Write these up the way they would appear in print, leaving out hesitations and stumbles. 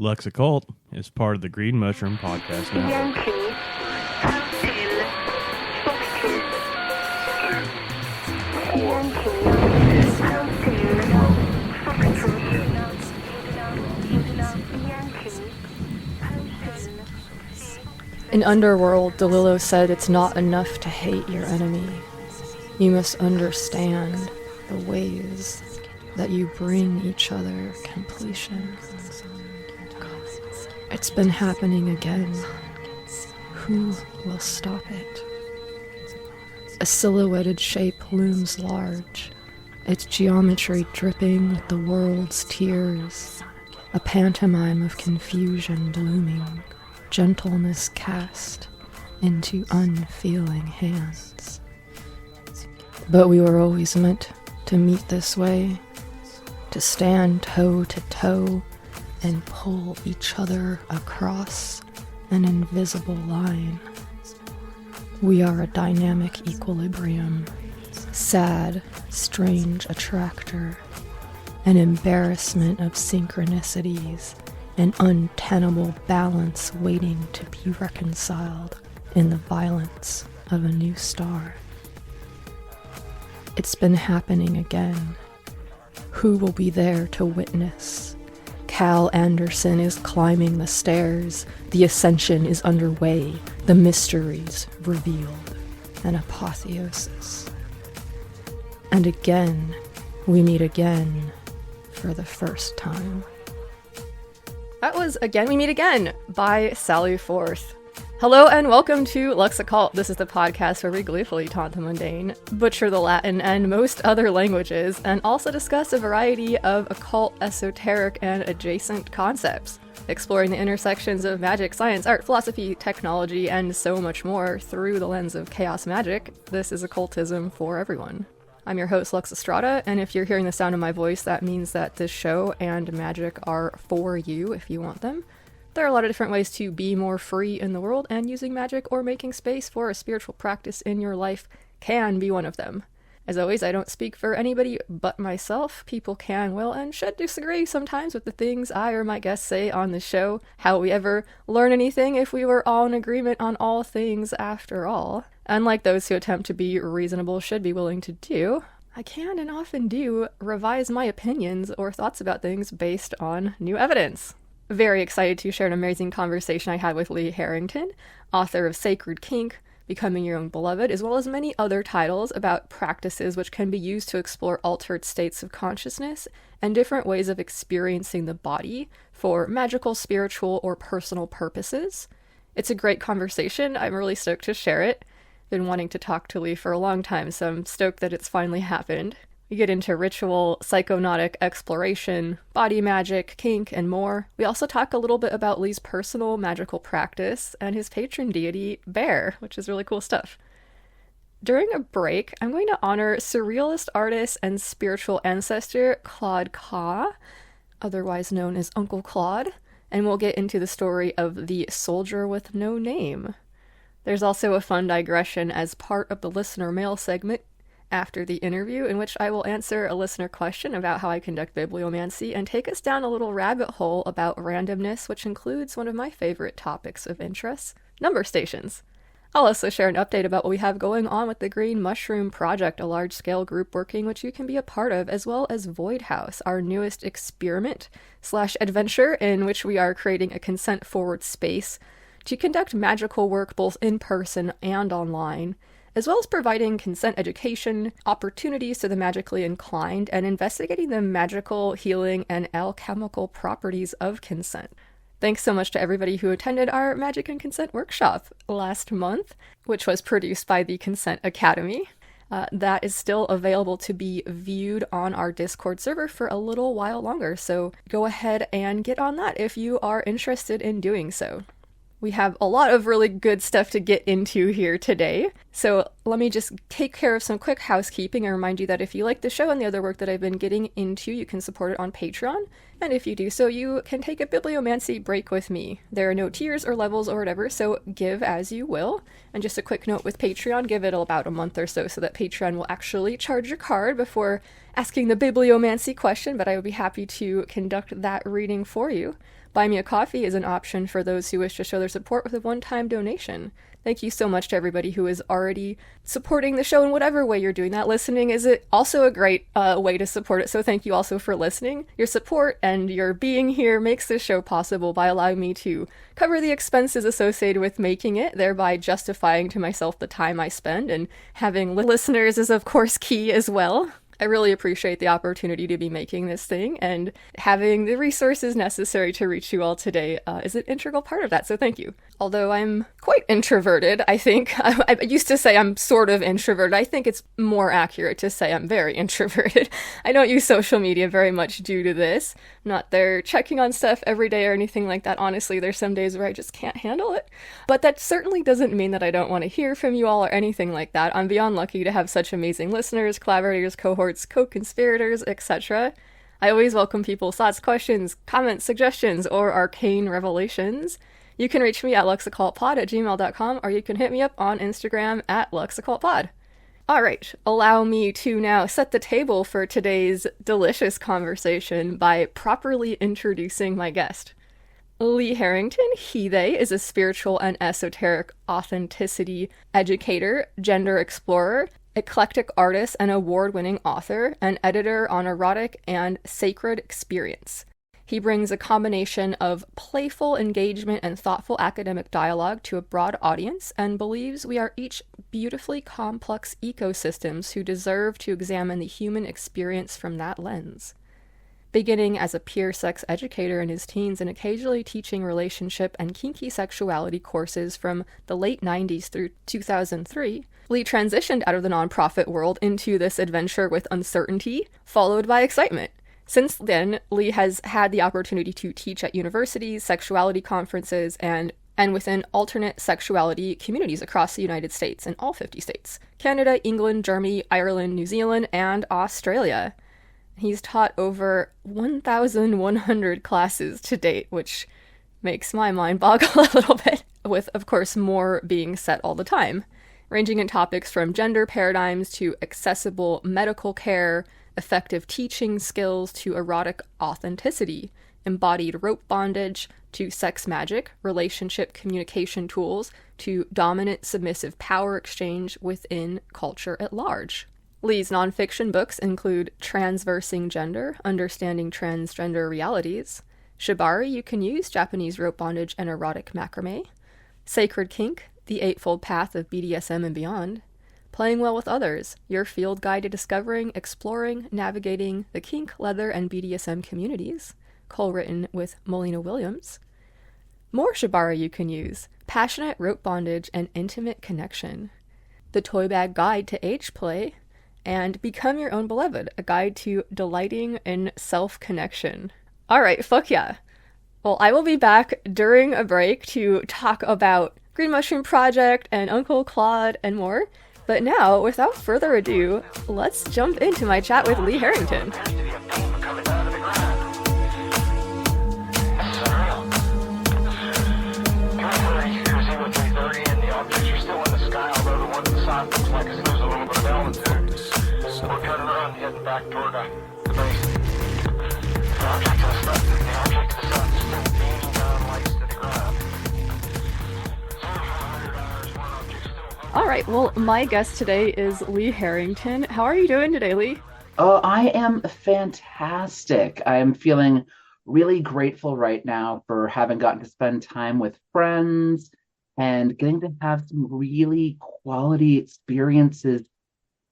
Lux Occult is part of the Green Mushroom Podcast Network. In Underworld, DeLillo said it's not enough to hate your enemy. You must understand the ways that you bring each other completion. It's been happening again. Who will stop it? A silhouetted shape looms large, its geometry dripping with the world's tears, a pantomime of confusion blooming, gentleness cast into unfeeling hands. But we were always meant to meet this way, to stand toe to toe and pull each other across an invisible line. We are a dynamic equilibrium, sad, strange attractor, an embarrassment of synchronicities, an untenable balance waiting to be reconciled in the violence of a new star. It's been happening again. Who will be there to witness? Cal Anderson is climbing the stairs. The ascension is underway. The mysteries revealed. An apotheosis. And again, we meet again for the first time. That was Again We Meet Again by Sally Forth. Hello and welcome to Lux Occult. This is the podcast where we gleefully taunt the mundane, butcher the Latin and most other languages, and also discuss a variety of occult, esoteric, and adjacent concepts, exploring the intersections of magic, science, art, philosophy, technology, and so much more through the lens of chaos magic. This is occultism for everyone. I'm your host, Lux Estrada, and if you're hearing the sound of my voice, that means that this show and magic are for you if you want them. There are a lot of different ways to be more free in the world, and using magic or making space for a spiritual practice in your life can be one of them. As always, I don't speak for anybody but myself. People can, will, and should disagree sometimes with the things I or my guests say on the show. How we ever learn anything if we were all in agreement on all things after all? Unlike those who attempt to be reasonable should be willing to do, I can and often do revise my opinions or thoughts about things based on new evidence. Very excited to share an amazing conversation I had with Lee Harrington, author of Sacred Kink, Becoming Your Own Beloved, as well as many other titles about practices which can be used to explore altered states of consciousness and different ways of experiencing the body for magical, spiritual, or personal purposes. It's a great conversation. I'm really stoked to share it. Been wanting to talk to Lee for a long time, so I'm stoked that it's finally happened. We get into ritual, psychonautic exploration, body magic, kink, and more. We also talk a little bit about Lee's personal magical practice and his patron deity, Bear, which is really cool stuff. During a break, I'm going to honor surrealist artist and spiritual ancestor Claude, otherwise known as Uncle Claude, and we'll get into the story of the soldier with no name. There's also a fun digression as part of the listener mail segment after the interview, in which I will answer a listener question about how I conduct bibliomancy and take us down a little rabbit hole about randomness, which includes one of my favorite topics of interest, number stations. I'll also share an update about what we have going on with the Green Mushroom Project, a large-scale group working which you can be a part of, as well as Void House, our newest experiment/adventure in which we are creating a consent-forward space to conduct magical work both in person and online, as well as providing consent education, opportunities to the magically inclined, and investigating the magical, healing, and alchemical properties of consent. Thanks so much to everybody who attended our Magic and Consent workshop last month, which was produced by the Consent Academy. That is still available to be viewed on our Discord server for a little while longer, so go ahead and get on that if you are interested in doing so. We have a lot of really good stuff to get into here today, so let me just take care of some quick housekeeping and remind you that if you like the show and the other work that I've been getting into, you can support it on Patreon, and if you do so, you can take a bibliomancy break with me. There are no tiers or levels or whatever, so give as you will. And just a quick note with Patreon, give it about a month or so that Patreon will actually charge your card before asking the bibliomancy question, but I would be happy to conduct that reading for you. Buy Me a Coffee is an option for those who wish to show their support with a one-time donation. Thank you so much to everybody who is already supporting the show in whatever way you're doing that. Listening is also a great way to support it, so thank you also for listening. Your support and your being here makes this show possible by allowing me to cover the expenses associated with making it, thereby justifying to myself the time I spend, and having listeners is of course key as well. I really appreciate the opportunity to be making this thing, and having the resources necessary to reach you all today is an integral part of that, so thank you. Although I'm quite introverted, I think. I used to say I'm sort of introverted. I think it's more accurate to say I'm very introverted. I don't use social media very much due to this. I'm not there checking on stuff every day or anything like that. Honestly, there's some days where I just can't handle it. But that certainly doesn't mean that I don't want to hear from you all or anything like that. I'm beyond lucky to have such amazing listeners, collaborators, cohorts, co-conspirators, etc. I always welcome people's thoughts, questions, comments, suggestions, or arcane revelations. You can reach me at luxoccultpod@gmail.com, or you can hit me up on Instagram at luxoccultpod. Alright, allow me to now set the table for today's delicious conversation by properly introducing my guest. Lee Harrington, he/they, is a spiritual and esoteric authenticity educator, gender explorer, eclectic artist, and award-winning author, and editor on erotic and sacred experience. He brings a combination of playful engagement and thoughtful academic dialogue to a broad audience, and believes we are each beautifully complex ecosystems who deserve to examine the human experience from that lens. Beginning as a peer sex educator in his teens and occasionally teaching relationship and kinky sexuality courses from the late 90s through 2003, Lee transitioned out of the nonprofit world into this adventure with uncertainty, followed by excitement. Since then, Lee has had the opportunity to teach at universities, sexuality conferences, and within alternate sexuality communities across the United States and all 50 states, Canada, England, Germany, Ireland, New Zealand, and Australia. He's taught over 1,100 classes to date, which makes my mind boggle a little bit, with, of course, more being set all the time, ranging in topics from gender paradigms to accessible medical care, effective teaching skills to erotic authenticity, embodied rope bondage to sex magic, relationship communication tools to dominant submissive power exchange within culture at large. Lee's nonfiction books include Transversing Gender, Understanding Transgender Realities, Shibari You Can Use, Japanese Rope Bondage and Erotic Macrame, Sacred Kink, The Eightfold Path of BDSM and Beyond, Playing Well with Others, Your Field Guide to Discovering, Exploring, Navigating the Kink, Leather, and BDSM Communities, co-written with Melina Williams. More Shibari You Can Use, Passionate Rope Bondage and Intimate Connection, The Toy Bag Guide to Age Play, and Become Your Own Beloved, a guide to delighting in self-connection. Alright, fuck yeah. Well, I will be back during a break to talk about Green Mushroom Project and Uncle Claude and more. But now, without further ado, let's jump into my chat with Lee Harrington. Alright, well, my guest today is Lee Harrington. How are you doing today, Lee? Oh, I am fantastic. I am feeling really grateful right now for having gotten to spend time with friends and getting to have some really quality experiences.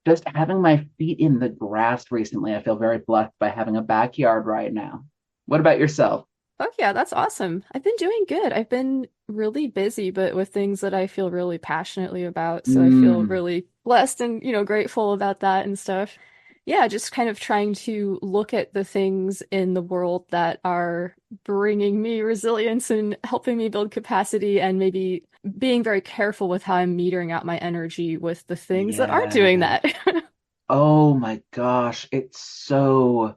Just having my feet in the grass recently, I feel very blessed by having a backyard right now. What about yourself? Oh yeah, that's awesome. I've been doing good. I've been really busy, but with things that I feel really passionately about. So I feel really blessed and, grateful about that and stuff. Yeah, just kind of trying to look at the things in the world that are bringing me resilience and helping me build capacity, and maybe being very careful with how I'm metering out my energy with the things that aren't doing that. Oh my gosh, it's so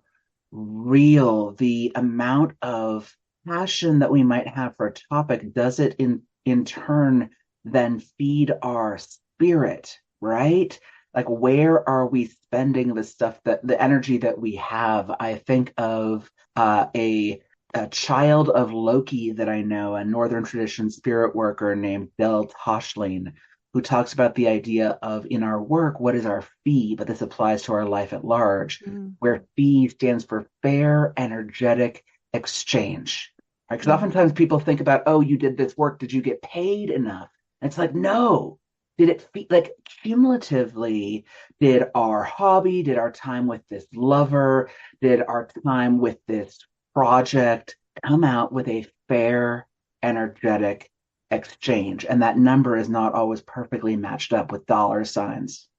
real. The amount of passion that we might have for a topic, does it in turn then feed our spirit, right? Like, where are we spending the energy that we have? I think of a a child of Loki that I know, a Northern tradition spirit worker named Del Toshleen, who talks about the idea of in our work, what is our fee? But this applies to our life at large, Mm, where fee stands for fair, energetic exchange. Right? Because mm. oftentimes people think about, oh, you did this work. Did you get paid enough? And it's like, no. Did it feel like cumulatively? Did our hobby, did our time with this lover, did our time with this project come out with a fair, energetic exchange? And that number is not always perfectly matched up with dollar signs.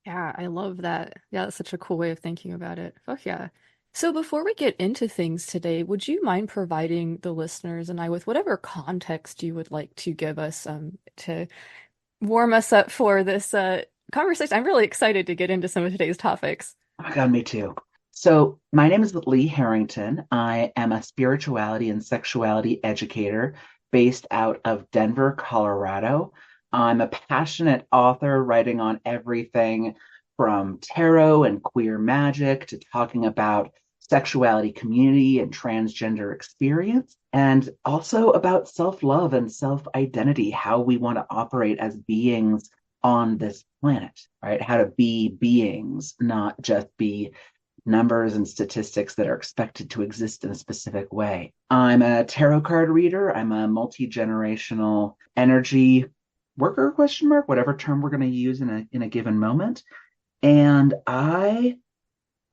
Yeah, I love that. Yeah, that's such a cool way of thinking about it. Fuck yeah. So before we get into things today, would you mind providing the listeners and I with whatever context you would like to give us to warm us up for this conversation? I'm really excited to get into some of today's topics. Oh my God, me too. So, my name is Lee Harrington. I am a spirituality and sexuality educator based out of Denver, Colorado. I'm a passionate author writing on everything from tarot and queer magic to talking about sexuality, community, and transgender experience, and also about self love and self identity, how we want to operate as beings on this planet, right? How to be beings, not just be numbers and statistics that are expected to exist in a specific way. I'm a tarot card reader. I'm a multi-generational energy worker, question mark, whatever term we're going to use in a given moment. And I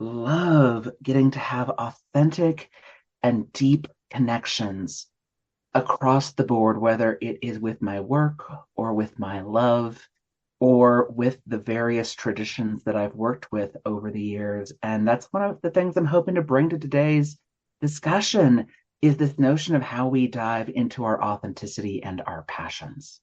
love getting to have authentic and deep connections across the board, whether it is with my work or with my love or with the various traditions that I've worked with over the years. And that's one of the things I'm hoping to bring to today's discussion is this notion of how we dive into our authenticity and our passions.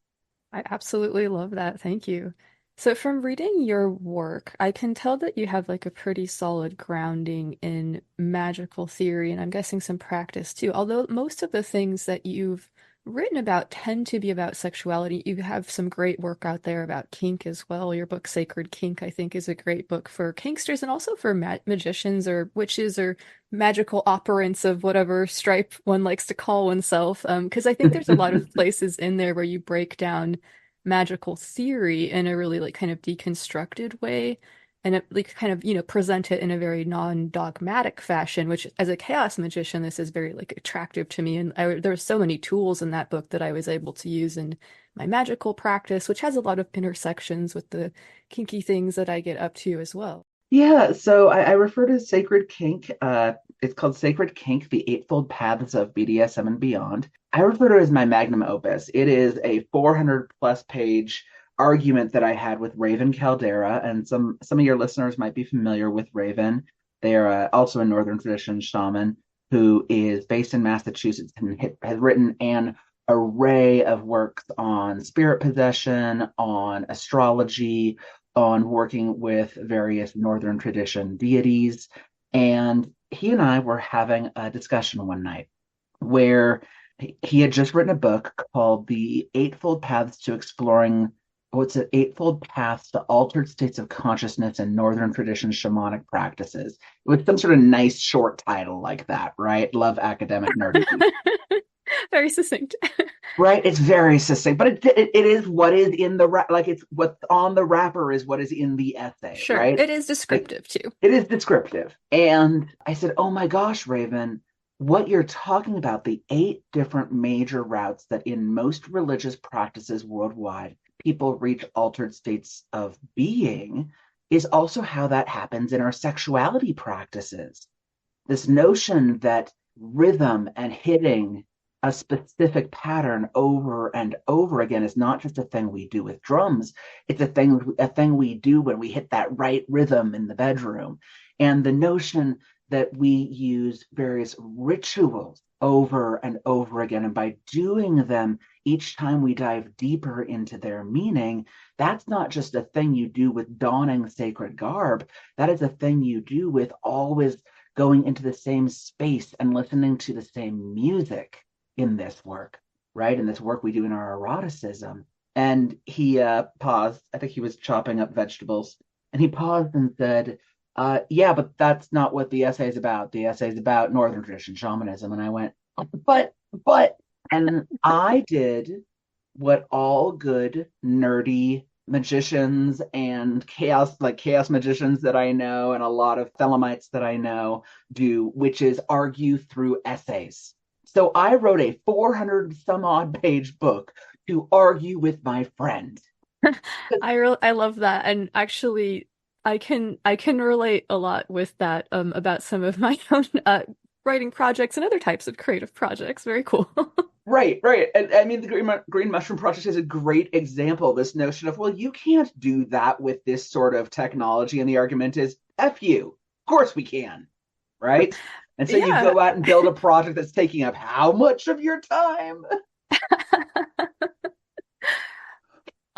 I absolutely love that. Thank you. So, from reading your work, I can tell that you have like a pretty solid grounding in magical theory, and I'm guessing some practice too. Although most of the things that you've written about tend to be about sexuality, you have some great work out there about kink as well. Your book, Sacred Kink, I think, is a great book for kinksters and also for magicians or witches or magical operants of whatever stripe one likes to call oneself. Because I think there's a lot of places in there where you break down magical theory in a really like kind of deconstructed way and it, like kind of present it in a very non-dogmatic fashion, which as a chaos magician this is very like attractive to me, and there were so many tools in that book that I was able to use in my magical practice, which has a lot of intersections with the kinky things that I get up to as well. Yeah, so I refer to Sacred Kink. It's called Sacred Kink, The Eightfold Paths of BDSM and Beyond. I refer to it as my magnum opus. It is a 400 plus page argument that I had with Raven Caldera, and some of your listeners might be familiar with Raven. They are also a Northern tradition shaman who is based in Massachusetts and has written an array of works on spirit possession, on astrology, on working with various Northern tradition deities. And he and I were having a discussion one night where he had just written a book called The Eightfold Paths to Exploring, what's it, Eightfold Paths to Altered States of Consciousness in Northern Tradition Shamanic Practices. With some sort of nice short title like that, right? Love academic nerdy. Very succinct. Right, it's very succinct, but it is what is in the like it's what's on the wrapper is what is in the essay, Sure, right? it is Like descriptive too. it is descriptive. And I said, "Oh my gosh, Raven, what you're talking about, the 8 different major routes that in most religious practices worldwide people reach altered states of being is also how that happens in our sexuality practices. This notion that rhythm and hitting a specific pattern over and over again is not just a thing we do with drums. It's a thing we do when we hit that right rhythm in the bedroom. And the notion that we use various rituals over and over again, and by doing them each time we dive deeper into their meaning, that's not just a thing you do with donning sacred garb. That is a thing you do with always going into the same space and listening to the same music in this work, right? In this work we do in our eroticism." And he paused. I think he was chopping up vegetables. And he paused and said, yeah, but that's not what the essay is about. The essay is about Northern tradition shamanism. And I went, but but and I did what all good nerdy magicians and chaos magicians that I know and a lot of Thelemites that I know do, which is argue through essays. So I wrote a 400 some odd page book to argue with my friend. I love that, and actually, I can relate a lot with that about some of my own writing projects and other types of creative projects. Very cool. Right, right. And I mean, the Green Mushroom Project is a great example. This notion of, well, you can't do that with this sort of technology. And the argument is, F you. Of course we can. Right. And so you Yeah, go out and build a project that's taking up how much of your time?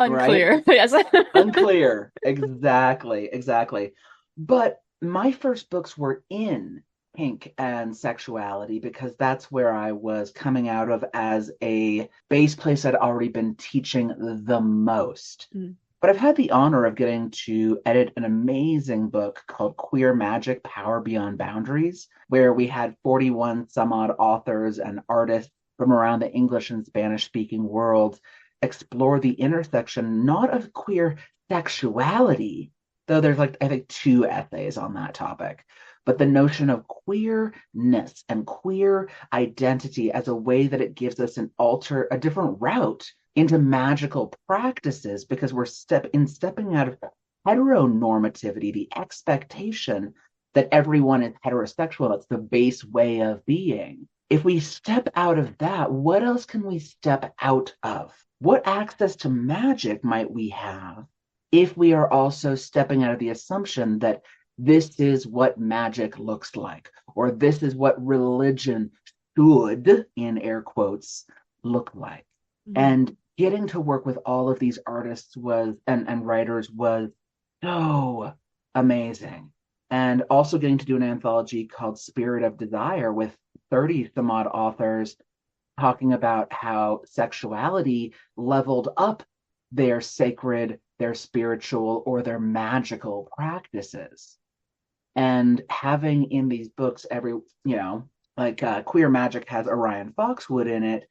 Right. unclear. Yes. Unclear. Exactly, exactly. But my first books were in kink and sexuality because that's where I was coming out of as a base place I'd already been teaching the most. Mm. But I've had the honor of getting to edit an amazing book called Queer Magic Power Beyond Boundaries, where we had 41 some odd authors and artists from around the English and Spanish speaking world explore the intersection not of queer sexuality, though there's like I think two essays on that topic, but the notion of queerness and queer identity as a way that it gives us a different route into magical practices because stepping out of heteronormativity, the expectation that everyone is heterosexual, that's the base way of being. If we step out of that, what else can we step out of? What access to magic might we have if we are also stepping out of the assumption that this is what magic looks like, or this is what religion should, in air quotes, look like? Mhm. And getting to work with all of these artists was and writers was so amazing. And also getting to do an anthology called Spirit of Desire with 30 some odd authors talking about how sexuality leveled up their sacred, their spiritual, or their magical practices. And having in these books Queer Magic has Orion Foxwood in it,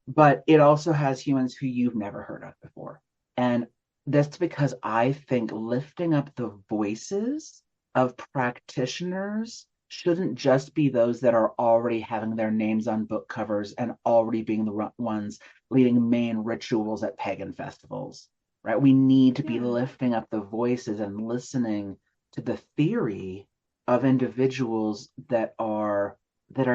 but it also has humans who you've never heard of before. And that's because I think lifting up the voices of practitioners shouldn't just be those that are already having their names on book covers and already being the ones leading main rituals at pagan festivals, right? We need to be Yeah. lifting up the voices and listening to the theory of individuals that are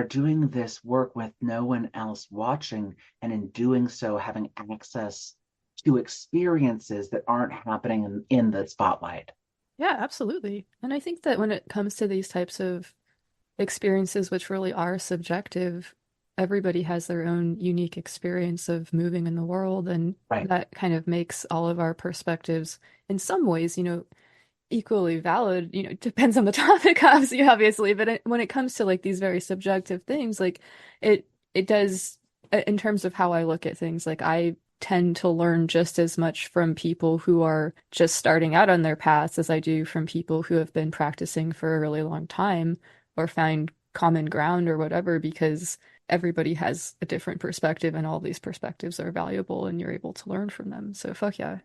doing this work with no one else watching, and in doing so having access to experiences that aren't happening in the spotlight. Yeah, absolutely. And I think that when it comes to these types of experiences, which really are subjective, everybody has their own unique experience of moving in the world, and Right. that kind of makes all of our perspectives, in some ways, equally valid. It depends on the topic, obviously, but when it comes to like these very subjective things, like it does, in terms of how I look at things, like I tend to learn just as much from people who are just starting out on their paths as I do from people who have been practicing for a really long time or find common ground or whatever, because everybody has a different perspective and all these perspectives are valuable and you're able to learn from them. So fuck yeah.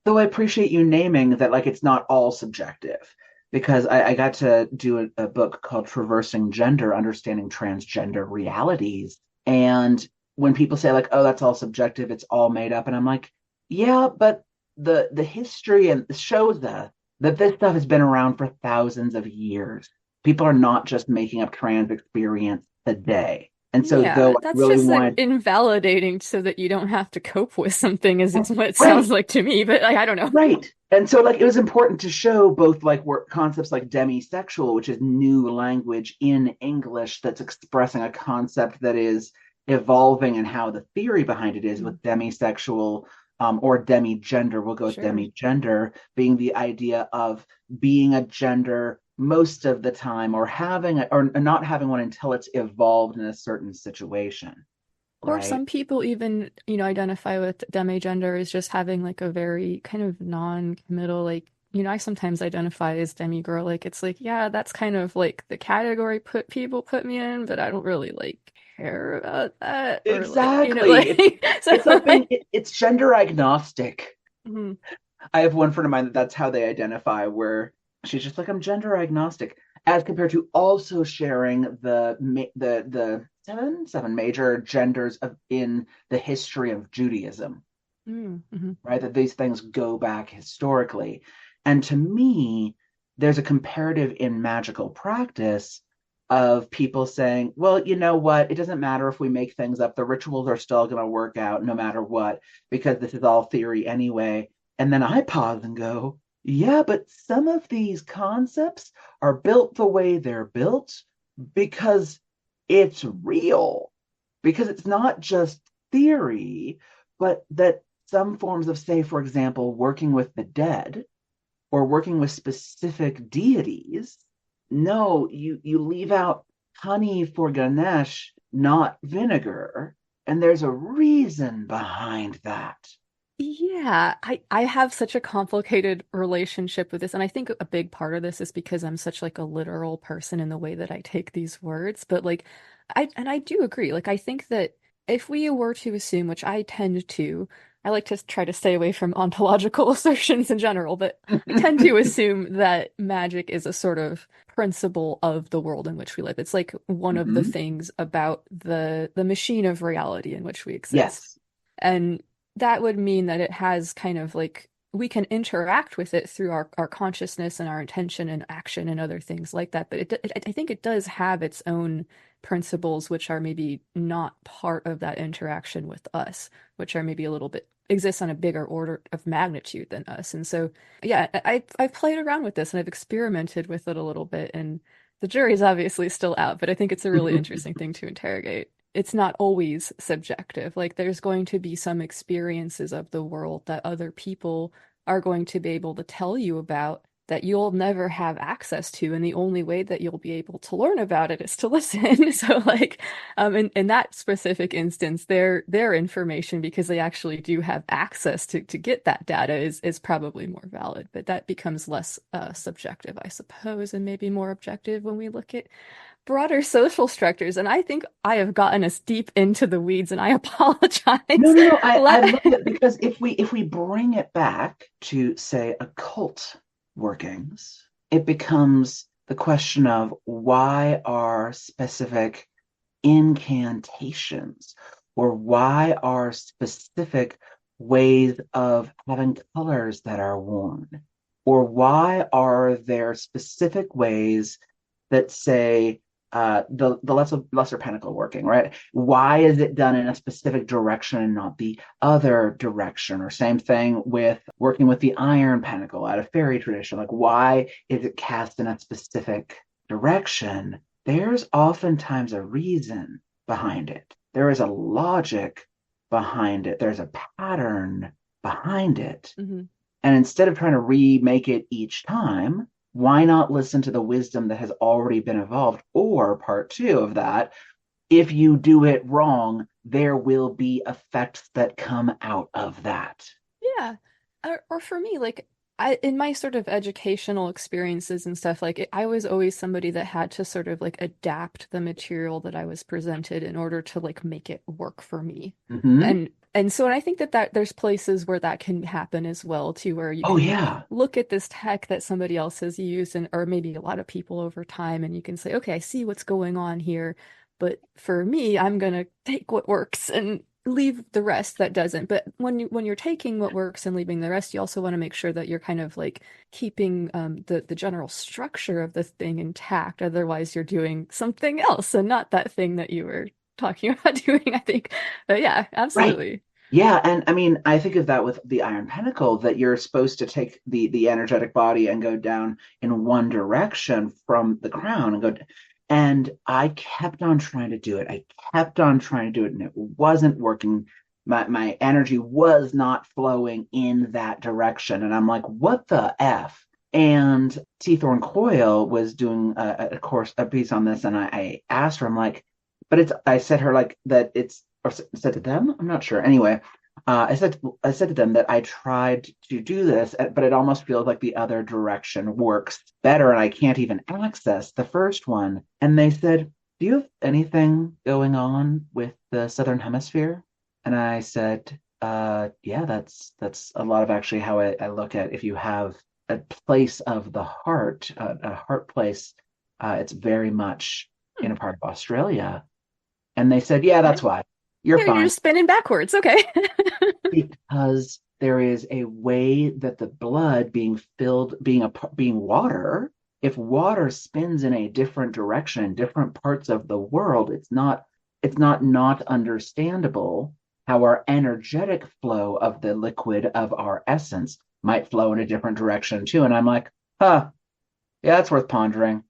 Though I appreciate you naming that, like, it's not all subjective, because I got to do a book called Traversing Gender, Understanding Transgender Realities. And when people say, like, oh, that's all subjective, it's all made up. And I'm like, yeah, but the history and shows that this stuff has been around for thousands of years. People are not just making up trans experience today. And so, though Yeah, I that's really just like wanted, invalidating so that you don't have to cope with something, is what it sounds right, like to me, but like, I don't know. right. And so, like, it was important to show both, like, work concepts like demisexual, which is new language in English that's expressing a concept that is evolving, and how the theory behind it is Mm, with demisexual, or demigender. We'll go with sure. demigender being the idea of being a gender most of the time, or or not having one until it's evolved in a certain situation, Or right? some people even, identify with demigender as just having like a very kind of non-committal, like, I sometimes identify as demigirl. It's yeah, that's kind of the category people put me in, but I don't really care about that or Exactly. so It's something, it's gender agnostic. mhm. I have one friend of mine that's how they identify, where she's just like, I'm gender agnostic, as compared to also sharing the seven major genders in the history of Judaism, Mhm. right? That these things go back historically. And to me, there's a comparative in magical practice of people saying, well, you know what? It doesn't matter if we make things up. The rituals are still going to work out no matter what, because this is all theory anyway. And then I pause and go, yeah, but some of these concepts are built the way they're built because it's real, because it's not just theory, but that some forms of, say, for example, working with the dead or working with specific deities. No, you leave out honey for Ganesh, not vinegar. And there's a reason behind that. Yeah, I have such a complicated relationship with this, and I think a big part of this is because I'm such a literal person in the way that I take these words. But I do agree. I think that if we were to assume, which I tend to, I like to try to stay away from ontological assertions in general, but we tend to assume that magic is a sort of principle of the world in which we live. It's one of the Mm-hmm. things about the machine of reality in which we exist. Yes. And that would mean that it has kind of we can interact with it through our consciousness and our intention and action and other things like that. But I think it does have its own principles, which are maybe not part of that interaction with us, which are maybe a little bit exists on a bigger order of magnitude than us. And so, yeah, I've played around with this and I've experimented with it a little bit. And the jury's obviously still out, but I think it's a really interesting thing to interrogate. It's not always subjective. There's going to be some experiences of the world that other people are going to be able to tell you about that you'll never have access to, and the only way that you'll be able to learn about it is to listen. So in that specific instance, their information, because they actually do have access to get that data, is probably more valid. But that becomes less subjective, I suppose, and maybe more objective when we look at broader social structures. And I think I have gotten us deep into the weeds, and I No, apologize. no, no. I Let love it, because if we bring it back to, say, occult workings, it becomes the question of why are specific incantations, or why are specific ways of having colors that are worn, or why are there specific ways that, say, the lesser pentacle working, right? Why is it done in a specific direction and not the other direction? Or same thing with working with the iron pentacle out of fairy tradition. Why is it cast in a specific direction? There's oftentimes a reason behind it. There is a logic behind it. There's a pattern behind it. Mhm. And instead of trying to remake it each time, why not listen to the wisdom that has already been evolved? Or part two of that, if you do it wrong, there will be effects that come out of that. Yeah. Or for me, in my sort of educational experiences and stuff, I was always somebody that had to sort of adapt the material that I was presented in order to make it work for me. Mm-hmm. And so I think that there's places where that can happen as well too, where you Oh, can yeah. look at this tech that somebody else has used, and or maybe a lot of people over time, and you can say, okay, I see what's going on here, but for me, I'm gonna take what works and leave the rest that doesn't. But when you're taking what works and leaving the rest, you also want to make sure that you're kind of keeping the general structure of the thing intact. Otherwise, you're doing something else and not that thing that you were talking about doing, I think. But yeah, Right. absolutely. Yeah, and I mean, I think of that with the Iron Pentacle, that you're supposed to take the energetic body and go down in one direction from the crown and go. And I kept on trying to do it. I kept on trying to do it, and it wasn't working. My energy was not flowing in that direction, and I'm like, what the F? And T. Thorn Coyle was doing a piece on this, and I asked her, I'm like, but it's I said her that it's, or said to them, I'm not sure. Anyway, I said to them that I tried to do this, but it almost feels like the other direction works better, and I can't even access the first one. And they said, "Do you have anything going on with the Southern Hemisphere?" And I said, "Yeah, that's a lot of actually how I look at if you have a place of the heart, a heart place, it's very much Hmm. in a part of Australia." And they said, "Yeah, Okay. that's why. You're Yeah, you're fine." just spinning backwards. Okay. Because there is a way that the blood being filled, being water, if water spins in a different direction in different parts of the world, it's not understandable how our energetic flow of the liquid of our essence might flow in a different direction too. And I'm like, huh, yeah, that's worth pondering.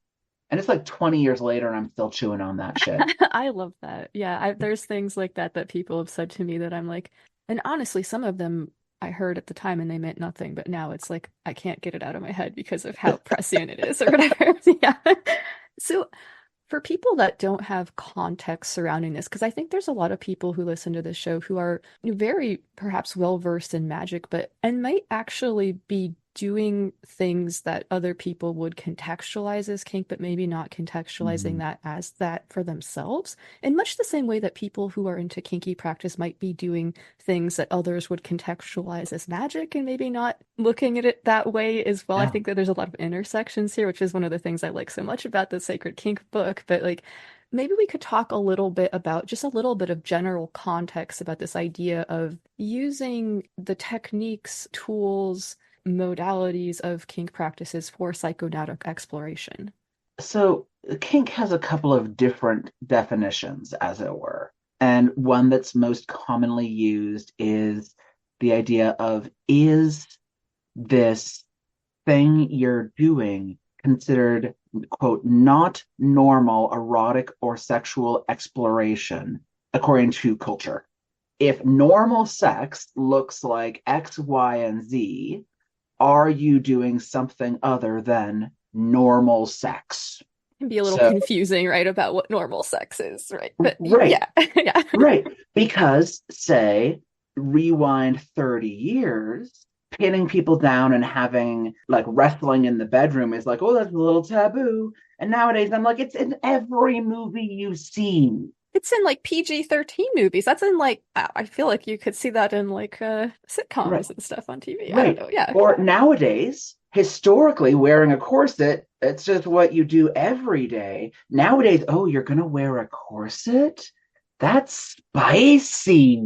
And it's like 20 years later and I'm still chewing on that shit. I love that. Yeah, there's things like that that people have said to me that I'm like, and honestly, some of them I heard at the time and they meant nothing, but now it's like I can't get it out of my head because of how prescient it is or whatever. Yeah. So for people that don't have context surrounding this, because I think there's a lot of people who listen to this show who are very perhaps well versed in magic, but and might actually be doing things that other people would contextualize as kink, but maybe not contextualizing Mhm. that as that for themselves. In much the same way that people who are into kinky practice might be doing things that others would contextualize as magic and maybe not looking at it that way as well. I Yeah. think that there's a lot of intersections here, which is one of the things I like so much about the Sacred Kink book. But like, maybe we could talk a little bit about just a little bit of general context about this idea of using the techniques, tools, modalities of kink practices for psychonautic exploration. So kink has a couple of different definitions, as it were. And one that's most commonly used is the idea of, is this thing you're doing considered, quote, not normal erotic or sexual exploration according to culture? If normal sex looks like X, Y, and Z, are you doing something other than normal sex? Can be a little So, confusing, right, about what normal sex is, right? But right, yeah, yeah. right. Because, say, rewind 30 years, pinning people down and having like wrestling in the bedroom is like, oh, that's a little taboo. And nowadays, I'm like, it's in every movie you see. It's in like PG-13 movies. That's in like I feel like you could see that in like Right, sitcoms and stuff on TV. I don't right. know. Yeah. Or nowadays, historically, wearing a corset, it's just what you do every day. Nowadays, oh, you're going to wear a corset? That's spicy.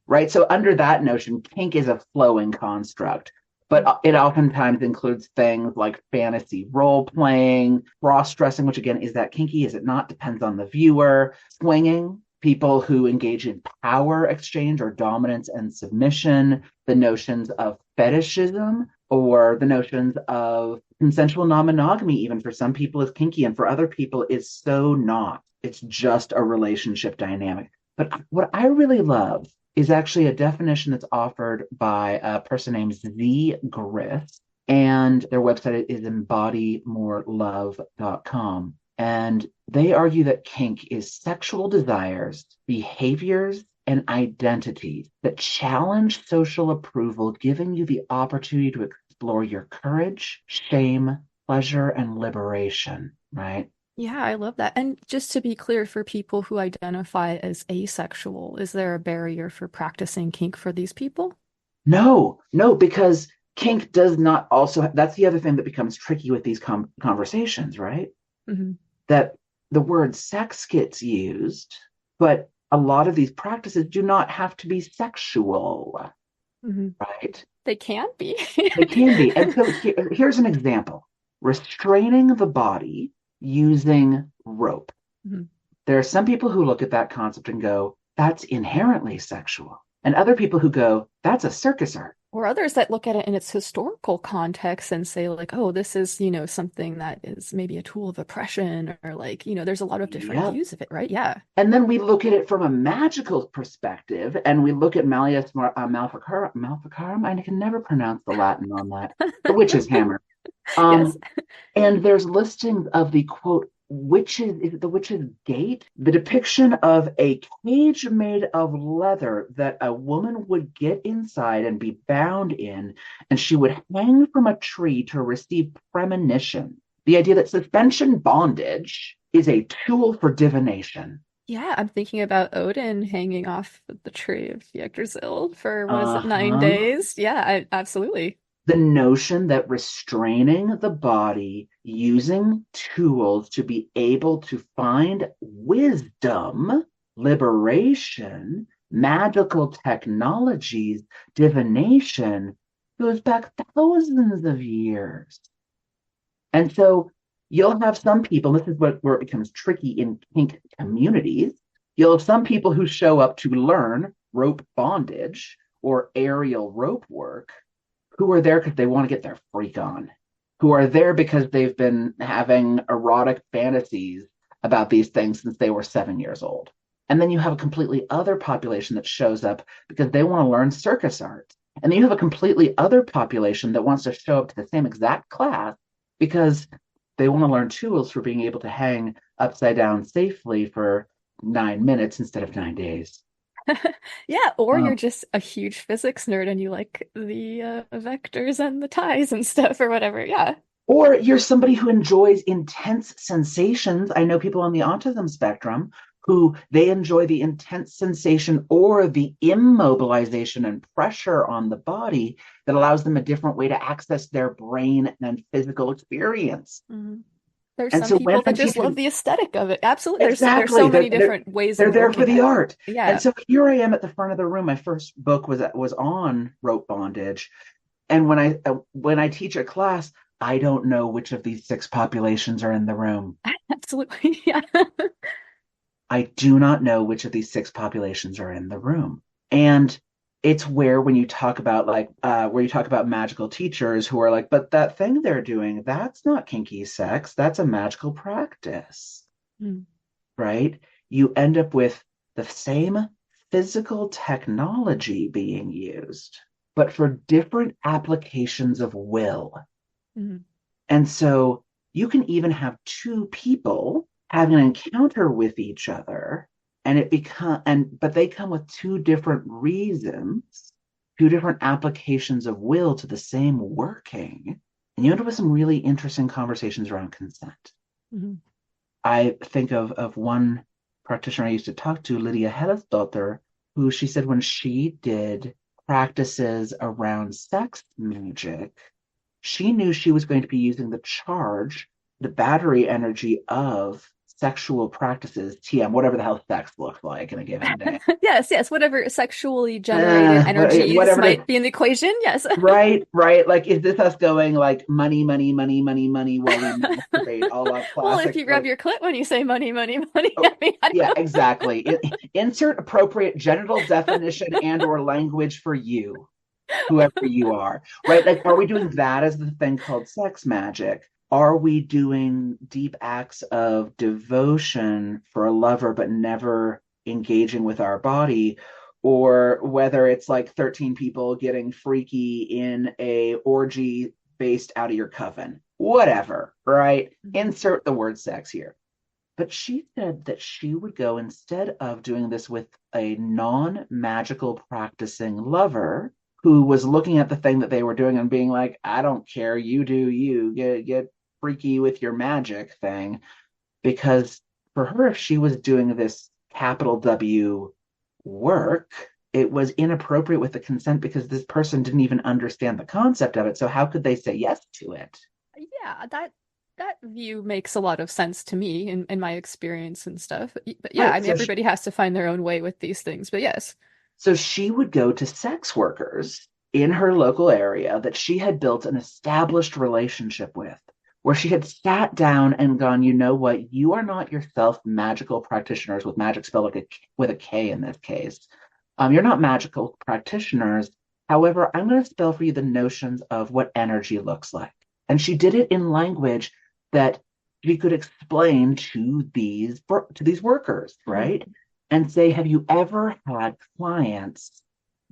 Right? So under that notion, kink is a flowing construct, but it oftentimes includes things like fantasy role playing, cross dressing, which again, is that kinky? Is it not? Depends on the viewer. Swinging, people who engage in power exchange or dominance and submission, the notions of fetishism or the notions of consensual non-monogamy, even for some people is kinky and for other people is so not. It's just a relationship dynamic. But what I really love is actually a definition that's offered by a person named Z Griff, and their website is embodymorelove.com. And they argue that kink is sexual desires, behaviors, and identities that challenge social approval, giving you the opportunity to explore your courage, shame, pleasure, and liberation, right? Yeah, I love that. And just to be clear, for people who identify as asexual, is there a barrier for practicing kink for these people? No, no, because kink does not also, that's the other thing that becomes tricky with these conversations, right? Hmm. That the word sex gets used, but a lot of these practices do not have to be sexual, Hmm. right? They can be. They can be. And so here's an example: restraining the body using rope. Mhm. There are some people who look at that concept and go, that's inherently sexual. And other people who go, that's a circus art. Or others that look at it in its historical context and say, like, oh, this is, something that is maybe a tool of oppression, or like, there's a lot of different Yep. views of it, right? Yeah. And then we look at it from a magical perspective, and we look at Malleus Maleficarum. I can never pronounce the Latin on that. The witch's hammer. Yes. Um, and there's listings of the quote is it the Witch's Gate? The depiction of a cage made of leather that a woman would get inside and be bound in, and she would hang from a tree to receive premonition. The idea that suspension bondage is a tool for divination. Yeah, I'm thinking about Odin hanging off the tree of Yggdrasil for, what is it, nine Uh-huh. days? Yeah, absolutely. The notion that restraining the body using tools to be able to find wisdom, liberation, magical technologies, divination goes back thousands of years. And so you'll have some people, this is where it becomes tricky in kink communities. You'll have some people who show up to learn rope bondage or aerial rope work who are there because they want to get their freak on, who are there because they've been having erotic fantasies about these things since they were 7 years old. And then you have a completely other population that shows up because they want to learn circus art. And then you have a completely other population that wants to show up to the same exact class because they want to learn tools for being able to hang upside down safely for 9 minutes instead of 9 days. Yeah, or you're Um, just a huge physics nerd and you like the vectors and the ties and stuff or whatever. Yeah. Or you're somebody who enjoys intense sensations. I know people on the autism spectrum who they enjoy the intense sensation or the immobilization and pressure on the body that allows them a different way to access their brain and physical experience. Mhm. There's And some so when people that I'm just love teaching, the aesthetic of it. Absolutely. There's so exactly, many different ways they're of there for looking the at it. art. And Yeah. so here I am at the front of the room. My first book was on rope bondage, and when I teach a class, I don't know which of these six populations are in the room. Absolutely. Yeah. I do not know which of these six populations are in the room. And it's where when you talk about where you talk about magical teachers who are like, but that thing they're doing, that's not kinky sex, that's a magical practice, Mm. right? You end up with the same physical technology being used, but for different applications of will. Mm. And so you can even have two people have an encounter with each other and but they come with two different reasons, two different applications of will to the same working. And you end up with some really interesting conversations around consent. Mm. I think of one practitioner I used to talk to, Lydia Hellasdotter, who she said when she did practices around sex magic, she knew she was going to be using the charge, the battery energy of sexual practices, TM, whatever the hell sex looks like in a given day. Yes, yes. Whatever sexually generated energies Whatever it is. might be in the equation. Yes. Right, right. Like, is this us going like money, money, money, money, money while we masturbate, all our Well, if classic, you grab like, your clit when you say money, money, money, oh, I mean, I yeah, don't know. exactly. Insert appropriate genital definition and or language for you, whoever you are, right? Like, are we doing that as the thing called sex magic? Are we doing deep acts of devotion for a lover, but never engaging with our body? Or whether it's like 13 people getting freaky in a orgy based out of your coven, whatever, right? Insert the word sex here. But she said that she would go instead of doing this with a non magical practicing lover who was looking at the thing that they were doing and being like, I don't care, you do you, get freaky with your magic thing. Because for her, if she was doing this capital W work, it was inappropriate with the consent because this person didn't even understand the concept of it. So how could they say yes to it? Yeah, that view makes a lot of sense to me in my experience and stuff. But yeah, I Right. mean, everybody has to find their own way with these things. But yes. So she would go to sex workers in her local area that she had built an established relationship with, where she had sat down and gone, you know what, you are not yourself magical practitioners with magic spelled with a K in this case. You're not magical practitioners. However, I'm going to spell for you the notions of what energy looks like. And she did it in language that she could explain to these workers, right? Mhm. And say, have you ever had clients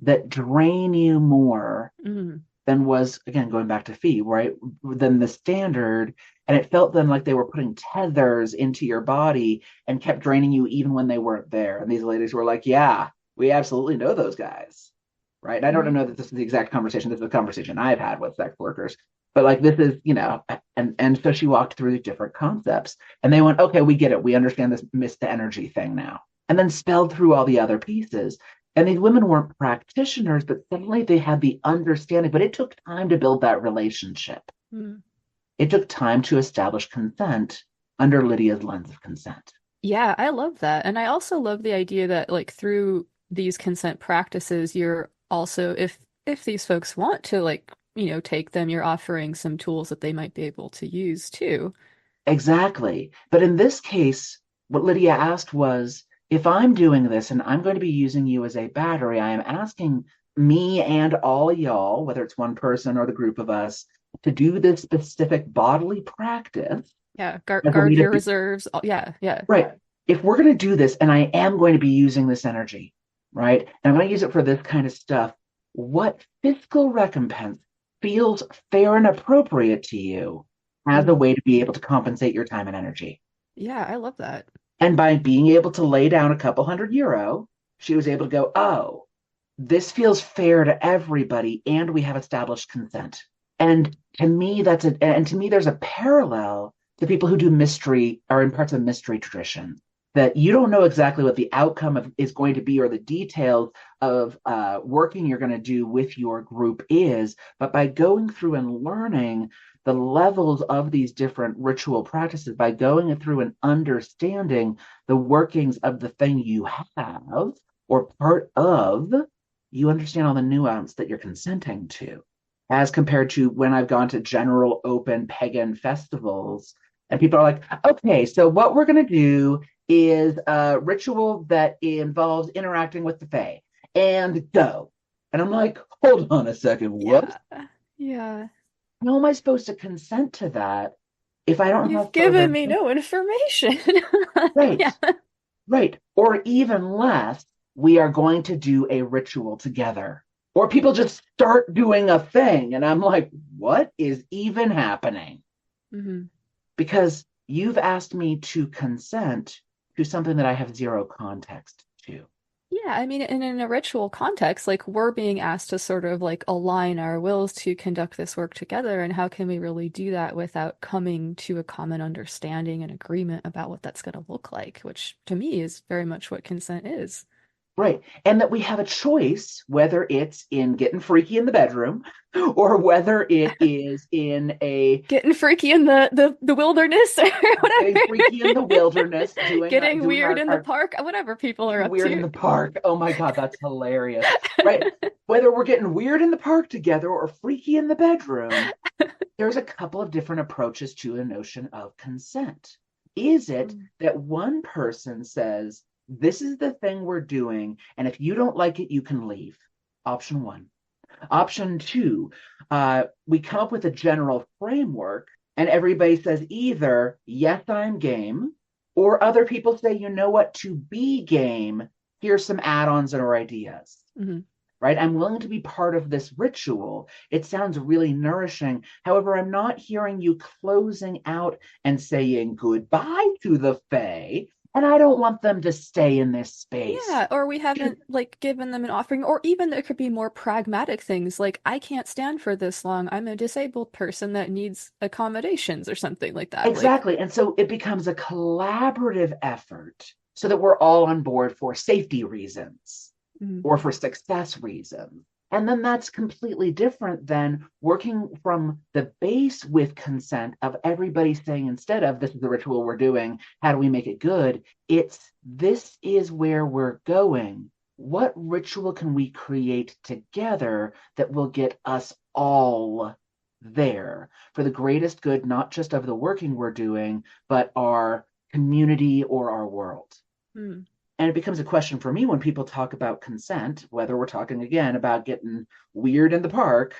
that drain you more Mhm. than was, again, going back to fee, right? Than the standard. And it felt then like they were putting tethers into your body and kept draining you even when they weren't there. And these ladies were like, yeah, we absolutely know those guys. Right. And I don't know that this is the exact conversation. This is a conversation I've had with sex workers. But like this is, and so she walked through different concepts and they went, okay, we get it. We understand this missed the energy thing now. And then spelled through all the other pieces. And these women weren't practitioners, but suddenly they had the understanding. But it took time to build that relationship. Mm. It took time to establish consent under Lydia's lens of consent. Yeah, I love that. And I also love the idea that like through these consent practices, you're also if these folks want to like, take them, you're offering some tools that they might be able to use too. Exactly. But in this case, what Lydia asked was, if I'm doing this and I'm going to be using you as a battery, I am asking me and all y'all, whether it's one person or the group of us, to do this specific bodily practice. Yeah, guard your reserves. Yeah, yeah. Right. If we're going to do this, and I am going to be using this energy, right, and I'm going to use it for this kind of stuff, what fiscal recompense feels fair and appropriate to you as a way to be able to compensate your time and energy? Yeah, I love that. And by being able to lay down a couple €100, she was able to go, oh, this feels fair to everybody, and we have established consent. And to me, there's a parallel to people who do mystery or in parts of mystery tradition, that you don't know exactly what the outcome is going to be or the details of working you're going to do with your group is, but by going through and learning the levels of these different ritual practices, by going through and understanding the workings of the thing you have or part of, you understand all the nuance that you're consenting to, as compared to when I've gone to general open pagan festivals and people are like, okay, so what we're going to do is a ritual that involves interacting with the Fae and go. And I'm like, hold on a second, what? Yeah. How am I supposed to consent to that if I don't have You've given me no information. Right. Yeah. Right. Or even less, we are going to do a ritual together. Or people just start doing a thing. And I'm like, what is even happening? Mm-hmm. Because you've asked me to consent to something that I have zero context to. Yeah, I mean, in a ritual context, like we're being asked to sort of like align our wills to conduct this work together, and how can we really do that without coming to a common understanding and agreement about what that's going to look like, which to me is very much what consent is. Right. And that we have a choice, whether it's in getting freaky in the bedroom or whether it is in a getting freaky in the wilderness or whatever. Getting freaky in the wilderness, getting weird in the park, whatever people are up weird to. in the park. Oh my God, that's hilarious. Right. Whether we're getting weird in the park together or freaky in the bedroom, there's a couple of different approaches to a notion of consent. Is it that one person says, this is the thing we're doing, and if you don't like it, you can leave? Option one. Option two, we come up with a general framework, and everybody says either, yes, I'm game, or other people say, you know what, to be game, here's some add-ons or ideas. Mm-hmm. Right? I'm willing to be part of this ritual. It sounds really nourishing. However, I'm not hearing you closing out and saying goodbye to the Fae. And I don't want them to stay in this space. Yeah, or we haven't like given them an offering, or even there could be more pragmatic things like I can't stand for this long. I'm a disabled person that needs accommodations or something like that. Exactly. And so it becomes a collaborative effort so that we're all on board for safety reasons or for success reasons. And then that's completely different than working from the base with consent of everybody saying, instead of this is the ritual we're doing, how do we make it good? It's this is where we're going. What ritual can we create together that will get us all there for the greatest good, not just of the working we're doing, but our community or our world? And it becomes a question for me when people talk about consent, whether we're talking again about getting weird in the park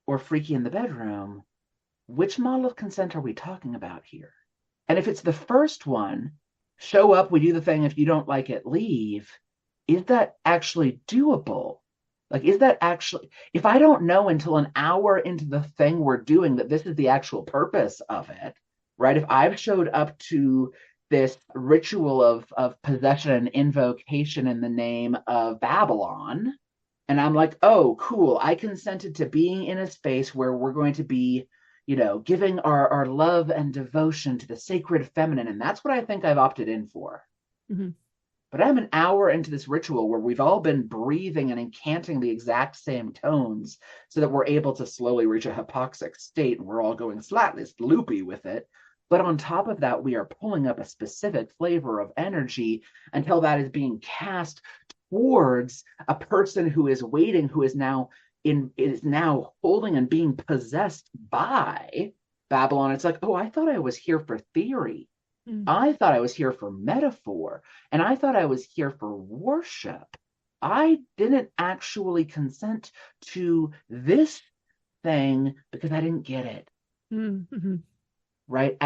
or freaky in the bedroom, which model of consent are we talking about here? And if it's the first one, show up, we do the thing, if you don't like it, leave, is that actually doable? Like, is that actually, if I don't know until an hour into the thing we're doing that this is the actual purpose of it, right? If I've showed up to this ritual of possession and invocation in the name of Babylon, and I'm like, oh, cool, I consented to being in a space where we're going to be, giving our love and devotion to the sacred feminine. And that's what I think I've opted in for. Mm-hmm. But I'm an hour into this ritual where we've all been breathing and incanting the exact same tones so that we're able to slowly reach a hypoxic state, and we're all going slightly loopy with it. But on top of that, we are pulling up a specific flavor of energy until that is being cast towards a person who is waiting, who is now holding and being possessed by Babylon. It's like, oh, I thought I was here for theory. I thought I was here for metaphor, and I thought I was here for worship. I didn't actually consent to this thing because I didn't get it. Mm-hmm. Right?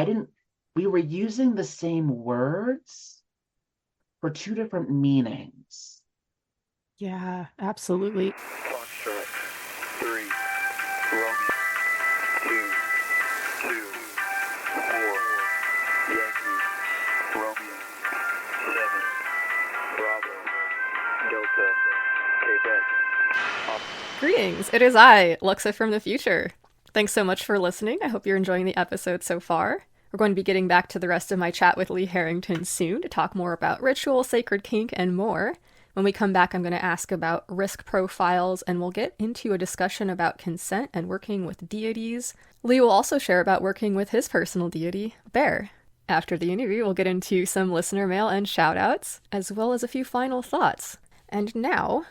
We were using the same words for two different meanings. Yeah, absolutely. Foxtrot, 3, Romeo, 2, 2, 4, Yankee, Romeo, 7, Bravo, Delta, Quebec. Greetings, it is I, Luxa from the future. Thanks so much for listening. I hope you're enjoying the episode so far. We're going to be getting back to the rest of my chat with Lee Harrington soon to talk more about ritual, sacred kink, and more. When we come back, I'm going to ask about risk profiles, and we'll get into a discussion about consent and working with deities. Lee will also share about working with his personal deity, Bear. After the interview, we'll get into some listener mail and shoutouts, as well as a few final thoughts. And now,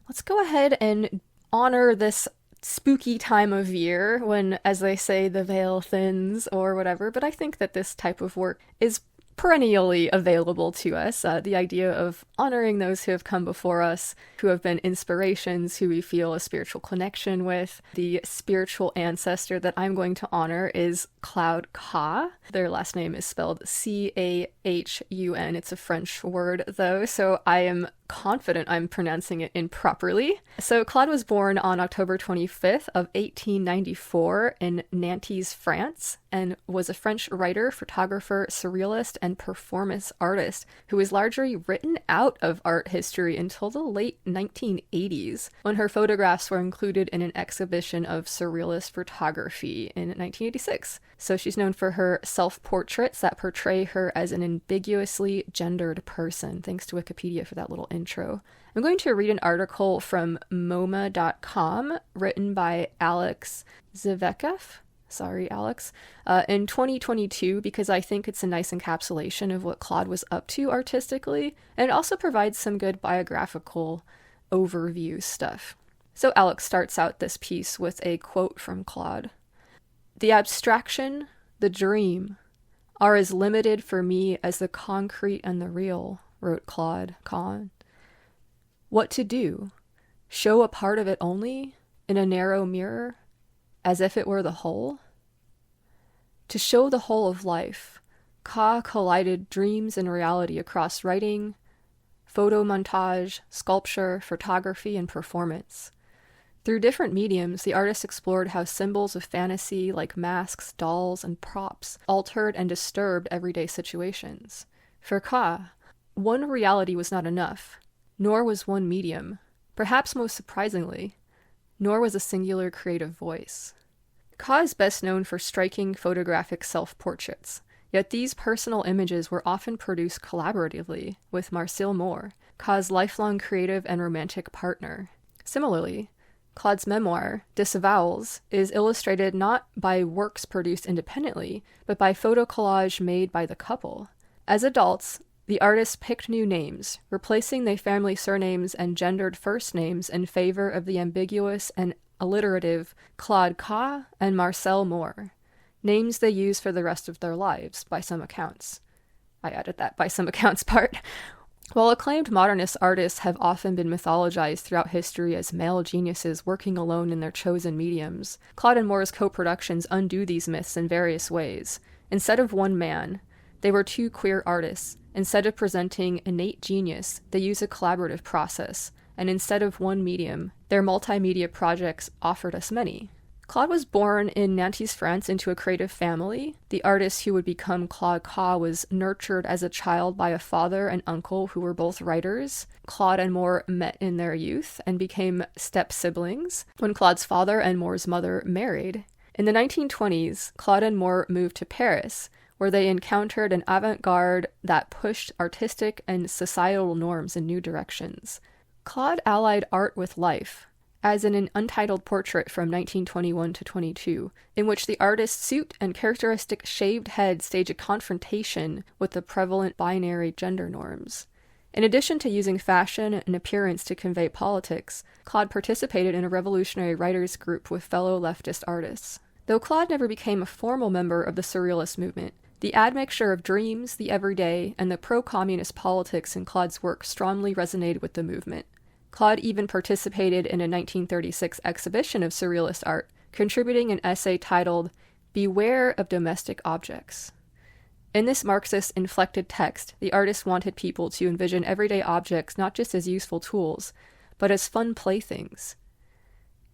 let's go ahead and honor this spooky time of year when, as they say, the veil thins or whatever, but I think that this type of work is perennially available to us. The idea of honoring those who have come before us, who have been inspirations, who we feel a spiritual connection with. The spiritual ancestor that I'm going to honor is Claude Cahun. Their last name is spelled Cahun. It's a French word, though, so I am confident I'm pronouncing it improperly. So Claude was born on October 25th of 1894 in Nantes, France, and was a French writer, photographer, surrealist, and performance artist who was largely written out of art history until the late 1980s, when her photographs were included in an exhibition of surrealist photography in 1986. So she's known for her self-portraits that portray her as an ambiguously gendered person. Thanks to Wikipedia for that little intro. I'm going to read an article from MoMA.com written by Alex Zivekov. Sorry, Alex. In 2022, because I think it's a nice encapsulation of what Claude was up to artistically, and it also provides some good biographical overview stuff. So Alex starts out this piece with a quote from Claude. "The abstraction, the dream, are as limited for me as the concrete and the real," wrote Claude Cahun. "What to do? Show a part of it only, in a narrow mirror, as if it were the whole? To show the whole of life, Ka collided dreams and reality across writing, photomontage, sculpture, photography, and performance. Through different mediums, the artist explored how symbols of fantasy like masks, dolls, and props altered and disturbed everyday situations. For Ka, one reality was not enough, nor was one medium. Perhaps most surprisingly, nor was a singular creative voice. Ka is best known for striking photographic self-portraits, yet these personal images were often produced collaboratively with Marcel Moore, Ka's lifelong creative and romantic partner. Similarly, Claude's memoir, Disavowals, is illustrated not by works produced independently, but by photo collage made by the couple. As adults, the artists picked new names, replacing their family surnames and gendered first names in favor of the ambiguous and alliterative Claude Ka and Marcel Moore, names they use for the rest of their lives, by some accounts. I added that by some accounts part. While acclaimed modernist artists have often been mythologized throughout history as male geniuses working alone in their chosen mediums, Claude and Moore's co-productions undo these myths in various ways. Instead of one man, they were two queer artists. Instead of presenting innate genius, they use a collaborative process, and instead of one medium, their multimedia projects offered us many. Claude was born in Nantes, France, into a creative family. The artist who would become Claude Ka was nurtured as a child by a father and uncle who were both writers. Claude and Moore met in their youth and became step-siblings when Claude's father and Moore's mother married. In the 1920s, Claude and Moore moved to Paris, where they encountered an avant-garde that pushed artistic and societal norms in new directions. Claude allied art with life, as in an untitled portrait from 1921 to 22, in which the artist's suit and characteristic shaved head stage a confrontation with the prevalent binary gender norms. In addition to using fashion and appearance to convey politics, Claude participated in a revolutionary writers' group with fellow leftist artists. Though Claude never became a formal member of the Surrealist movement, the admixture of dreams, the everyday, and the pro-communist politics in Claude's work strongly resonated with the movement. Claude even participated in a 1936 exhibition of surrealist art, contributing an essay titled "Beware of Domestic Objects." In this Marxist-inflected text, the artist wanted people to envision everyday objects not just as useful tools, but as fun playthings.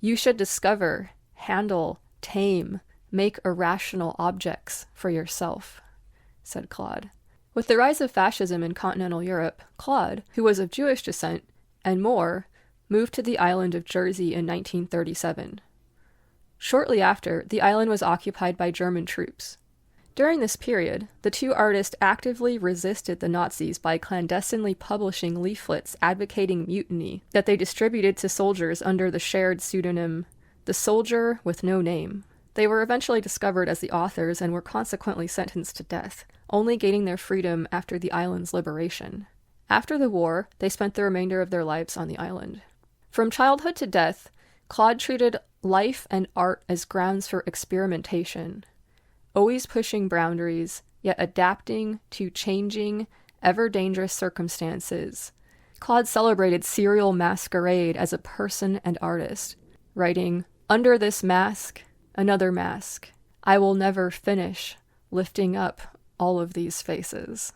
You should discover, handle, tame, make irrational objects for yourself, said Claude. With the rise of fascism in continental Europe, Claude, who was of Jewish descent, and Moore moved to the island of Jersey in 1937. Shortly after, the island was occupied by German troops. During this period, the two artists actively resisted the Nazis by clandestinely publishing leaflets advocating mutiny that they distributed to soldiers under the shared pseudonym The Soldier with No Name. They were eventually discovered as the authors and were consequently sentenced to death, only gaining their freedom after the island's liberation. After the war, they spent the remainder of their lives on the island. From childhood to death, Claude treated life and art as grounds for experimentation, always pushing boundaries, yet adapting to changing, ever-dangerous circumstances. Claude celebrated serial masquerade as a person and artist, writing, "Under this mask, another mask. I will never finish lifting up all of these faces."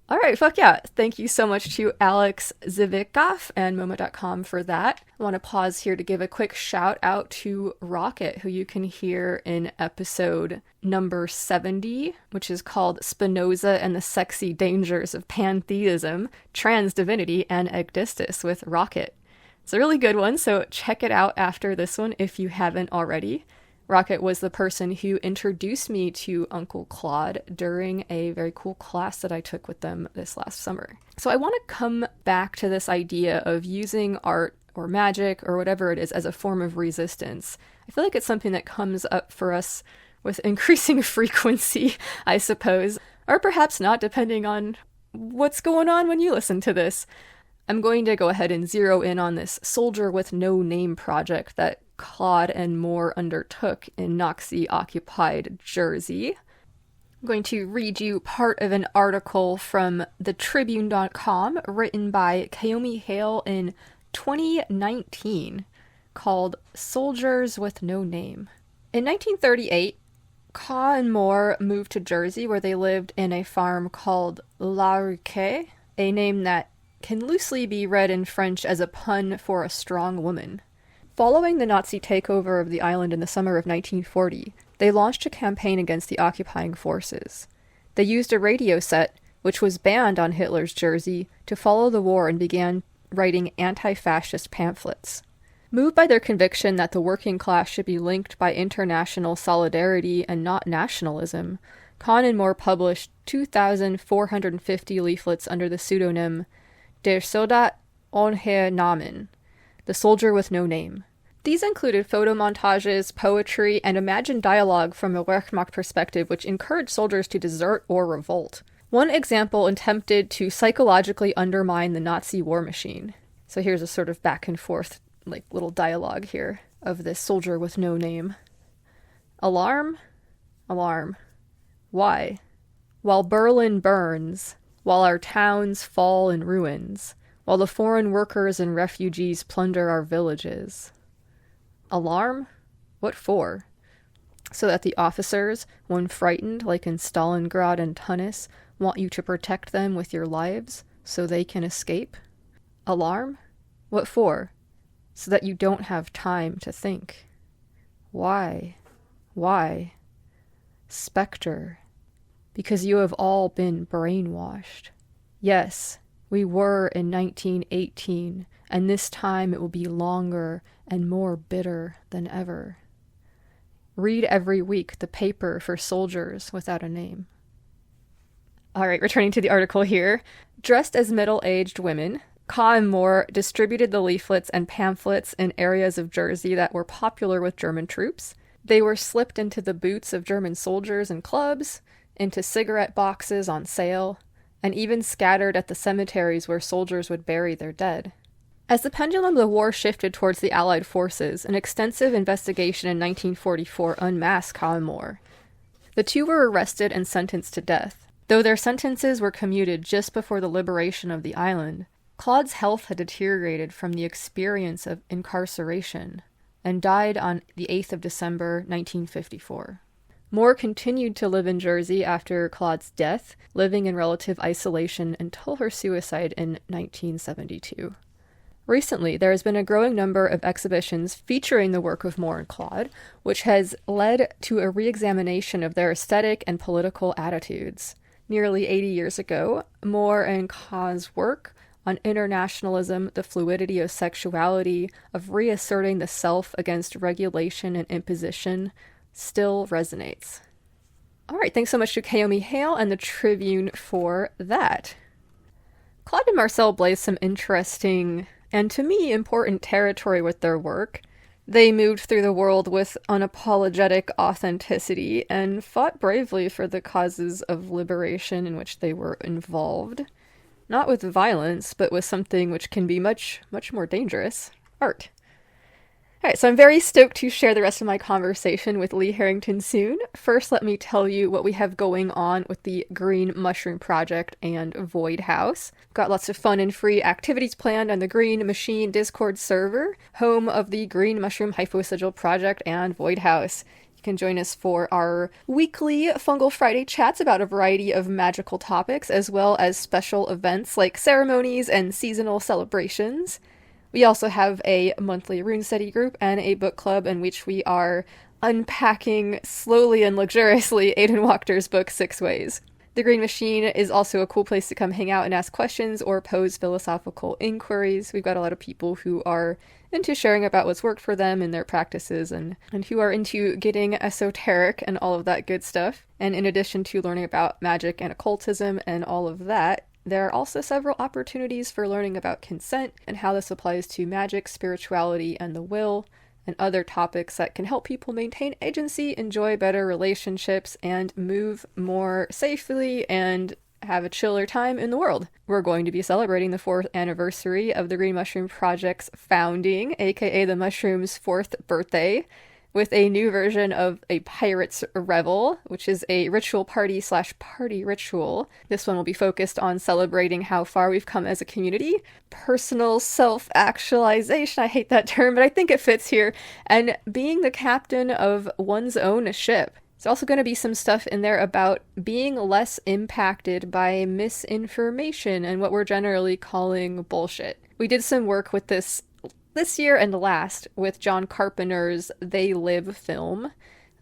All right, fuck yeah. Thank you so much to Alex Zivikoff and Momo.com for that. I want to pause here to give a quick shout out to Rocket, who you can hear in episode number 70, which is called Spinoza and the Sexy Dangers of Pantheism, Trans Divinity, and Ecdistis with Rocket. It's a really good one, so check it out after this one if you haven't already. Rocket was the person who introduced me to Uncle Claude during a very cool class that I took with them this last summer. So I want to come back to this idea of using art or magic or whatever it is as a form of resistance. I feel like it's something that comes up for us with increasing frequency, I suppose, or perhaps not, depending on what's going on when you listen to this. I'm going to go ahead and zero in on this Soldier with No Name project that Claude and Moore undertook in Nazi-occupied Jersey. I'm going to read you part of an article from TheTribune.com written by Kaomi Hale in 2019 called Soldiers with No Name. In 1938, Ka and Moore moved to Jersey, where they lived in a farm called La Ruque, a name that can loosely be read in French as a pun for a strong woman. Following the Nazi takeover of the island in the summer of 1940, they launched a campaign against the occupying forces. They used a radio set, which was banned on Hitler's Jersey, to follow the war and began writing anti-fascist pamphlets. Moved by their conviction that the working class should be linked by international solidarity and not nationalism, Cahun and Moore published 2,450 leaflets under the pseudonym Der Soldat ohne Namen, The Soldier with No Name. These included photo montages, poetry, and imagined dialogue from a Wehrmacht perspective which encouraged soldiers to desert or revolt. One example attempted to psychologically undermine the Nazi war machine. So here's a sort of back and forth, little dialogue here of this soldier with no name. Alarm? Alarm. Why? While Berlin burns, while our towns fall in ruins, while the foreign workers and refugees plunder our villages. Alarm? What for? So that the officers, when frightened, like in Stalingrad and Tunis, want you to protect them with your lives, so they can escape? Alarm? What for? So that you don't have time to think. Why? Why? Spectre. Because you have all been brainwashed. Yes, we were in 1918, and this time it will be longer and more bitter than ever. Read every week the paper for soldiers without a name. All right, returning to the article here. Dressed as middle-aged women, Cahun Moore distributed the leaflets and pamphlets in areas of Jersey that were popular with German troops. They were slipped into the boots of German soldiers in clubs, into cigarette boxes on sale, and even scattered at the cemeteries where soldiers would bury their dead. As the pendulum of the war shifted towards the Allied forces, an extensive investigation in 1944 unmasked Cahun Moore. The two were arrested and sentenced to death. Though their sentences were commuted just before the liberation of the island, Claude's health had deteriorated from the experience of incarceration and died on the 8th of December, 1954. Moore continued to live in Jersey after Claude's death, living in relative isolation until her suicide in 1972. Recently, there has been a growing number of exhibitions featuring the work of Moore and Claude, which has led to a re-examination of their aesthetic and political attitudes. Nearly 80 years ago, Moore and Cahun's work on internationalism, the fluidity of sexuality, of reasserting the self against regulation and imposition, still resonates. All right, thanks so much to Kaomi Hale and the Tribune for that. Claude and Marcel blazed some interesting and, to me, important territory with their work. They moved through the world with unapologetic authenticity and fought bravely for the causes of liberation in which they were involved. Not with violence, but with something which can be much, much more dangerous: art. Alright, so I'm very stoked to share the rest of my conversation with Lee Harrington soon. First, let me tell you what we have going on with the Green Mushroom Project and Void House. We've got lots of fun and free activities planned on the Green Machine Discord server, home of the Green Mushroom Hyposigil Project and Void House. You can join us for our weekly Fungal Friday chats about a variety of magical topics, as well as special events like ceremonies and seasonal celebrations. We also have a monthly rune study group and a book club in which we are unpacking slowly and luxuriously Aidan Wachter's book, 6 Ways. The Green Machine is also a cool place to come hang out and ask questions or pose philosophical inquiries. We've got a lot of people who are into sharing about what's worked for them in their practices and who are into getting esoteric and all of that good stuff. And in addition to learning about magic and occultism and all of that, there are also several opportunities for learning about consent and how this applies to magic, spirituality, and the will, and other topics that can help people maintain agency, enjoy better relationships, and move more safely and have a chiller time in the world. We're going to be celebrating the 4th anniversary of the Green Mushroom Project's founding, aka the Mushroom's 4th birthday, with a new version of a Pirate's Revel, which is a ritual party/party ritual. This one will be focused on celebrating how far we've come as a community, personal self-actualization, I hate that term, but I think it fits here, and being the captain of one's own ship. There's also going to be some stuff in there about being less impacted by misinformation and what we're generally calling bullshit. We did some work with this year and last with John Carpenter's They Live film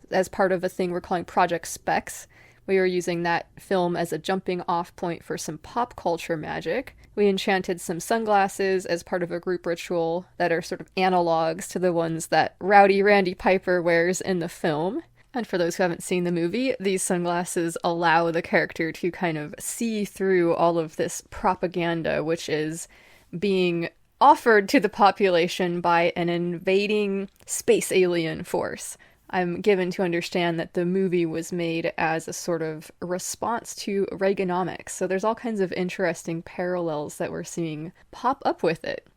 as part of a thing we're calling Project Specs. We were using that film as a jumping off point for some pop culture magic. We enchanted some sunglasses as part of a group ritual that are sort of analogs to the ones that Rowdy Randy Piper wears in the film. And for those who haven't seen the movie, these sunglasses allow the character to kind of see through all of this propaganda, which is being offered to the population by an invading space alien force. I'm given to understand that the movie was made as a sort of response to Reaganomics, so there's all kinds of interesting parallels that we're seeing pop up with it.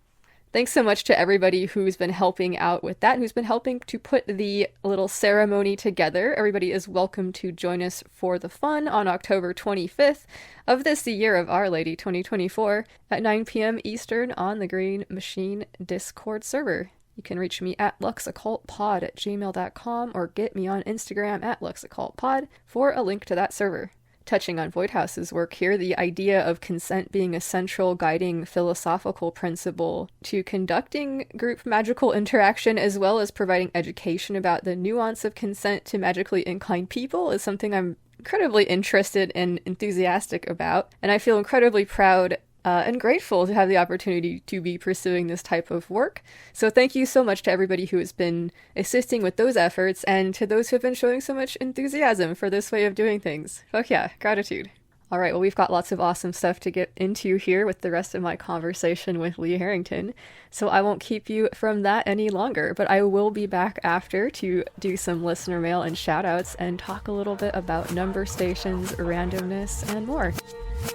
Thanks so much to everybody who's been helping out with that, who's been helping to put the little ceremony together. Everybody is welcome to join us for the fun on October 25th of this, the year of Our Lady 2024, at 9 p.m. Eastern on the Green Machine Discord server. You can reach me at luxoccultpod@gmail.com or get me on Instagram at luxoccultpod for a link to that server. touching on Voidhouse's work here, the idea of consent being a central guiding philosophical principle to conducting group magical interaction, as well as providing education about the nuance of consent to magically inclined people, is something I'm incredibly interested and enthusiastic about. And I feel incredibly proud and grateful to have the opportunity to be pursuing this type of work. So thank you so much to everybody who has been assisting with those efforts, and to those who have been showing so much enthusiasm for this way of doing things. Fuck yeah, gratitude. All right, well, we've got lots of awesome stuff to get into here with the rest of my conversation with Lee Harrington, so I won't keep you from that any longer, but I will be back after to do some listener mail and shoutouts and talk a little bit about number stations, randomness, and more.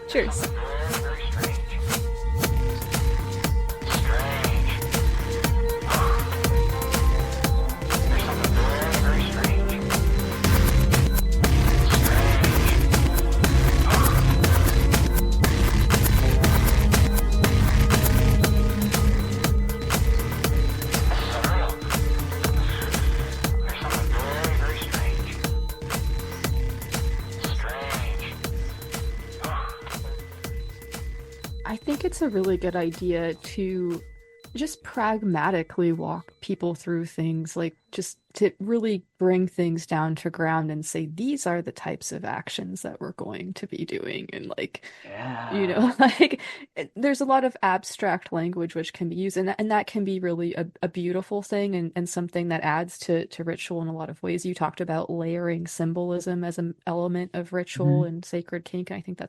Cheers. I think it's a really good idea to just pragmatically walk people through things, like just to really bring things down to ground and say, these are the types of actions that we're going to be doing. And like, you know, like there's a lot of abstract language which can be used, and that can be really a beautiful thing, and something that adds to ritual in a lot of ways. You talked about layering symbolism as an element of ritual and sacred kink. And I think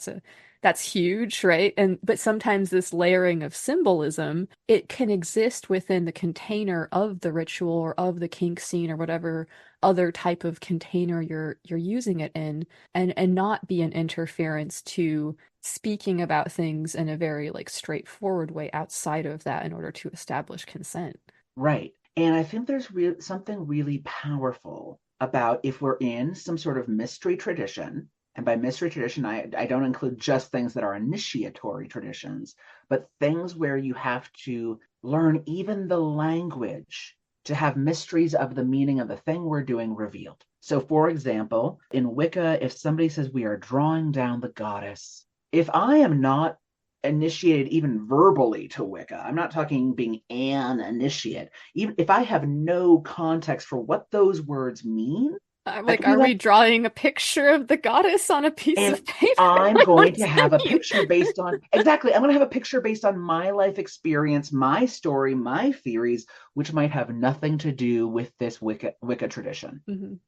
that's huge, right? But sometimes this layering of symbolism, it can exist within the container of the ritual or of the kink scene or whatever other type of container you're using it in, and not be an interference to speaking about things in a very like straightforward way outside of that in order to establish consent. Right. And I think there's something really powerful about, if we're in some sort of mystery tradition. And by mystery tradition, I don't include just things that are initiatory traditions, but things where you have to learn even the language to have mysteries of the meaning of the thing we're doing revealed. So, for example, in Wicca, if somebody says we are drawing down the goddess, if I am not initiated even verbally to Wicca, I'm not talking being an initiate, even if I have no context for what those words mean, I'm like, are we drawing a picture of the goddess on a piece of paper? I'm going to have a picture based on, exactly, I'm going to have a picture based on my life experience, my story, my theories, which might have nothing to do with this Wicca tradition,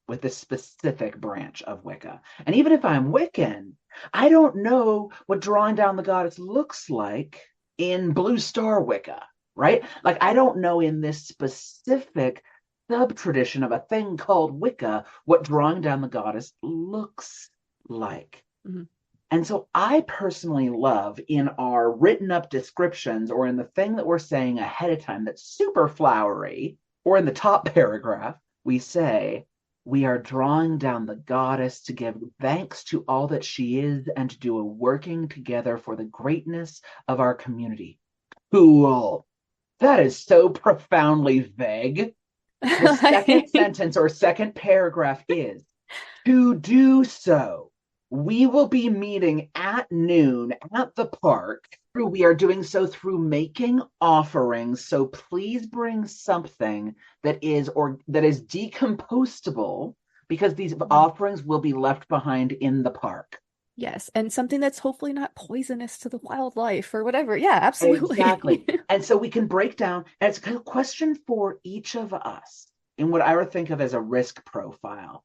with this specific branch of Wicca. And even if I'm Wiccan, I don't know what drawing down the goddess looks like in Blue Star Wicca, right? Like, I don't know in this specific sub-tradition of a thing called Wicca what drawing down the goddess looks like. And so I personally love, in our written up descriptions or in the thing that we're saying ahead of time that's super flowery, or in the top paragraph, we say, we are drawing down the goddess to give thanks to all that she is and to do a working together for the greatness of our community. Cool. That is so profoundly vague. The second sentence or second paragraph is, to do so, we will be meeting at noon at the park. We are doing so through making offerings. So please bring something that is decompostable, because these offerings will be left behind in the park. Yes, and something that's hopefully not poisonous to the wildlife or whatever. Yeah, absolutely. Exactly. And so we can break down, and it's a question for each of us in what I would think of as a risk profile.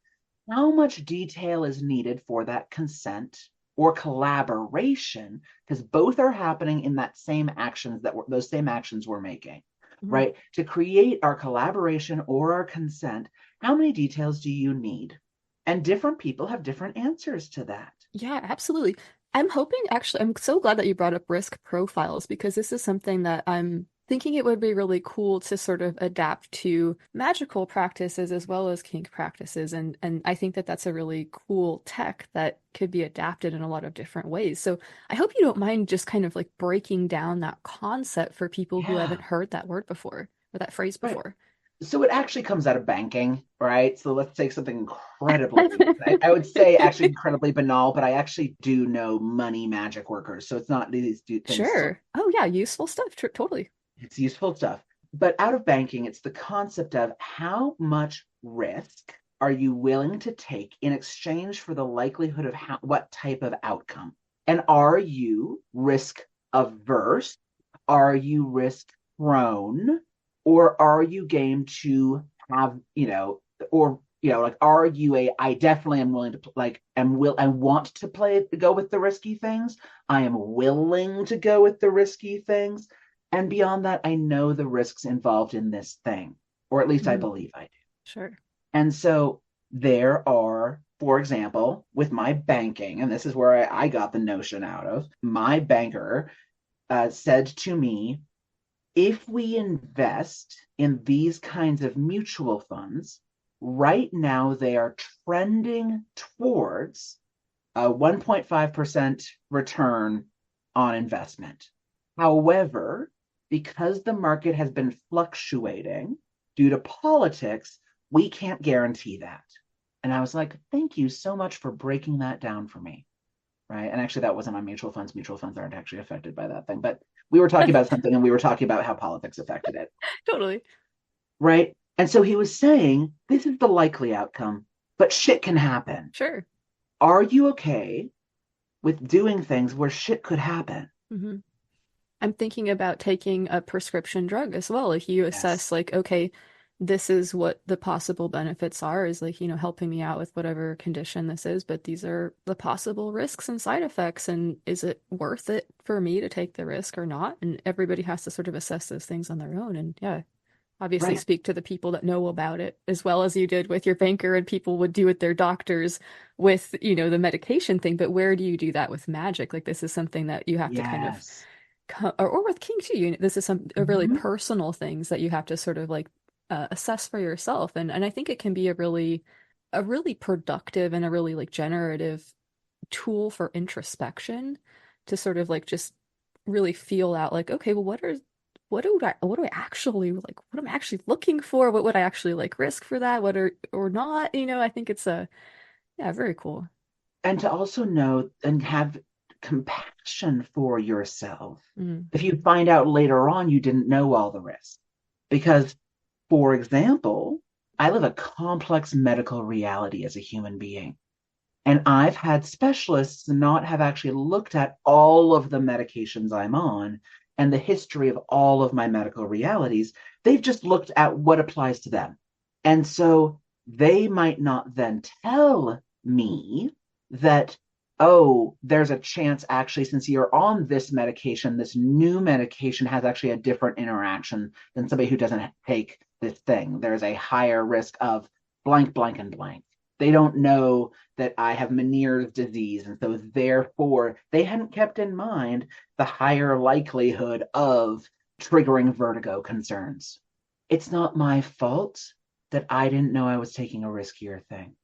How much detail is needed for that consent or collaboration? Because both are happening in that same actions those same actions we're making, right? To create our collaboration or our consent, how many details do you need? And different people have different answers to that. Yeah, absolutely. I'm so glad that you brought up risk profiles, because this is something that I'm thinking it would be really cool to sort of adapt to magical practices as well as kink practices. And I think that that's a really cool tech that could be adapted in a lot of different ways. So I hope you don't mind just kind of like breaking down that concept for people who haven't heard that word before, or that phrase before. So it actually comes out of banking, right? So let's take something incredibly, I would say actually incredibly banal, but I actually do know money magic workers. So it's not these things, Sure. Oh yeah, useful stuff. Totally. it's useful stuff. But out of banking, it's the concept of how much risk are you willing to take in exchange for the likelihood of what type of outcome? And are you risk averse? Are you risk prone? Or are you game to have, like, are you I definitely am willing to, like, I want to go with the risky things. I am willing to go with the risky things. And beyond that, I know the risks involved in this thing, or at least I Mhm. believe I do. Sure. And so there are, for example, with my banking, and this is where I got the notion out of, my banker said to me, if we invest in these kinds of mutual funds, right now they are trending towards a 1.5% return on investment. However, because the market has been fluctuating due to politics, we can't guarantee that. And I was like, thank you so much for breaking that down for me. Right. And actually, that wasn't on mutual funds. Mutual funds aren't actually affected by that thing. But we were talking about something and we were talking about how politics affected it. Totally. Right. And so he was saying, this is the likely outcome, but shit can happen. Sure. Are you okay with doing things where shit could happen? Hmm. I'm thinking about taking a prescription drug as well. If you Yes. assess like, okay, this is what the possible benefits are, is like, helping me out with whatever condition this is, but these are the possible risks and side effects, and is it worth it for me to take the risk or not? And everybody has to sort of assess those things on their own. And yeah, obviously Right. speak to the people that know about it as well as you did with your banker and people would do with their doctors with, the medication thing. But where do you do that with magic? Like this is something that you have to kind of Yes. or with Kink too. This is some really Mhm. personal things that you have to sort of like assess for yourself, and I think it can be a really productive and a really like generative tool for introspection to sort of like just really feel out like, okay, well, what do I actually like, what am I actually looking for, what would I actually like risk for that, what or not, I think it's a yeah, very cool. And to also know and have compassion for yourself Mm. if you find out later on you didn't know all the risks. Because, for example, I live a complex medical reality as a human being. And I've had specialists not have actually looked at all of the medications I'm on and the history of all of my medical realities. They've just looked at what applies to them. And so they might not then tell me that, oh, there's a chance actually, since you're on this medication, this new medication has actually a different interaction than somebody who doesn't take this thing. There's a higher risk of blank, blank, and blank. They don't know that I have Meniere's disease. And so therefore they hadn't kept in mind the higher likelihood of triggering vertigo concerns. It's not my fault that I didn't know I was taking a riskier thing.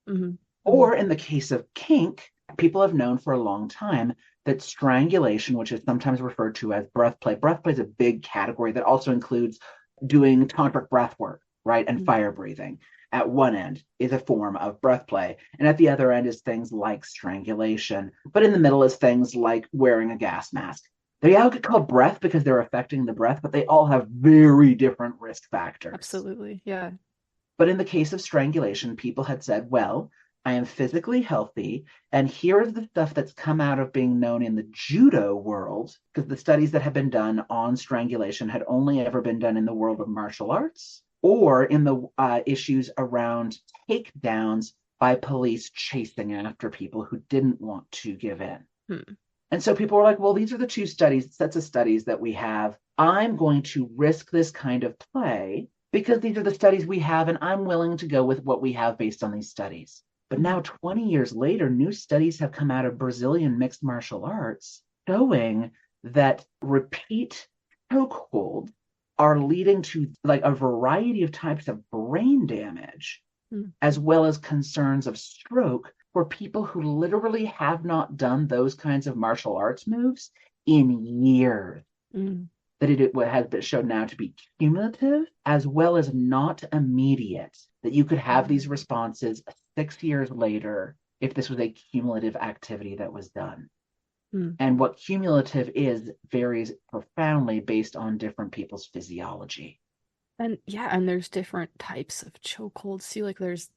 Hmm. Hmm. Or in the case of kink, people have known for a long time that strangulation, which is sometimes referred to as breath play is a big category that also includes doing tantric breath work, right? And fire breathing. At one end is a form of breath play, and at the other end is things like strangulation. But in the middle is things like wearing a gas mask. They all get called breath because they're affecting the breath, but they all have very different risk factors. Absolutely. Yeah. But in the case of strangulation, people had said, well, I am physically healthy, and here is the stuff that's come out of being known in the judo world, because the studies that have been done on strangulation had only ever been done in the world of martial arts or in the issues around takedowns by police chasing after people who didn't want to give in. Hmm. And so people were like, well, these are the two sets of studies that we have. I'm going to risk this kind of play because these are the studies we have, and I'm willing to go with what we have based on these studies. But now, 20 years later, new studies have come out of Brazilian mixed martial arts showing that repeat chokehold are leading to like a variety of types of brain damage, as well as concerns of stroke for people who literally have not done those kinds of martial arts moves in years. Mm. that it has been shown now to be cumulative as well as not immediate, that you could have these responses 6 years later if this was a cumulative activity that was done. And what cumulative is varies profoundly based on different people's physiology. And yeah, and there's different types of chokeholds too. Like there's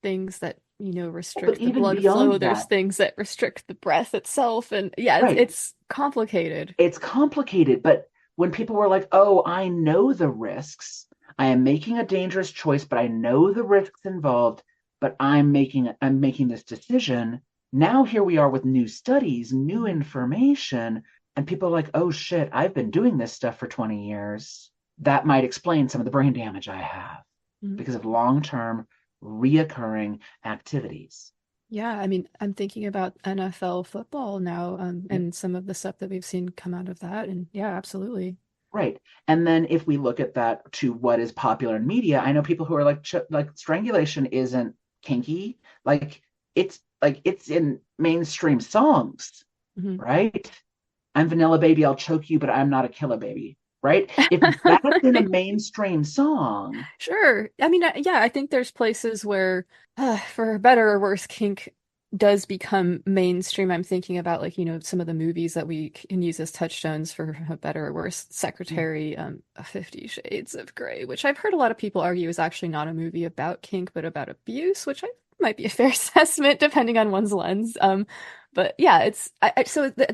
things that, restrict the even blood beyond flow. There's that, things that restrict the breath itself. And yeah, right. it's complicated. It's complicated, but when people were like, oh, I know the risks, I am making a dangerous choice, but I know the risks involved, but I'm making this decision. Now here we are with new studies, new information, and people are like, oh shit, I've been doing this stuff for 20 years. That might explain some of the brain damage I have because of long-term reoccurring activities. Yeah, I mean, I'm thinking about NFL football now, and some of the stuff that we've seen come out of that. And yeah, absolutely. Right. And then if we look at that to what is popular in media, I know people who are like strangulation isn't kinky. It's in mainstream songs, right? I'm Vanilla Baby, I'll choke you, but I'm not a killer baby. Right? If that's in a mainstream song. Sure. I mean, yeah, I think there's places where, for better or worse, kink does become mainstream. I'm thinking about, like, some of the movies that we can use as touchstones for better or worse. Secretary, 50 Shades of Grey, which I've heard a lot of people argue is actually not a movie about kink, but about abuse, which might be a fair assessment depending on one's lens. But yeah,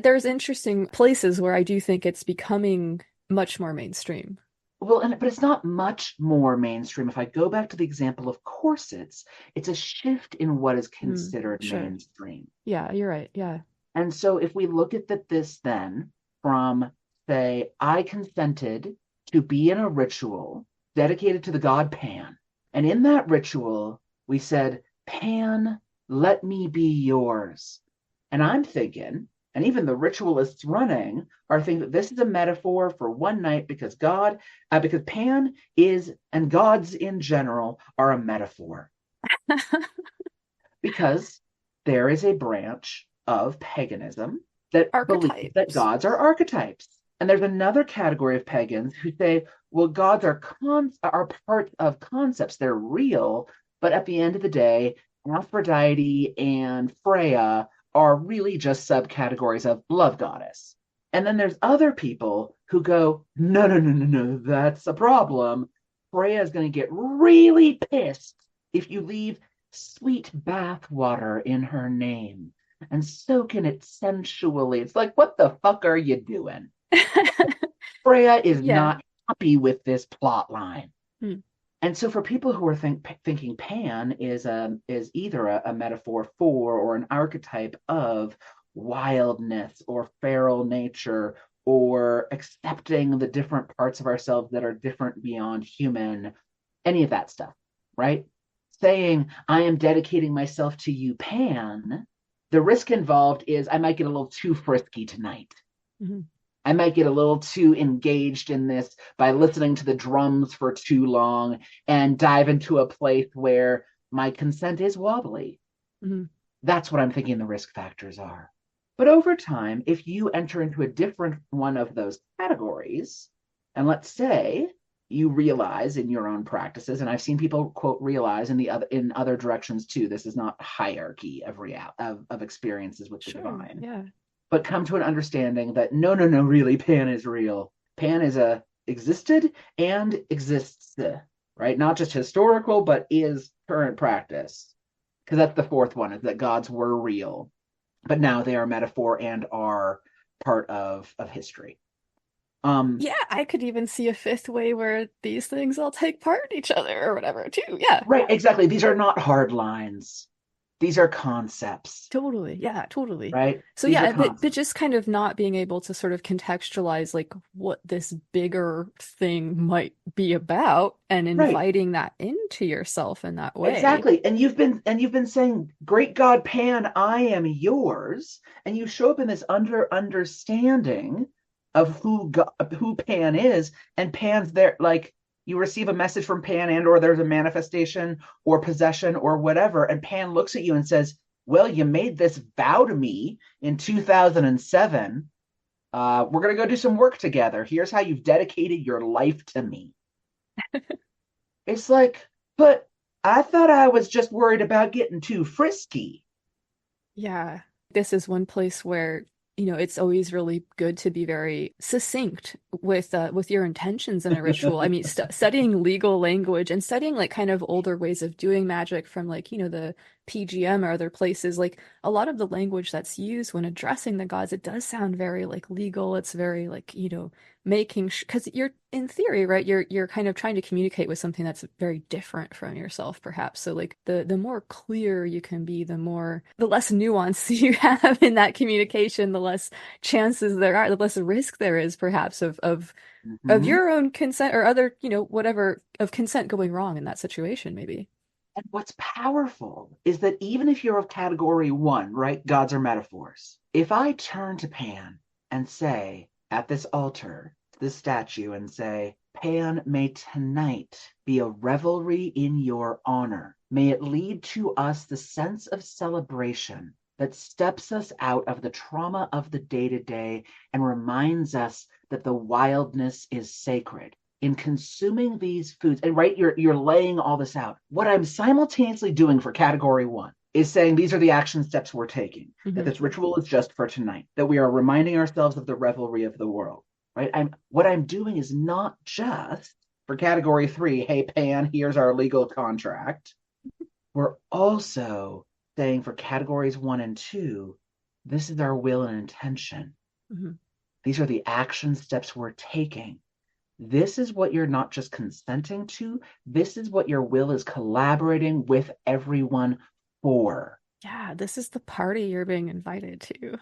there's interesting places where I do think it's becoming much more mainstream. Well, but it's not much more mainstream. If I go back to the example of corsets, it's a shift in what is considered mainstream. Yeah, you're right. Yeah. And so if we look at this then from, say, I consented to be in a ritual dedicated to the god Pan. And in that ritual, we said, Pan, let me be yours. And I'm thinking, and even the ritualists running are thinking that this is a metaphor for one night because Pan is, and gods in general are a metaphor. Because there is a branch of paganism that believes that gods are archetypes. And there's another category of pagans who say, well, gods are part of concepts. They're real, but at the end of the day, Aphrodite and Freya are really just subcategories of love goddess. And then there's other people who go, no, that's a problem. Freya is going to get really pissed if you leave sweet bath water in her name and soak in it sensually. It's like, what the fuck are you doing? Freya is not happy with this plot line. And so for people who are thinking Pan is either a metaphor for or an archetype of wildness or feral nature or accepting the different parts of ourselves that are different beyond human, any of that stuff, right? Saying, I am dedicating myself to you, Pan, the risk involved is I might get a little too frisky tonight. I might get a little too engaged in this by listening to the drums for too long and dive into a place where my consent is wobbly. That's what I'm thinking the risk factors are. But over time, if you enter into a different one of those categories, and let's say you realize in your own practices, and I've seen people quote realize in other directions too. This is not hierarchy of experiences with the divine. Yeah. But come to an understanding that no, really, Pan is real. Pan is existed and exists, right? Not just historical, but is current practice. Because that's the fourth one, is that gods were real, but now they are metaphor and are part of history. Yeah, I could even see a fifth way where these things all take part in each other or whatever, too. Yeah. Right, exactly. These are not hard lines. These are concepts. Totally. Yeah, totally. Right? So yeah, but just kind of not being able to sort of contextualize like what this bigger thing might be about and inviting that into yourself in that way. Exactly. And you've been saying, great God Pan, I am yours. And you show up in this understanding of who Pan is, and Pan's there, like, you receive a message from Pan and or there's a manifestation or possession or whatever, and Pan looks at you and says, well, you made this vow to me in 2007. We're going to go do some work together. Here's how you've dedicated your life to me. It's like, but I thought I was just worried about getting too frisky. Yeah. This is one place where, it's always really good to be very succinct with your intentions in a ritual. I mean, studying legal language and studying like kind of older ways of doing magic from like, the PGM or other places, like a lot of the language that's used when addressing the gods, it does sound very like legal. It's very like, making because you're in theory, right? You're kind of trying to communicate with something that's very different from yourself, perhaps. So like the more clear you can be, the less nuance you have in that communication, the less chances there are, the less risk there is, perhaps, of Mhm. your own consent or other, whatever of consent going wrong in that situation, maybe. And what's powerful is that even if you're of category one, right? Gods are metaphors. If I turn to Pan and say, at this altar, this statue, and say, Pan, may tonight be a revelry in your honor. May it lead to us the sense of celebration that steps us out of the trauma of the day to day and reminds us that the wildness is sacred. In consuming these foods, and right, you're laying all this out. What I'm simultaneously doing for category one is saying these are the action steps we're taking, that this ritual is just for tonight, that we are reminding ourselves of the revelry of the world, right? What I'm doing is not just for category three, hey, Pan, here's our legal contract. We're also saying for categories one and two, this is our will and intention. Mm-hmm. These are the action steps we're taking. This is what you're not just consenting to. This is what your will is collaborating with everyone for. Yeah, this is the party you're being invited to.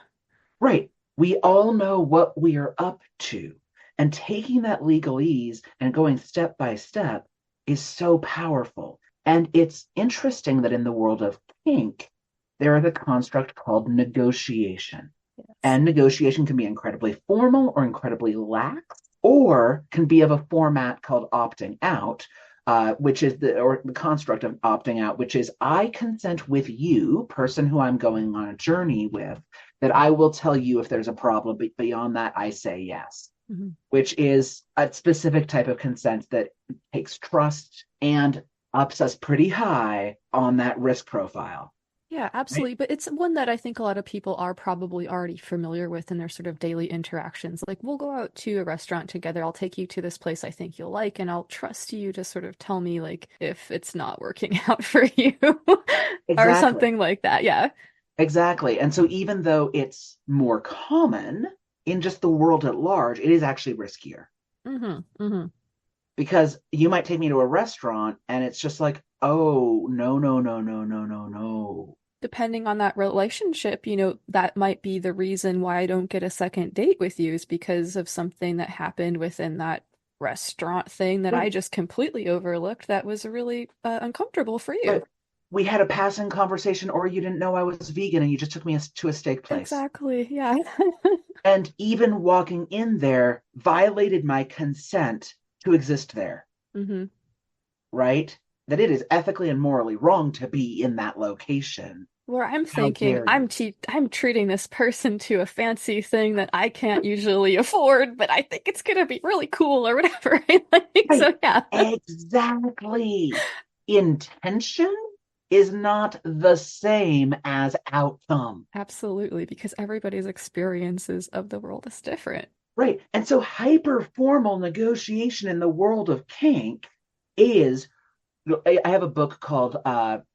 Right. We all know what we are up to. And taking that legalese and going step by step is so powerful. And it's interesting that in the world of kink, there is a construct called negotiation. Yes. And negotiation can be incredibly formal or incredibly lax, or can be of a format called opting out, which is the construct of opting out, which is I consent with you, person who I'm going on a journey with, that I will tell you if there's a problem, but beyond that, I say yes, which is a specific type of consent that takes trust and ups us pretty high on that risk profile. Yeah, absolutely. Right? But it's one that I think a lot of people are probably already familiar with in their sort of daily interactions. Like, we'll go out to a restaurant together. I'll take you to this place I think you'll like, and I'll trust you to sort of tell me, like, if it's not working out for you or Exactly. something like that. Yeah. Exactly. And so even though it's more common in just the world at large, it is actually riskier. Because you might take me to a restaurant and it's just like, oh, no, no, no, no, no, no, no. Depending on that relationship, that might be the reason why I don't get a second date with you, is because of something that happened within that restaurant thing that I just completely overlooked that was really uncomfortable for you. But we had a passing conversation, or you didn't know I was vegan and you just took me to a steak place. Exactly, yeah. And even walking in there violated my consent to exist there. Right? That it is ethically and morally wrong to be in that location. Where I'm thinking, I'm treating this person to a fancy thing that I can't usually afford, but I think it's gonna be really cool or whatever. So yeah. Exactly. Intention is not the same as outcome. Absolutely, because everybody's experiences of the world is different. Right. And so hyper formal negotiation in the world of kink is, I have a book called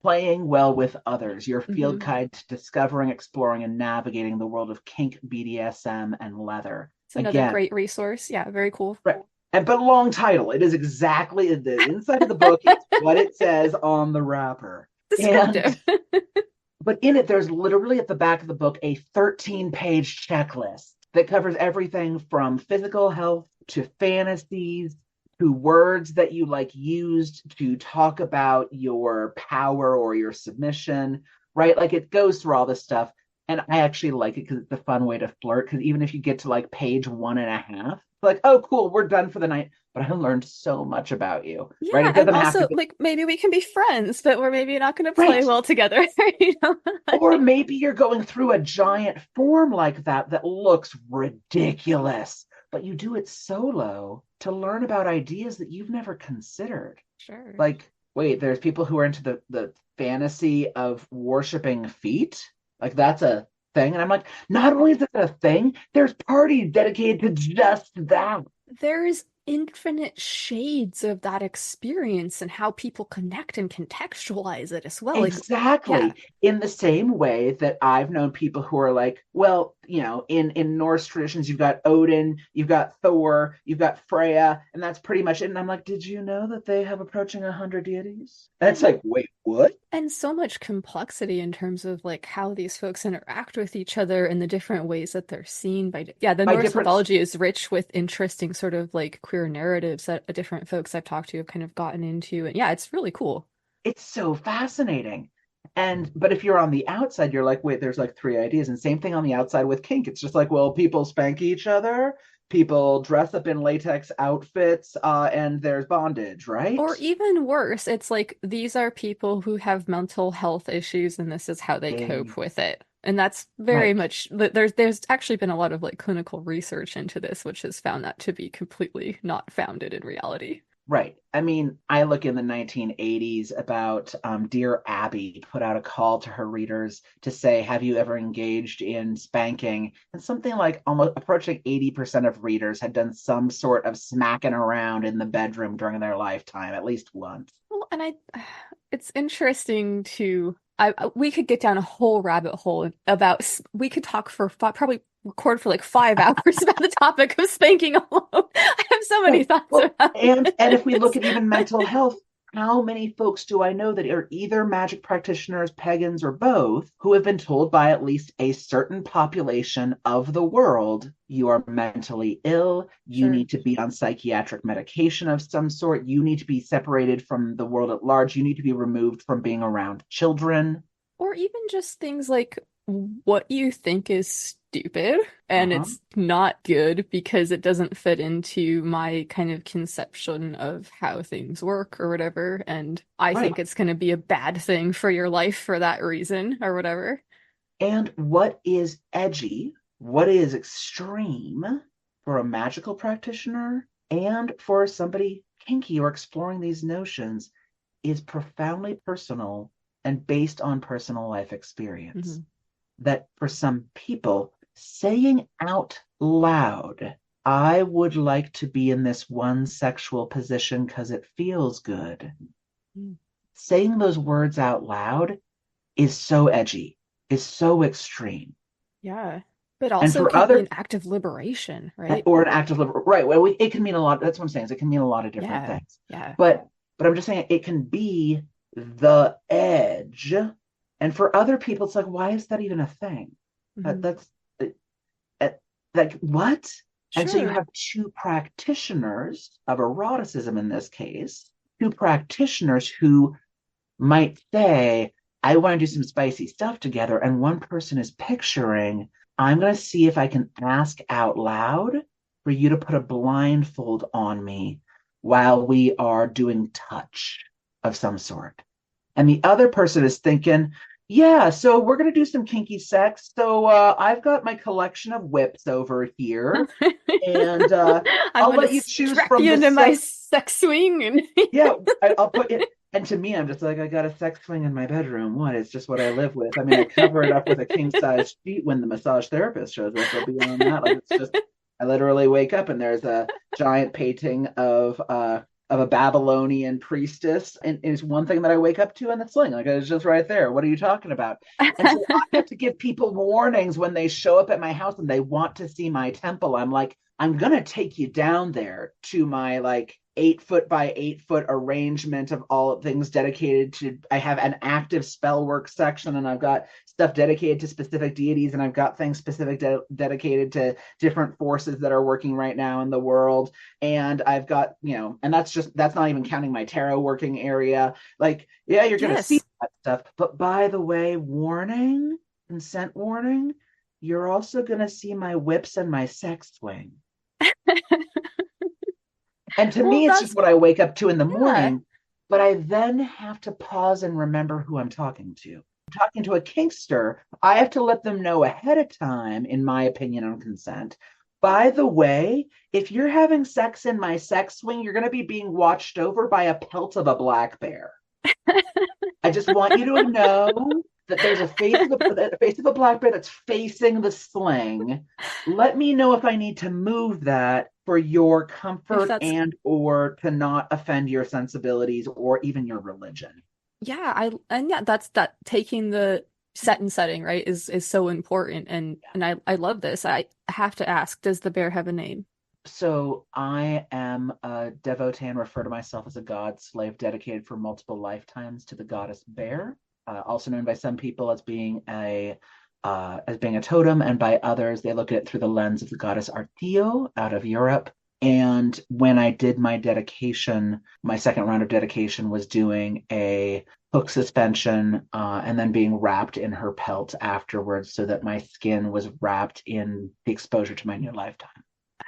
Playing Well with Others, Your Field Guide to Discovering, Exploring, and Navigating the World of Kink, BDSM, and Leather. It's another great resource. Yeah, very cool. Right. But long title. It is exactly the inside of the book. It's what it says on the wrapper. Descriptive. But in it, there's literally at the back of the book a 13-page checklist that covers everything from physical health to fantasies to words that you used to talk about your power or your submission, right? Like, it goes through all this stuff. And I actually like it because it's a fun way to flirt. Because even if you get to page 1.5, like, oh, cool, we're done for the night. but I learned so much about you, right? Yeah, It and doesn't have to also be, like maybe we can be friends, but we're maybe not going to play right. well together, you know? Or maybe you're going through a giant form like that looks ridiculous, but you do it solo to learn about ideas that you've never considered. Sure. Like, wait, there's people who are into the fantasy of worshiping feet. Like that's a thing. And I'm like, not only is it a thing, there's parties dedicated to just that. There's infinite shades of that experience and how people connect and contextualize it as well. Like, yeah, Exactly. In the same way that I've known people who are like, well, in Norse traditions, you've got Odin, you've got Thor, you've got Freya, and that's pretty much it. And I'm like, did you know that they have approaching 100 deities? And it's like, wait, what? and so much complexity in terms of like how these folks interact with each other and the different ways that they're seen by, yeah, the By Norse different, mythology is rich with interesting sort of like queer narratives that different folks I've talked to have kind of gotten into. And yeah, it's really cool. it's so fascinating. But if you're on the outside, you're like, wait, there's like three ideas. And same thing on the outside with kink. It's just like, well, people spank each other, people dress up in latex outfits, and there's bondage, right? Or even worse, it's like these are people who have mental health issues and this is how they Eh, cope with it. And that's very right. much there's actually been a lot of like clinical research into this, which has found that to be completely not founded in reality. Right. I mean, I look in the 1980s about Dear Abby put out a call to her readers to say, have you ever engaged in spanking? And something like almost approaching 80% of readers had done some sort of smacking around in the bedroom during their lifetime, at least once. Well, and it's interesting to we could get down a whole rabbit hole about we could talk for probably record for like 5 hours about the topic of spanking alone. I have so many Right. thoughts Well, about and if we look this. at even mental health, how many folks do I know that are either magic practitioners, pagans, or both, who have been told by at least a certain population of the world, you are mentally ill, you Sure. need to be on psychiatric medication of some sort, you need to be separated from the world at large, you need to be removed from being around children. Or even just things like what you think is stupid and Uh-huh. it's not good because it doesn't fit into my kind of conception of how things work or whatever. And I Right. think it's going to be a bad thing for your life for that reason or whatever. And what is edgy, what is extreme for a magical practitioner and for somebody kinky or exploring these notions is profoundly personal and based on personal life experience. Hmm. That for some people, saying out loud, I would like to be in this one sexual position because it feels good. Saying those words out loud is so edgy, is so extreme. Yeah. But And also for can be an other, act of liberation, right? or an act of right, well, it can mean a lot. That's what I'm saying. Is it can mean a lot of different Yeah. things. Yeah. But I'm just saying it can be the edge. And for other people, it's like, why is that even a thing? Hmm. That's uh, like what? And so you Sure. have two practitioners of eroticism in this case, two practitioners who might say, I want to do some spicy stuff together. And one person is picturing, I'm going to see if I can ask out loud for you to put a blindfold on me while we are doing touch of some sort. And the other person is thinking, yeah, so we're going to do some kinky sex. So I've got my collection of whips over here. And I'm I'll gonna let you choose strap from you the into my sex. sex swing and Yeah, I'll put it. And to me, I'm just like, I got a sex swing in my bedroom. What? It's just what I live with. I mean, I cover it up with a king size sheet when the massage therapist shows up. But beyond that, like it's just, I literally wake up and there's a giant painting of a Babylonian priestess, and it's one thing that I wake up to, and the sling, like it's just right there. What are you talking about? And so I have to give people warnings when they show up at my house and they want to see my temple. I'm like, I'm gonna take you down there to my like 8 foot by 8 foot arrangement of all things dedicated to. I have an active spell work section, and I've got stuff dedicated to specific deities, and I've got things dedicated to different forces that are working right now in the world. And I've got, and that's not even counting my tarot working area. Like, yeah, you're gonna see yes. that stuff. But by the way, warning, consent warning, you're also gonna see my whips and my sex swing. And to Well, me, it's just that's what I wake up to in the yeah. morning. But I then have to pause and remember who I'm talking to. Talking to a kinkster, I have to let them know ahead of time, in my opinion, on consent. By the way, if you're having sex in my sex swing, you're going to be being watched over by a pelt of a black bear. I just want you to know that there's a face of a black bear that's facing the sling. Let me know if I need to move that for your If comfort that's and or to not offend your sensibilities or even your religion. yeah, that's that taking the set and setting, right, is so important and I love this. I have to ask, does the bear have a name? So I am a devotee and refer to myself as a god slave dedicated for multiple lifetimes to the goddess Bear, also known by some people as being a totem, and by others they look at it through the lens of the goddess Artio out of Europe. And when I did my dedication, my second round of dedication was doing a hook suspension and then being wrapped in her pelt afterwards, so that my skin was wrapped in the exposure to my new lifetime.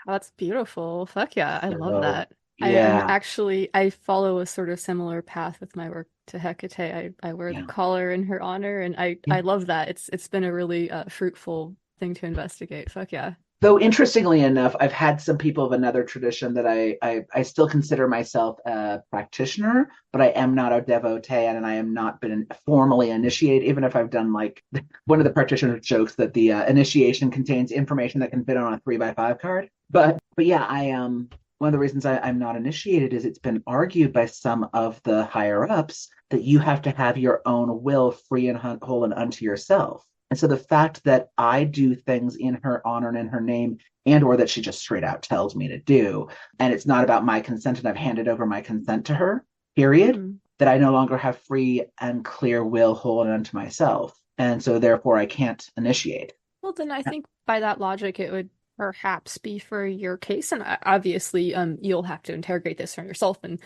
Oh, that's beautiful. Fuck yeah, I love So, that. yeah, I follow a sort of similar path with my work to Hecate. I wear the yeah, collar in her honor, and I yeah. love that. It's been a really fruitful thing to investigate. Fuck yeah. Though interestingly enough, I've had some people of another tradition that I still consider myself a practitioner, but I am not a devotee and I am not been formally initiated, even if I've done like one of the practitioner jokes that the initiation contains information that can fit on a 3x5 card. But yeah, one of the reasons I'm not initiated is it's been argued by some of the higher ups that you have to have your own will free and whole and unto yourself. And so the fact that I do things in her honor and in her name, and or that she just straight out tells me to do, and it's not about my consent, and I've handed over my consent to her, period, Hmm. that I no longer have free and clear will, whole and unto myself. And so therefore I can't initiate. Well, then I think by that logic, it would perhaps be for your case, and obviously, you'll have to interrogate this for yourself, and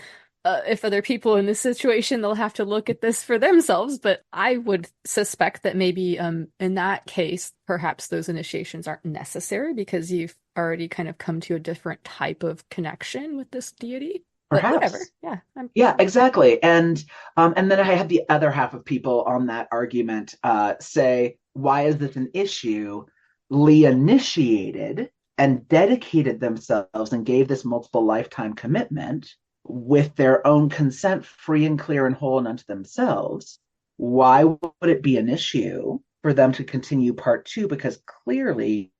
if other people in this situation, they'll have to look at this for themselves. But I would suspect that maybe, in that case, perhaps those initiations aren't necessary because you've already kind of come to a different type of connection with this deity. But whatever, Perhaps. yeah, Yeah, exactly. And then I had the other half of people on that argument say, why is this an issue? Lee initiated and dedicated themselves and gave this multiple lifetime commitment with their own consent, free and clear and whole and unto themselves. Why would it be an issue for them to continue part two? Because clearly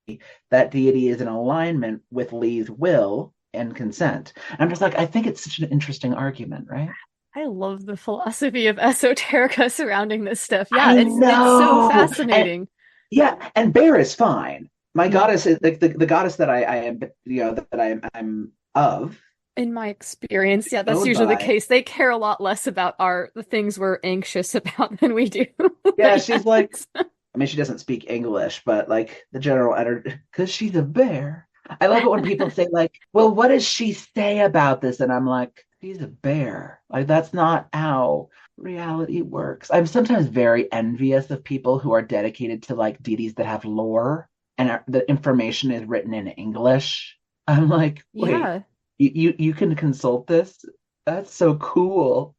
that deity is in alignment with Lee's will and consent. And I'm just like, I think it's such an interesting argument, right? I love the philosophy of esoterica surrounding this stuff. Yeah, I it's so know. And fascinating. yeah, and Bear is fine. My Mm. goddess is the goddess that I am, that I'm of, In my experience, yeah, that's owned usually the by. case. They care a lot less about the things we're anxious about than we do. Yeah, But she's like, yes. I mean, she doesn't speak English, but like the general energy, because she's a bear. I love it when people say, like, well, what does she say about this? And I'm like, she's a bear. Like, that's not how reality works. I'm sometimes very envious of people who are dedicated to like deities that have lore and the information is written in English. I'm like, wait, Yeah. you can consult this? That's so cool.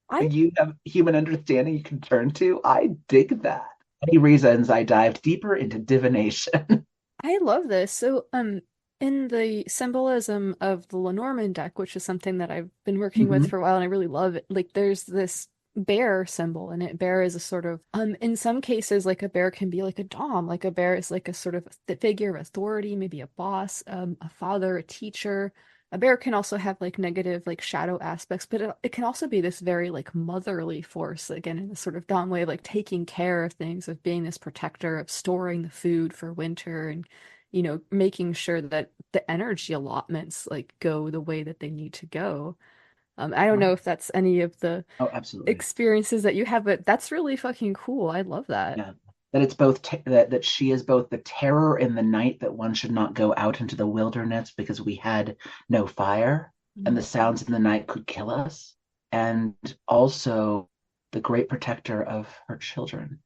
I You have human understanding you can turn to. I dig that. Many reasons I dived deeper into divination. I love this. So, in the symbolism of the Lenormand deck, which is something that I've been working with Mhm. for a while and I really love it, like there's this bear symbol and it bear is a sort of in some cases like a bear can be like a dom, like a bear is like a sort of the figure of authority, maybe a boss, a father, a teacher. A bear can also have like negative like shadow aspects, but it can also be this very like motherly force, again in this sort of dom way of like taking care of things, of being this protector, of storing the food for winter and making sure that the energy allotments like go the way that they need to go. I don't know Right. if that's any of the Oh, absolutely. experiences that you have, but that's really fucking cool. I love that. Yeah. That it's both that she is both the terror in the night, that one should not go out into the wilderness because we had no fire and the Mhm. sounds in the night could kill us, and also the great protector of her children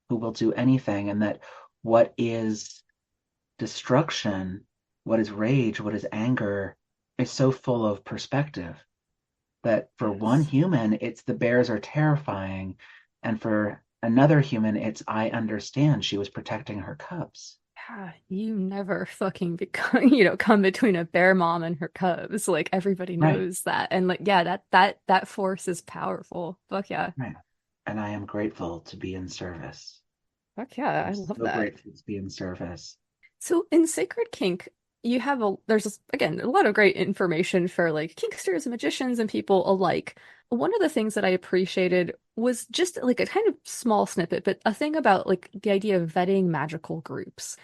who will do anything, and that what is destruction, what is rage, what is anger is so full of perspective that for one Yes. human, it's the bears are terrifying. And for another human, it's I understand she was protecting her cubs. Yeah, you never fucking become, come between a bear mom and her cubs. Like everybody Right, knows that. And like, yeah, that force is powerful. Fuck yeah. right. And I am grateful to be in service. Fuck yeah, I'm I love so that. grateful to be in service. So in Sacred Kink, you have there's again a lot of great information for like kinksters and magicians and people alike. One of the things that I appreciated was just like a kind of small snippet, but a thing about like the idea of vetting magical groups.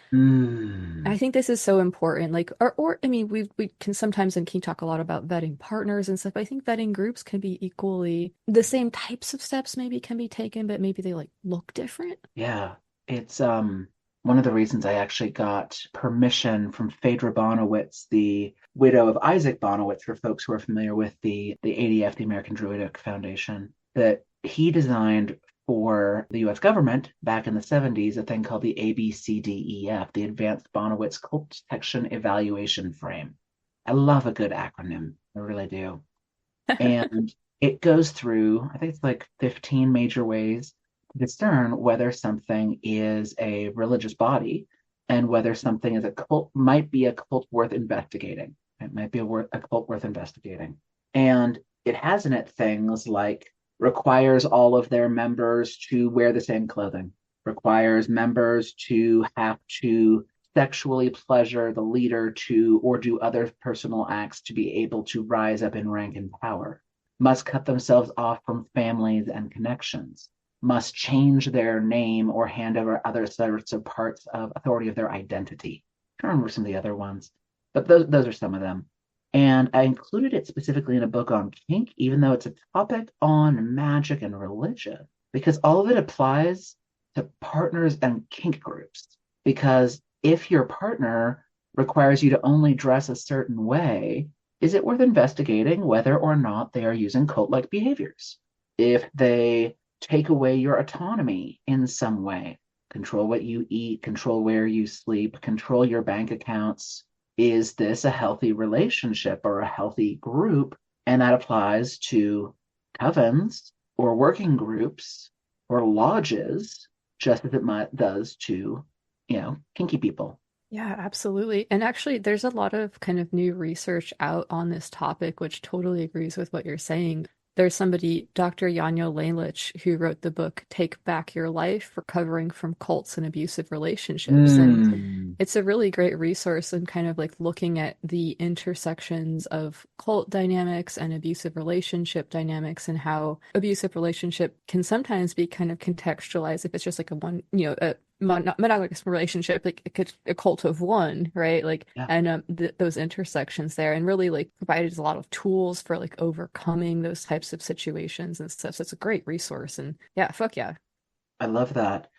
I Mm, think this is so important. Like, or I mean, we can sometimes in Kink talk a lot about vetting partners and stuff, but I think vetting groups can be equally the same types of steps maybe can be taken, but maybe they like look different. yeah, it's one of the reasons I actually got permission from Phaedra Bonowitz, the widow of Isaac Bonowitz, for folks who are familiar with the ADF, the American Druidic Foundation, that he designed for the US government back in the 70s a thing called the ABCDEF, the Advanced Bonowitz Cult Detection Evaluation Frame. I love a good acronym. I really do. And it goes through, I think it's like 15 major ways to discern whether something is a religious body and whether something is a cult, might be a cult worth investigating. It might be a cult worth investigating. And it has in it things like requires all of their members to wear the same clothing, requires members to have to sexually pleasure the leader to or do other personal acts to be able to rise up in rank and power, must cut themselves off from families and connections, must change their name or hand over other sorts of parts of authority of their identity. I don't remember some of the other ones, but those are some of them. And I included it specifically in a book on kink, even though it's a topic on magic and religion, because all of it applies to partners and kink groups. Because if your partner requires you to only dress a certain way, is it worth investigating whether or not they are using cult like behaviors? If they take away your autonomy in some way, control what you eat, control where you sleep, control your bank accounts, is this a healthy relationship or a healthy group? And that applies to covens or working groups or lodges, just as it does to, kinky people. Yeah, absolutely. And actually, there's a lot of kind of new research out on this topic, which totally agrees with what you're saying. There's somebody, Dr. Yanyo Lelich, who wrote the book Take Back Your Life, Recovering from Cults and Abusive Relationships. And Mm, it's a really great resource in kind of like looking at the intersections of cult dynamics and abusive relationship dynamics and how abusive relationship can sometimes be kind of contextualized if it's just like a one, a monogamous relationship, like a cult of one, right? Like, yeah, and those intersections there, and really like provided a lot of tools for like overcoming those types of situations and stuff. So it's a great resource, and yeah, fuck yeah. I love that.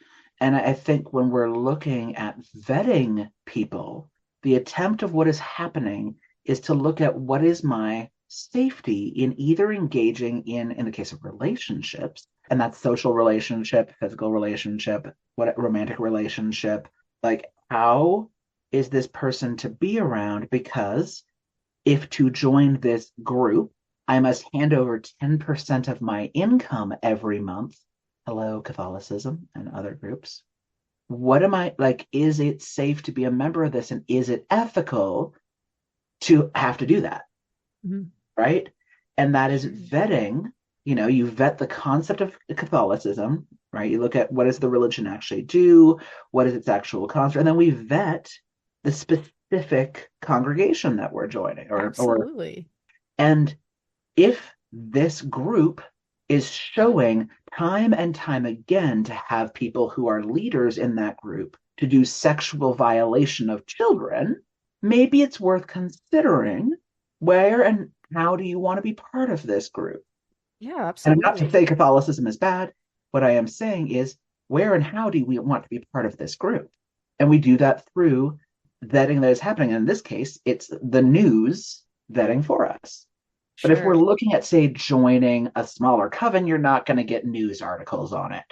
And I think when we're looking at vetting people, the attempt of what is happening is to look at what is my safety in either engaging in the case of relationships, and that's social relationship, physical relationship, what romantic relationship, like how is this person to be around? Because if to join this group, I must hand over 10% of my income every month. Hello, Catholicism and other groups. What am I like? Is it safe to be a member of this? And is it ethical to have to do that? Mhm. Right. And that is vetting. You vet the concept of Catholicism, right? You look at what does the religion actually do? What is its actual concept? And then we vet the specific congregation that we're joining or Absolutely. and if this group is showing time and time again to have people who are leaders in that group to do sexual violation of children, maybe it's worth considering where and how do you want to be part of this group? Yeah, And I'm not to absolutely. say Catholicism is bad. What I am saying is where and how do we want to be part of this group? And we do that through vetting that is happening. And in this case, it's the news vetting for us. But if we're Sure. looking at, say, joining a smaller coven, you're not going to get news articles on it.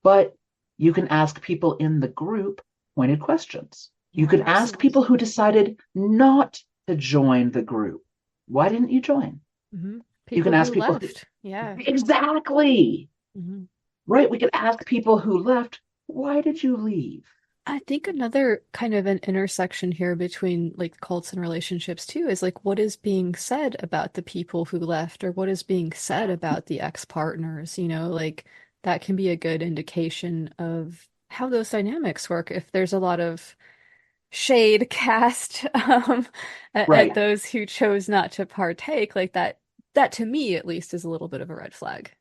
But you can ask people in the group pointed questions. You Yeah, can ask absolutely. people who decided not to join the group Why didn't you join? Mm-hmm. You can People ask who people. left. Yeah. Exactly. Mm-hmm. Right. We could ask people who left, why did you leave? I think another kind of an intersection here between like cults and relationships too is like what is being said about the people who left or what is being said about the ex-partners, like that can be a good indication of how those dynamics work. If there's a lot of shade cast at Right. those who chose not to partake, like that to me at least is a little bit of a red flag.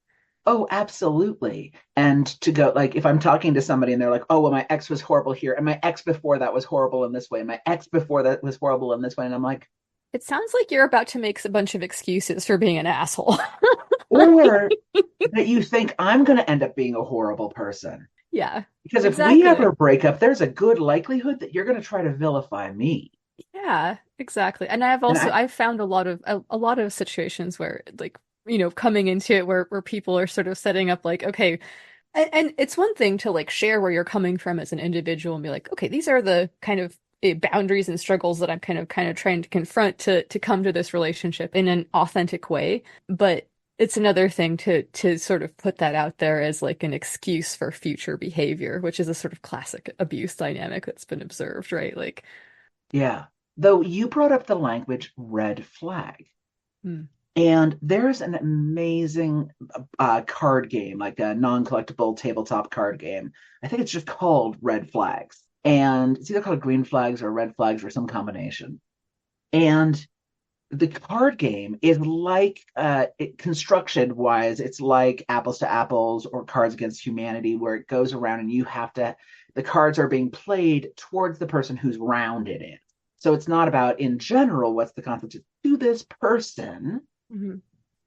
Oh, absolutely. And to go, like, if I'm talking to somebody and they're like, oh, well, my ex was horrible here, and my ex before that was horrible in this way, and my ex before that was horrible in this way. And I'm like, It sounds like you're about to make a bunch of excuses for being an asshole. or that you think I'm going to end up being a horrible person. Yeah, Because if we exactly. ever break up, there's a good likelihood that you're going to try to vilify me. Yeah, exactly. And And I, I've found a lot of situations where like, coming into it where people are sort of setting up like, okay, and it's one thing to like share where you're coming from as an individual and be like, okay, these are the kind of boundaries and struggles that I'm kind of trying to confront to come to this relationship in an authentic way. But it's another thing to sort of put that out there as like an excuse for future behavior, which is a sort of classic abuse dynamic that's been observed, right? Like, yeah. Though you brought up the language red flag. hmm, And there's an amazing card game, like a non-collectible tabletop card game. I think it's just called Red Flags. And it's either called Green Flags or Red Flags or some combination. And the card game is like, construction wise, it's like Apples to Apples or Cards Against Humanity, where it goes around and the cards are being played towards the person whose round it is. So it's not about, in general, what's the concept to this person, mhm,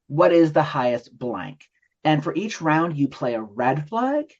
what is the highest blank. And for each round, you play a red flag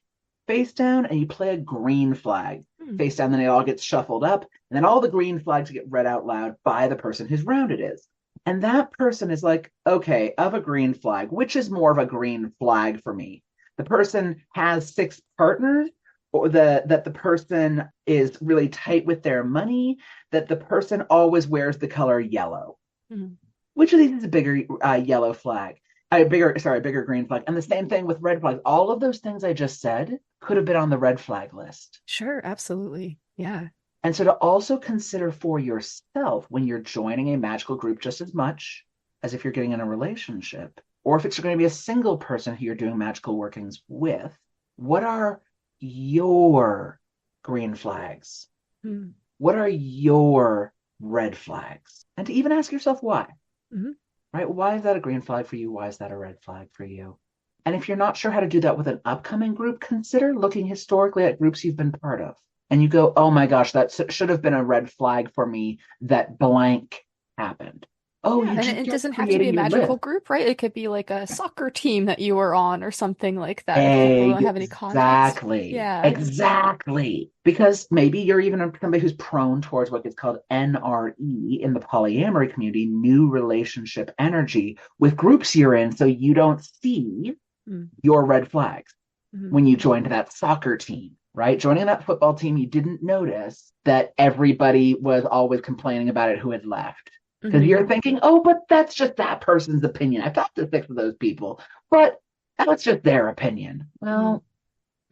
face down and you play a green flag hmm, face down. Then it all gets shuffled up. And then all the green flags get read out loud by the person whose round it is. And that person is like, okay, of a green flag, which is more of a green flag for me? The person has six partners, or that the person is really tight with their money, that the person always wears the color yellow. mhm. Which of these is a bigger yellow flag? A bigger green flag. And the same thing with red flags. All of those things I just said could have been on the red flag list. Sure, absolutely. Yeah. And so to also consider for yourself when you're joining a magical group just as much as if you're getting in a relationship, or if it's going to be a single person who you're doing magical workings with, what are your green flags? Hmm. What are your red flags? And to even ask yourself why. Mhm. Right? Why is that a green flag for you? Why is that a red flag for you? And if you're not sure how to do that with an upcoming group, consider looking historically at groups you've been part of. And you go, oh my gosh, that should have been a red flag for me that blank happened. Oh, Yeah, you and just it start doesn't have to be a creating your magical list. group, right? It could be like a soccer team that you were on or something like that if people don't have any context. Exactly. Yeah. Exactly. Because maybe you're even somebody who's prone towards what gets called NRE in the polyamory community, new relationship energy with groups you're in. So you don't see Mm-hmm. your red flags Mm-hmm. when you joined that soccer team, right? Joining that football team, you didn't notice that everybody was always complaining about it who had left. Because Mm-hmm. you're thinking, oh, but that's just that person's opinion. I've talked to six of those people, but that's just their opinion. Mm-hmm. Well,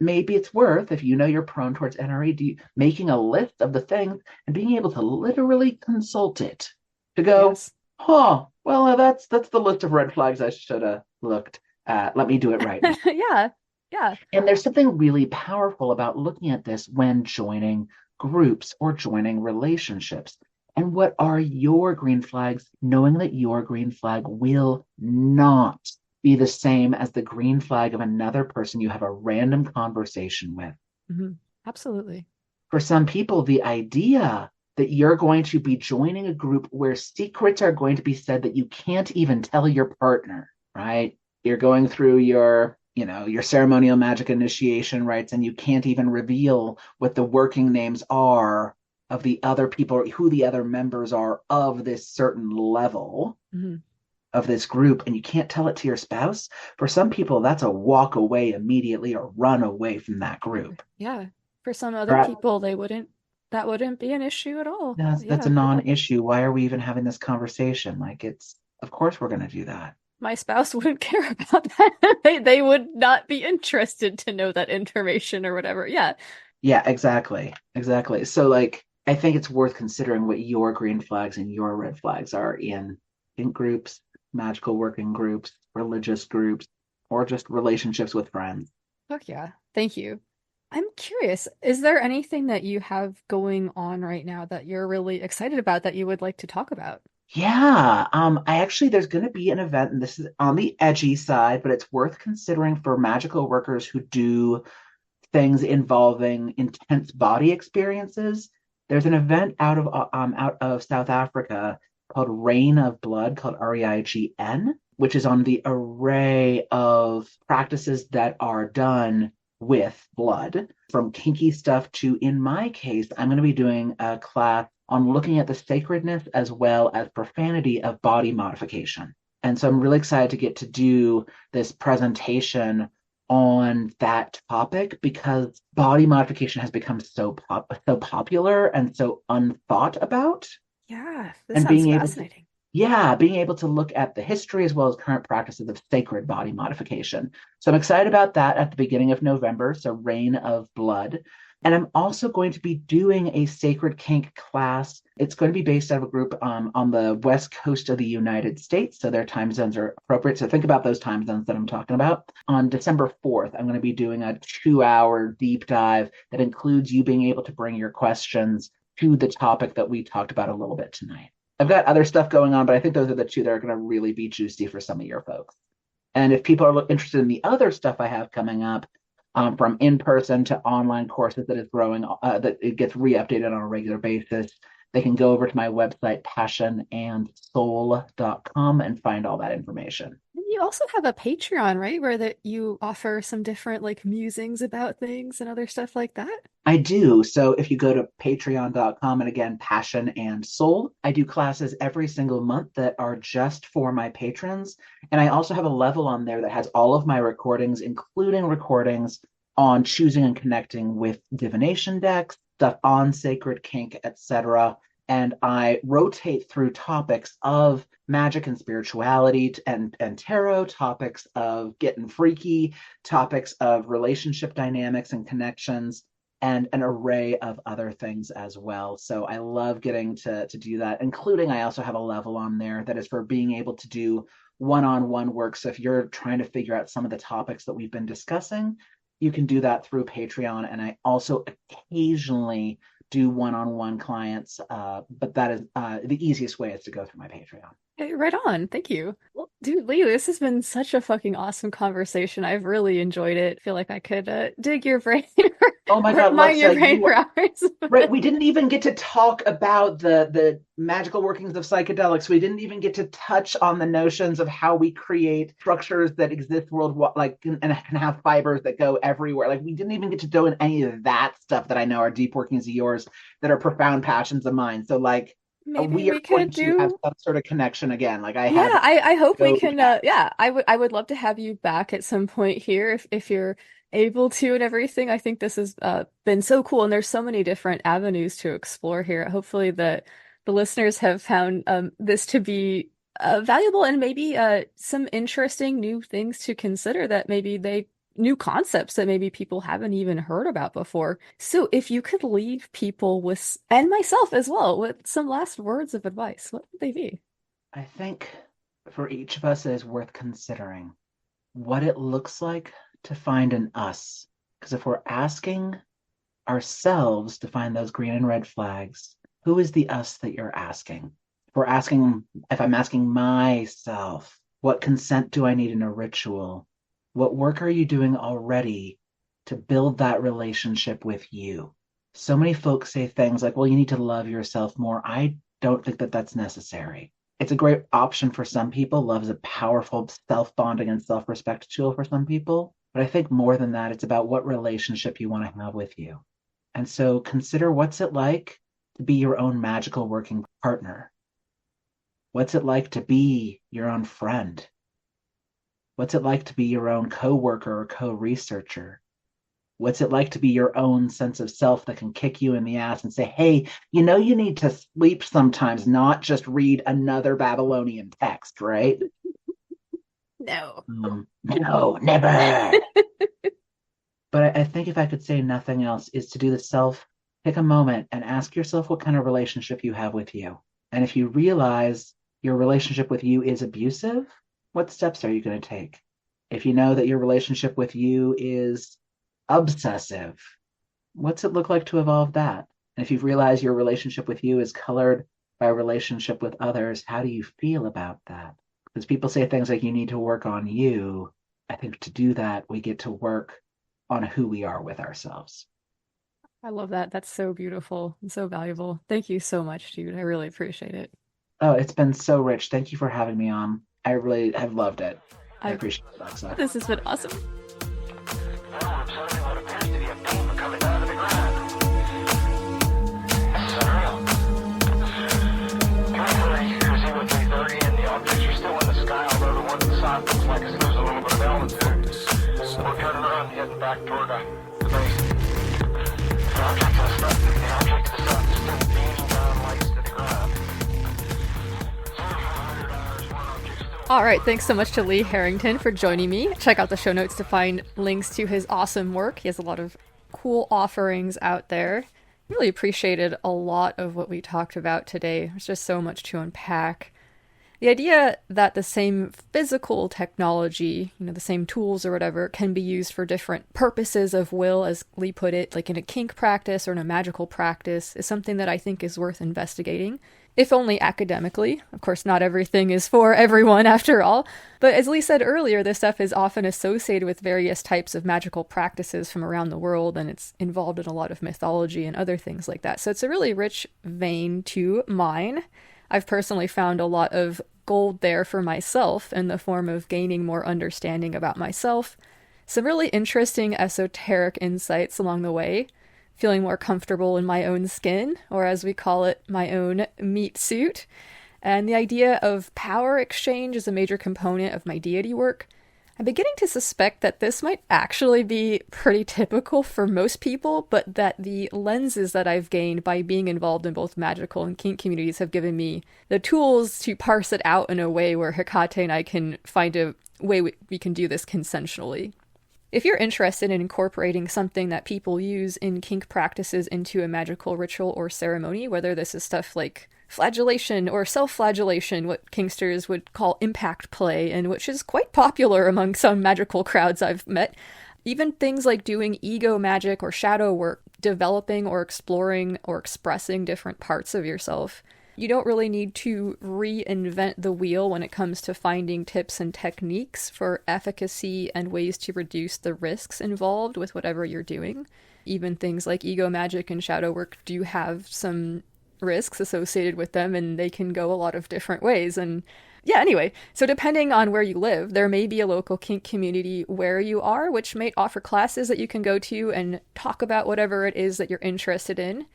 maybe it's worth, if you know you're prone towards NRED, making a list of the things and being able to literally consult it to go, Yes. huh, well, that's the list of red flags I should have looked at. Let me do it right now. Yeah. Yeah. And there's something really powerful about looking at this when joining groups or joining relationships. And what are your green flags? Knowing that your green flag will not be the same as the green flag of another person you have a random conversation with. Mm-hmm. Absolutely. For some people, the idea that you're going to be joining a group where secrets are going to be said that you can't even tell your partner, right? You're going through your ceremonial magic initiation rites, and you can't even reveal what the working names are of the other people, who the other members are of this certain level Mm-hmm. of this group, and you can't tell it to your spouse. For some people, that's a walk away immediately or run away from that group. Yeah. For some other Right? people, that wouldn't be an issue at all. That's a Yeah. non-issue. Why are we even having this conversation? Like, it's Of course we're going to do that. My spouse wouldn't care about that. They would not be interested to know that information or whatever. Yeah. Yeah, exactly. Exactly. So like I think it's worth considering what your green flags and your red flags are in groups, magical working groups, religious groups, or just relationships with friends. Fuck yeah. Thank you. I'm curious, is there anything that you have going on right now that you're really excited about that you would like to talk about? Yeah, I actually there's going to be an event, and this is on the edgy side, but it's worth considering for magical workers who do things involving intense body experiences. There's an event out of South Africa called Rain of Blood, called REIGN, which is on the array of practices that are done with blood, from kinky stuff to, in my case, I'm going to be doing a class on looking at the sacredness as well as profanity of body modification. And so I'm really excited to get to do this presentation on that topic because body modification has become so popular and so unthought about. Yeah, this And sounds being able to, fascinating. yeah, being able to look at the history as well as current practices of sacred body modification. So I'm excited about that at the beginning of November. So Reign of Blood. And I'm also going to be doing a sacred kink class. It's going to be based out of a group on the west coast of the United States. So their time zones are appropriate. So think about those time zones that I'm talking about. On December 4th, I'm going to be doing a 2-hour deep dive that includes you being able to bring your questions to the topic that we talked about a little bit tonight. I've got other stuff going on, but I think those are the two that are going to really be juicy for some of your folks. And if people are interested in the other stuff I have coming up, from in-person to online courses that is growing, that it gets re-updated on a regular basis, they can go over to my website, passionandsoul.com, and find all that information. You also have a Patreon, right? Where that you offer some different like musings about things and other stuff like that. I do. So if you go to patreon.com, and again, Passion and Soul, I do classes every single month that are just for my patrons. And I also have a level on there that has all of my recordings, including recordings on choosing and connecting with divination decks, stuff on sacred kink, etc. And I rotate through topics of magic and spirituality and tarot, topics of getting freaky, topics of relationship dynamics and connections, and an array of other things as well. So I love getting to do that, including I also have a level on there that is for being able to do one-on-one work. So if you're trying to figure out some of the topics that we've been discussing, you can do that through Patreon. And I also occasionally do one-on-one clients, but that is the easiest way is to go through my Patreon. Hey, right on. Thank you. Well, dude, Lee, this has been such a fucking awesome conversation. I've really enjoyed it. Feel like I could dig your brain Oh my or God, mine your Lexa, brain for hours. right, we didn't even get to talk about the magical workings of psychedelics. We didn't even get to touch on the notions of how we create structures that exist worldwide, like and can have fibers that go everywhere. Like we didn't even get to go in any of that stuff that I know are deep workings of yours that are profound passions of mine. So like Maybe we are we going could to have do. some sort of connection again. Like I Yeah, have I hope we no can yeah, I would love to have you back at some point here if you're able to and everything. I think this has been so cool and there's so many different avenues to explore here. Hopefully the listeners have found this to be valuable and maybe some interesting new things to consider that maybe they new concepts that maybe people haven't even heard about before. So if you could leave people with, and myself as well, with some last words of advice, what would they be? I think for each of us it is worth considering what it looks like to find an us. Because if we're asking ourselves to find those green and red flags, who is the us that you're asking? If I'm asking myself, what consent do I need in a ritual? What work are you doing already to build that relationship with you? So many folks say things like, well, you need to love yourself more. I don't think that that's necessary. It's a great option for some people. Love is a powerful self-bonding and self-respect tool for some people. But I think more than that, it's about what relationship you want to have with you. And so consider what's it like to be your own magical working partner? What's it like to be your own friend? What's it like to be your own co-worker or co-researcher? What's it like to be your own sense of self that can kick you in the ass and say, hey, you need to sleep sometimes, not just read another Babylonian text, right? No. No, never. But I think if I could say nothing else, is to do the self, take a moment and ask yourself what kind of relationship you have with you. And if you realize your relationship with you is abusive, what steps are you going to take? If you know that your relationship with you is obsessive, what's it look like to evolve that? And if you've realized your relationship with you is colored by a relationship with others, how do you feel about that? Because people say things like you need to work on you. I think to do that, we get to work on who we are with ourselves. I love that. That's so beautiful and so valuable. Thank you so much, dude. I really appreciate it. Oh, it's been so rich. Thank you for having me on. I really have loved it. I appreciate it, Alexa. This has been awesome. Back toward the base. The object of the sun is still beaming down lights to the ground. All right, thanks so much to Lee Harrington for joining me. Check out the show notes to find links to his awesome work. He has a lot of cool offerings out there. Really appreciated a lot of what we talked about today. There's just so much to unpack. The idea that the same physical technology, the same tools or whatever, can be used for different purposes of will, as Lee put it, like in a kink practice or in a magical practice, is something that I think is worth investigating, if only academically. Of course, not everything is for everyone after all. But as Lee said earlier, this stuff is often associated with various types of magical practices from around the world, and it's involved in a lot of mythology and other things like that. So it's a really rich vein to mine. I've personally found a lot of gold there for myself in the form of gaining more understanding about myself, some really interesting esoteric insights along the way, feeling more comfortable in my own skin, or as we call it, my own meat suit, and the idea of power exchange is a major component of my deity work. I'm beginning to suspect that this might actually be pretty typical for most people, but that the lenses that I've gained by being involved in both magical and kink communities have given me the tools to parse it out in a way where Hecate and I can find a way we can do this consensually. If you're interested in incorporating something that people use in kink practices into a magical ritual or ceremony, whether this is stuff like flagellation or self-flagellation, what kinksters would call impact play, and which is quite popular among some magical crowds I've met. Even things like doing ego magic or shadow work, developing or exploring or expressing different parts of yourself. You don't really need to reinvent the wheel when it comes to finding tips and techniques for efficacy and ways to reduce the risks involved with whatever you're doing. Even things like ego magic and shadow work do have some risks associated with them, and they can go a lot of different ways. And anyway, so depending on where you live, there may be a local kink community where you are, which may offer classes that you can go to and talk about whatever it is that you're interested in.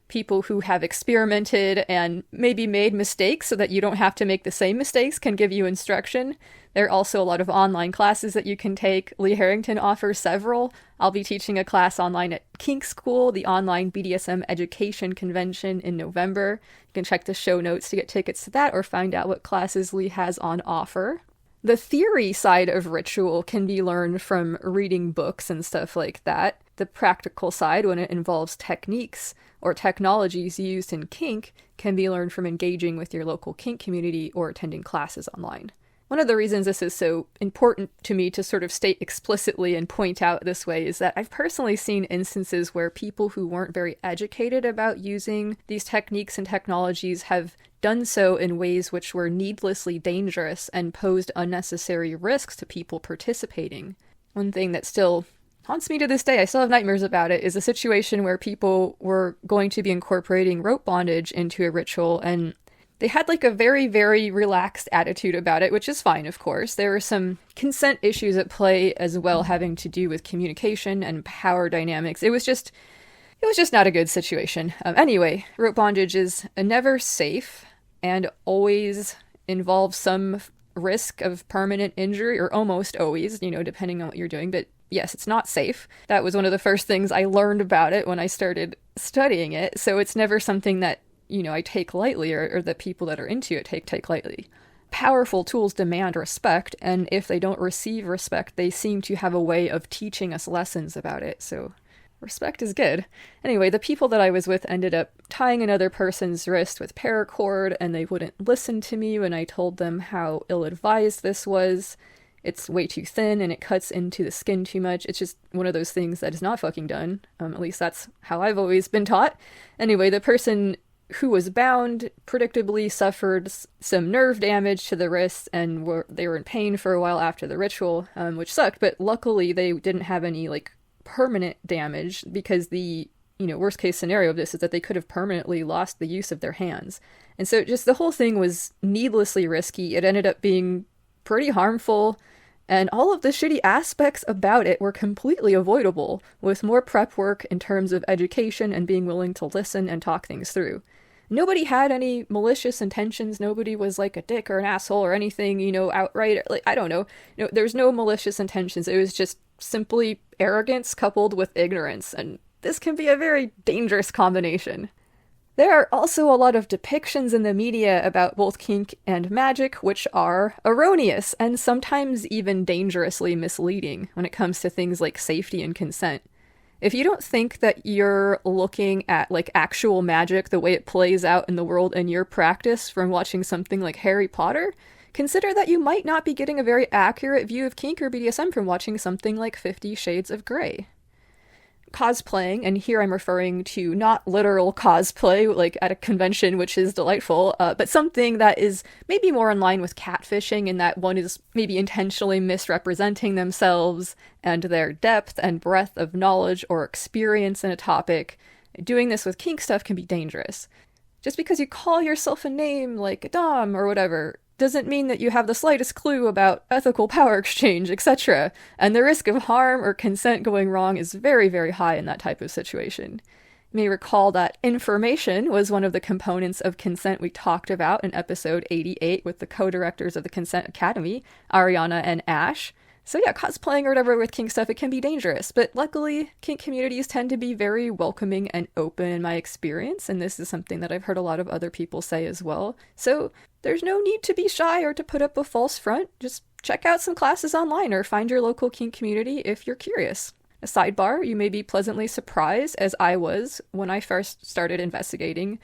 People who have experimented and maybe made mistakes so that you don't have to make the same mistakes can give you instruction. There are also a lot of online classes that you can take. Lee Harrington offers several. I'll be teaching a class online at Kink School, the online BDSM education convention in November. You can check the show notes to get tickets to that or find out what classes Lee has on offer. The theory side of ritual can be learned from reading books and stuff like that. The practical side, when it involves techniques or technologies used in kink, can be learned from engaging with your local kink community or attending classes online. One of the reasons this is so important to me to sort of state explicitly and point out this way is that I've personally seen instances where people who weren't very educated about using these techniques and technologies have done so in ways which were needlessly dangerous and posed unnecessary risks to people participating. One thing that still haunts me to this day, I still have nightmares about it, is a situation where people were going to be incorporating rope bondage into a ritual, and they had like a very, very relaxed attitude about it, which is fine, of course. There were some consent issues at play as well, having to do with communication and power dynamics. It was just not a good situation. Anyway, rope bondage is never safe and always involves some risk of permanent injury, or almost always, depending on what you're doing. But yes, it's not safe. That was one of the first things I learned about it when I started studying it. So it's never something that, I take lightly, or that people that are into it take lightly. Powerful tools demand respect, and if they don't receive respect, they seem to have a way of teaching us lessons about it. So respect is good. Anyway, the people that I was with ended up tying another person's wrist with paracord, and they wouldn't listen to me when I told them how ill-advised this was. It's way too thin, and it cuts into the skin too much. It's just one of those things that is not fucking done. At least that's how I've always been taught. Anyway, the person who was bound predictably suffered some nerve damage to the wrist, and they were in pain for a while after the ritual, which sucked, but luckily they didn't have any, permanent damage, because the, worst case scenario of this is that they could have permanently lost the use of their hands. And so just the whole thing was needlessly risky. It ended up being pretty harmful, and all of the shitty aspects about it were completely avoidable with more prep work in terms of education and being willing to listen and talk things through. Nobody had any malicious intentions. Nobody was like a dick or an asshole or anything, outright. I don't know. There's no malicious intentions. It was just simply arrogance coupled with ignorance, and this can be a very dangerous combination. There are also a lot of depictions in the media about both kink and magic, which are erroneous and sometimes even dangerously misleading when it comes to things like safety and consent. If you don't think that you're looking at actual magic the way it plays out in the world in your practice from watching something like Harry Potter, consider that you might not be getting a very accurate view of kink or BDSM from watching something like 50 Shades of Grey. Cosplaying, and here I'm referring to not literal cosplay, at a convention, which is delightful, but something that is maybe more in line with catfishing, in that one is maybe intentionally misrepresenting themselves and their depth and breadth of knowledge or experience in a topic. Doing this with kink stuff can be dangerous. Just because you call yourself a name like a dom or whatever doesn't mean that you have the slightest clue about ethical power exchange, etc. And the risk of harm or consent going wrong is very, very high in that type of situation. You may recall that information was one of the components of consent we talked about in episode 88 with the co-directors of the Consent Academy, Ariana and Ash. So yeah, cosplaying or whatever with kink stuff, it can be dangerous, but luckily kink communities tend to be very welcoming and open in my experience, and this is something that I've heard a lot of other people say as well. So there's no need to be shy or to put up a false front. Just check out some classes online or find your local kink community if you're curious. A sidebar, you may be pleasantly surprised, as I was when I first started investigating,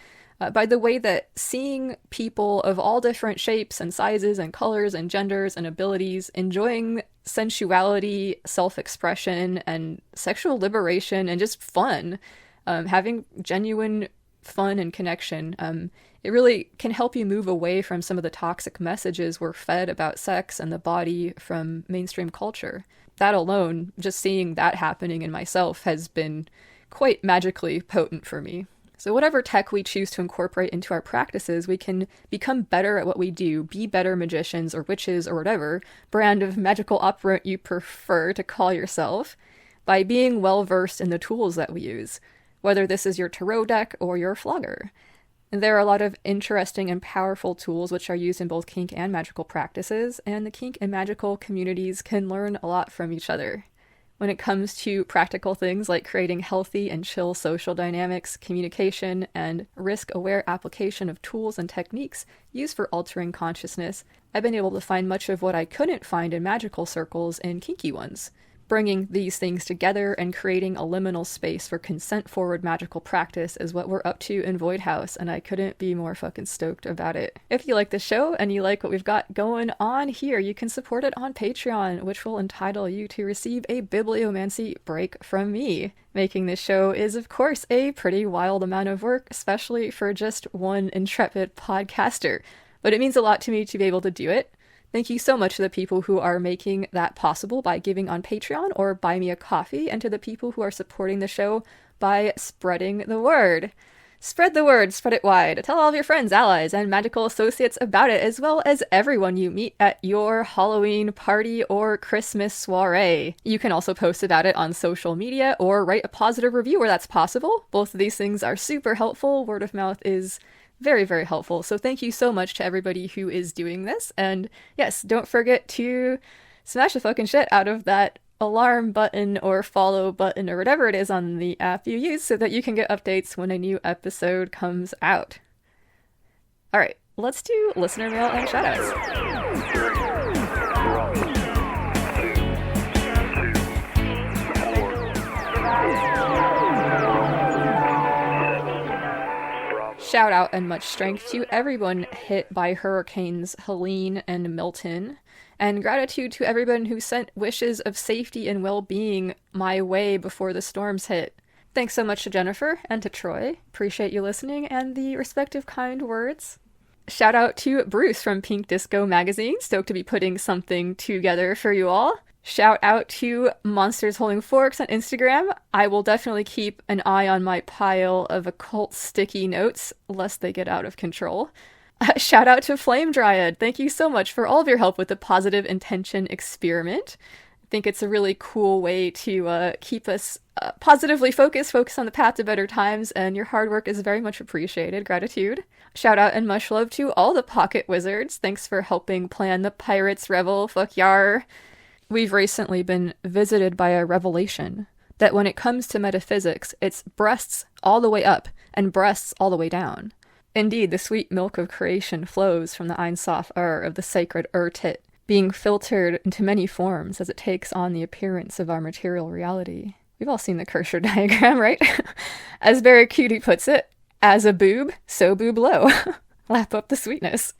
by the way that seeing people of all different shapes and sizes and colors and genders and abilities enjoying sensuality, self-expression, and sexual liberation and just fun, having genuine fun and connection, it really can help you move away from some of the toxic messages we're fed about sex and the body from mainstream culture. That alone, just seeing that happening in myself, has been quite magically potent for me. So whatever tech we choose to incorporate into our practices, we can become better at what we do, be better magicians or witches or whatever brand of magical operant you prefer to call yourself, by being well-versed in the tools that we use, whether this is your tarot deck or your flogger. And there are a lot of interesting and powerful tools which are used in both kink and magical practices, and the kink and magical communities can learn a lot from each other. When it comes to practical things like creating healthy and chill social dynamics, communication, and risk-aware application of tools and techniques used for altering consciousness, I've been able to find much of what I couldn't find in magical circles in kinky ones. Bringing these things together and creating a liminal space for consent-forward magical practice is what we're up to in Void House, and I couldn't be more fucking stoked about it. If you like the show and you like what we've got going on here, you can support it on Patreon, which will entitle you to receive a bibliomancy break from me. Making this show is, of course, a pretty wild amount of work, especially for just one intrepid podcaster, but it means a lot to me to be able to do it. Thank you so much to the people who are making that possible by giving on Patreon or buy me a coffee, and to the people who are supporting the show by spreading the word. Spread the word, spread it wide. Tell all of your friends, allies, and magical associates about it, as well as everyone you meet at your Halloween party or Christmas soiree. You can also post about it on social media or write a positive review where that's possible. Both of these things are super helpful. Word of mouth is Very, very helpful. So thank you so much to everybody who is doing this. And yes, don't forget to smash the fucking shit out of that alarm button or follow button or whatever it is on the app you use so that you can get updates when a new episode comes out. All right, let's do listener mail and shoutouts. Shout out and much strength to everyone hit by hurricanes Helene and Milton, and gratitude to everyone who sent wishes of safety and well-being my way before the storms hit. Thanks so much to Jennifer and to Troy. Appreciate you listening and the respective kind words. Shout out to Bruce from Pink Disco Magazine. Stoked to be putting something together for you all. Shout out to Monsters Holding Forks on Instagram. I will definitely keep an eye on my pile of occult sticky notes, lest they get out of control. Shout out to Flame Dryad. Thank you so much for all of your help with the Positive Intention experiment. I think it's a really cool way to keep us positively focused on the path to better times, and your hard work is very much appreciated. Gratitude. Shout out and much love to all the Pocket Wizards. Thanks for helping plan the Pirates Revel. Fuck yar. We've recently been visited by a revelation that when it comes to metaphysics, it's breasts all the way up and breasts all the way down. Indeed, the sweet milk of creation flows from the Ein Sof of the sacred tit, being filtered into many forms as it takes on the appearance of our material reality. We've all seen the Kirscher diagram, right? As Barry Cutie puts it, as a boob, so boob low. Lap up the sweetness.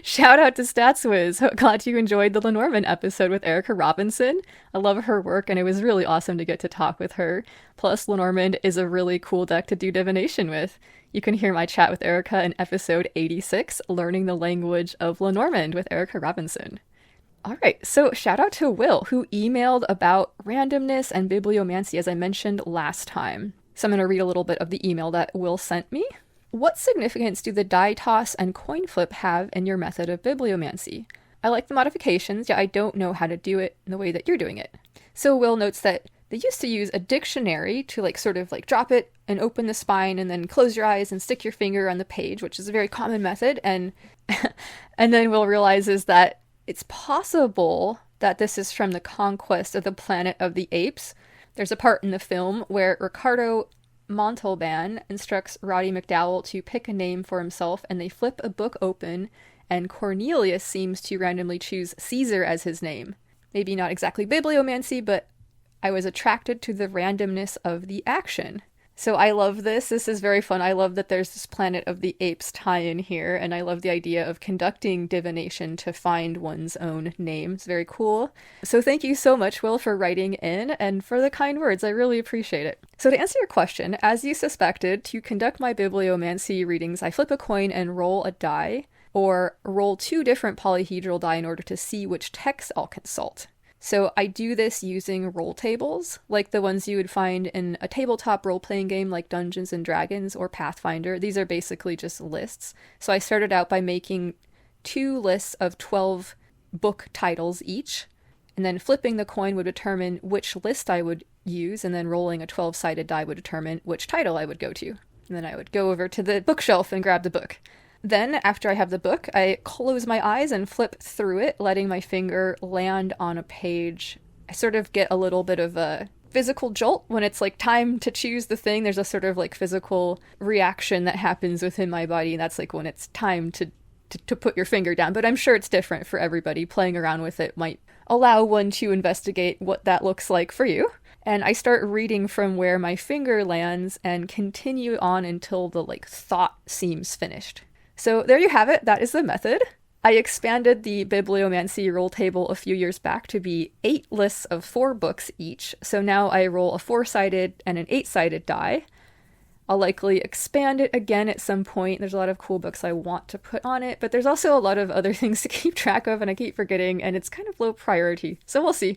Shout out to StatsWiz. Glad you enjoyed the Lenormand episode with Erica Robinson. I love her work, and it was really awesome to get to talk with her. Plus, Lenormand is a really cool deck to do divination with. You can hear my chat with Erica in episode 86, Learning the Language of Lenormand with Erica Robinson. All right, so shout out to Will, who emailed about randomness and bibliomancy, as I mentioned last time. So I'm going to read a little bit of the email that Will sent me. What significance do the die toss and coin flip have in your method of bibliomancy? I like the modifications, yet I don't know how to do it in the way that you're doing it. So Will notes that they used to use a dictionary to sort of drop it and open the spine and then close your eyes and stick your finger on the page, which is a very common method. And then Will realizes that it's possible that this is from the conquest of the Planet of the Apes. There's a part in the film where Ricardo Montalban instructs Roddy McDowell to pick a name for himself, and they flip a book open, and Cornelius seems to randomly choose Caesar as his name. Maybe not exactly bibliomancy, but I was attracted to the randomness of the action. So I love this. This is very fun. I love that there's this Planet of the Apes tie-in here, and I love the idea of conducting divination to find one's own name. It's very cool. So thank you so much, Will, for writing in and for the kind words. I really appreciate it. So to answer your question, as you suspected, to conduct my bibliomancy readings, I flip a coin and roll a die, or roll 2 different polyhedral die in order to see which text I'll consult. So I do this using roll tables, like the ones you would find in a tabletop role-playing game like Dungeons & Dragons or Pathfinder. These are basically just lists. So I started out by making 2 lists of 12 book titles each, and then flipping the coin would determine which list I would use, and then rolling a 12-sided die would determine which title I would go to. And then I would go over to the bookshelf and grab the book. Then, after I have the book, I close my eyes and flip through it, letting my finger land on a page. I sort of get a little bit of a physical jolt when it's time to choose the thing. There's a sort of physical reaction that happens within my body, and that's when it's time to put your finger down. But I'm sure it's different for everybody. Playing around with it might allow one to investigate what that looks like for you. And I start reading from where my finger lands and continue on until the thought seems finished. So there you have it. That is the method. I expanded the bibliomancy roll table a few years back to be 8 lists of 4 books each. So now I roll a 4-sided and an 8-sided die. I'll likely expand it again at some point. There's a lot of cool books I want to put on it, but there's also a lot of other things to keep track of, and I keep forgetting, and it's kind of low priority. So we'll see.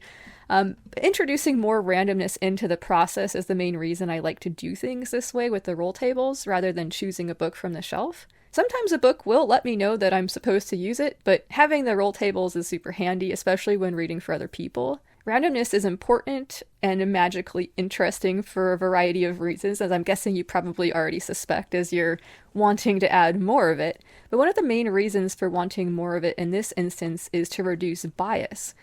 Introducing more randomness into the process is the main reason I like to do things this way with the roll tables, rather than choosing a book from the shelf. Sometimes a book will let me know that I'm supposed to use it, but having the roll tables is super handy, especially when reading for other people. Randomness is important and magically interesting for a variety of reasons, as I'm guessing you probably already suspect as you're wanting to add more of it. But one of the main reasons for wanting more of it in this instance is to reduce bias,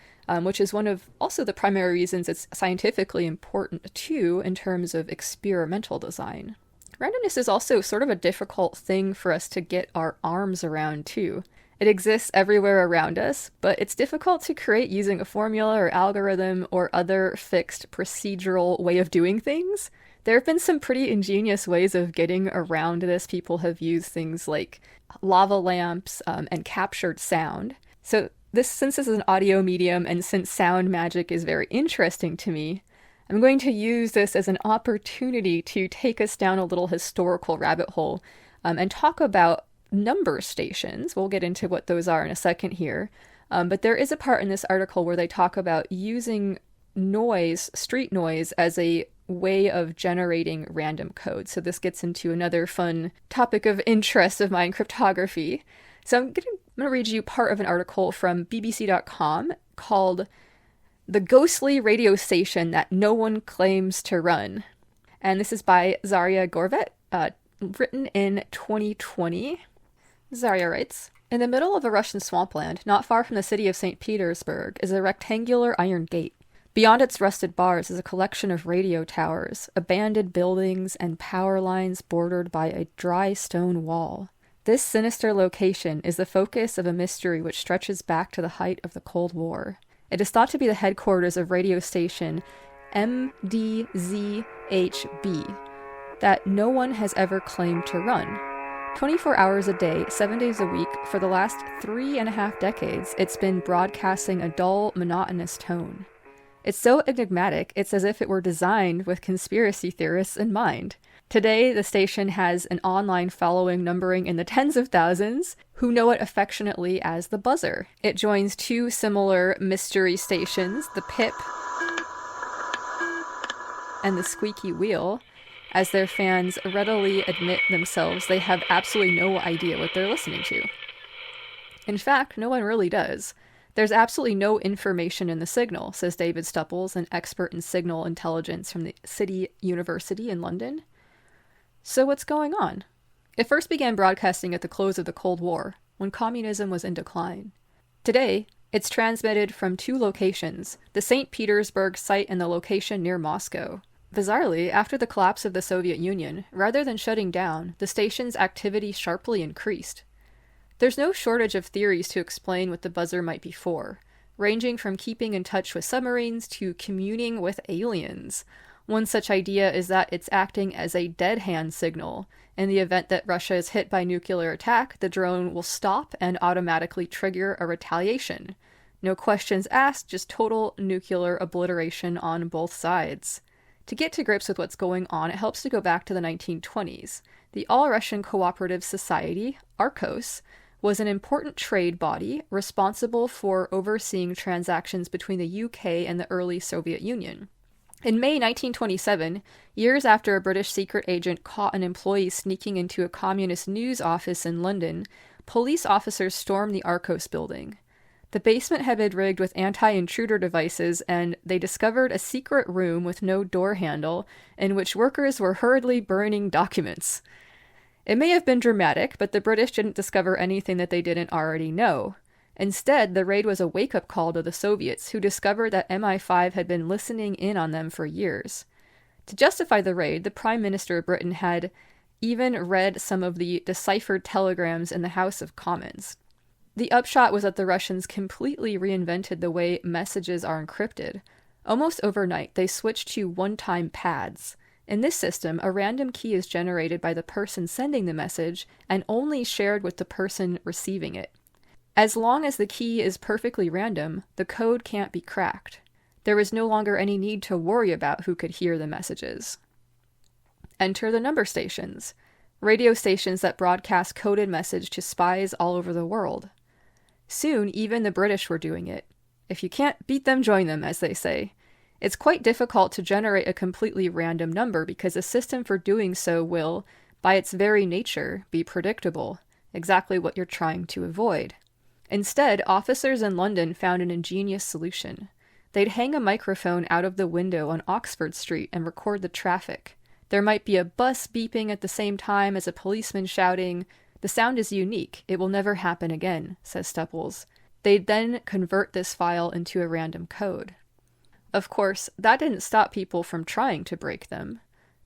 which is one of also the primary reasons it's scientifically important too in terms of experimental design. Randomness is also sort of a difficult thing for us to get our arms around too. It exists everywhere around us, but it's difficult to create using a formula or algorithm or other fixed procedural way of doing things. There have been some pretty ingenious ways of getting around this. People have used things like lava lamps and captured sound. So since this is an audio medium and since sound magic is very interesting to me, I'm going to use this as an opportunity to take us down a little historical rabbit hole and talk about number stations. We'll get into what those are in a second here. But there is a part in this article where they talk about using noise, street noise, as a way of generating random code. So this gets into another fun topic of interest of mine, cryptography. So I'm going to read you part of an article from BBC.com called "The Ghostly Radio Station That No One Claims to Run." And this is by Zarya Gorvet, written in 2020. Zarya writes, "In the middle of a Russian swampland, not far from the city of St. Petersburg, is a rectangular iron gate. Beyond its rusted bars is a collection of radio towers, abandoned buildings, and power lines bordered by a dry stone wall. This sinister location is the focus of a mystery which stretches back to the height of the Cold War. It is thought to be the headquarters of radio station MDZHB that no one has ever claimed to run. 24 hours a day, 7 days a week, for the last 3.5 decades, it's been broadcasting a dull, monotonous tone. It's so enigmatic, it's as if it were designed with conspiracy theorists in mind. Today, the station has an online following numbering in the tens of thousands, who know it affectionately as the Buzzer. It joins two similar mystery stations, the Pip and the Squeaky Wheel, as their fans readily admit themselves they have absolutely no idea what they're listening to. In fact, no one really does. There's absolutely no information in the signal," says David Stupples, an expert in signal intelligence from the City University in London. So what's going on? It first began broadcasting at the close of the Cold War, when communism was in decline. Today, it's transmitted from two locations, the St. Petersburg site and the location near Moscow. Bizarrely, after the collapse of the Soviet Union, rather than shutting down, the station's activity sharply increased. There's no shortage of theories to explain what the Buzzer might be for, ranging from keeping in touch with submarines to communing with aliens. One such idea is that it's acting as a dead hand signal. In the event that Russia is hit by nuclear attack, the drone will stop and automatically trigger a retaliation. No questions asked, just total nuclear obliteration on both sides. To get to grips with what's going on, it helps to go back to the 1920s. The All-Russian Cooperative Society, ARCOS, was an important trade body responsible for overseeing transactions between the UK and the early Soviet Union. In May 1927, years after a British secret agent caught an employee sneaking into a communist news office in London, police officers stormed the ARCOS building. The basement had been rigged with anti-intruder devices, and they discovered a secret room with no door handle, in which workers were hurriedly burning documents. It may have been dramatic, but the British didn't discover anything that they didn't already know. Instead, the raid was a wake-up call to the Soviets, who discovered that MI5 had been listening in on them for years. To justify the raid, the Prime Minister of Britain had even read some of the deciphered telegrams in the House of Commons. The upshot was that the Russians completely reinvented the way messages are encrypted. Almost overnight, they switched to one-time pads. In this system, a random key is generated by the person sending the message and only shared with the person receiving it. As long as the key is perfectly random, the code can't be cracked. There is no longer any need to worry about who could hear the messages. Enter the number stations, radio stations that broadcast coded message to spies all over the world. Soon, even the British were doing it. If you can't beat them, join them, as they say. It's quite difficult to generate a completely random number because a system for doing so will, by its very nature, be predictable, exactly what you're trying to avoid. Instead, officers in London found an ingenious solution. They'd hang a microphone out of the window on Oxford Street and record the traffic. There might be a bus beeping at the same time as a policeman shouting, "The sound is unique. It will never happen again," says Stepples. They'd then convert this file into a random code. Of course, that didn't stop people from trying to break them.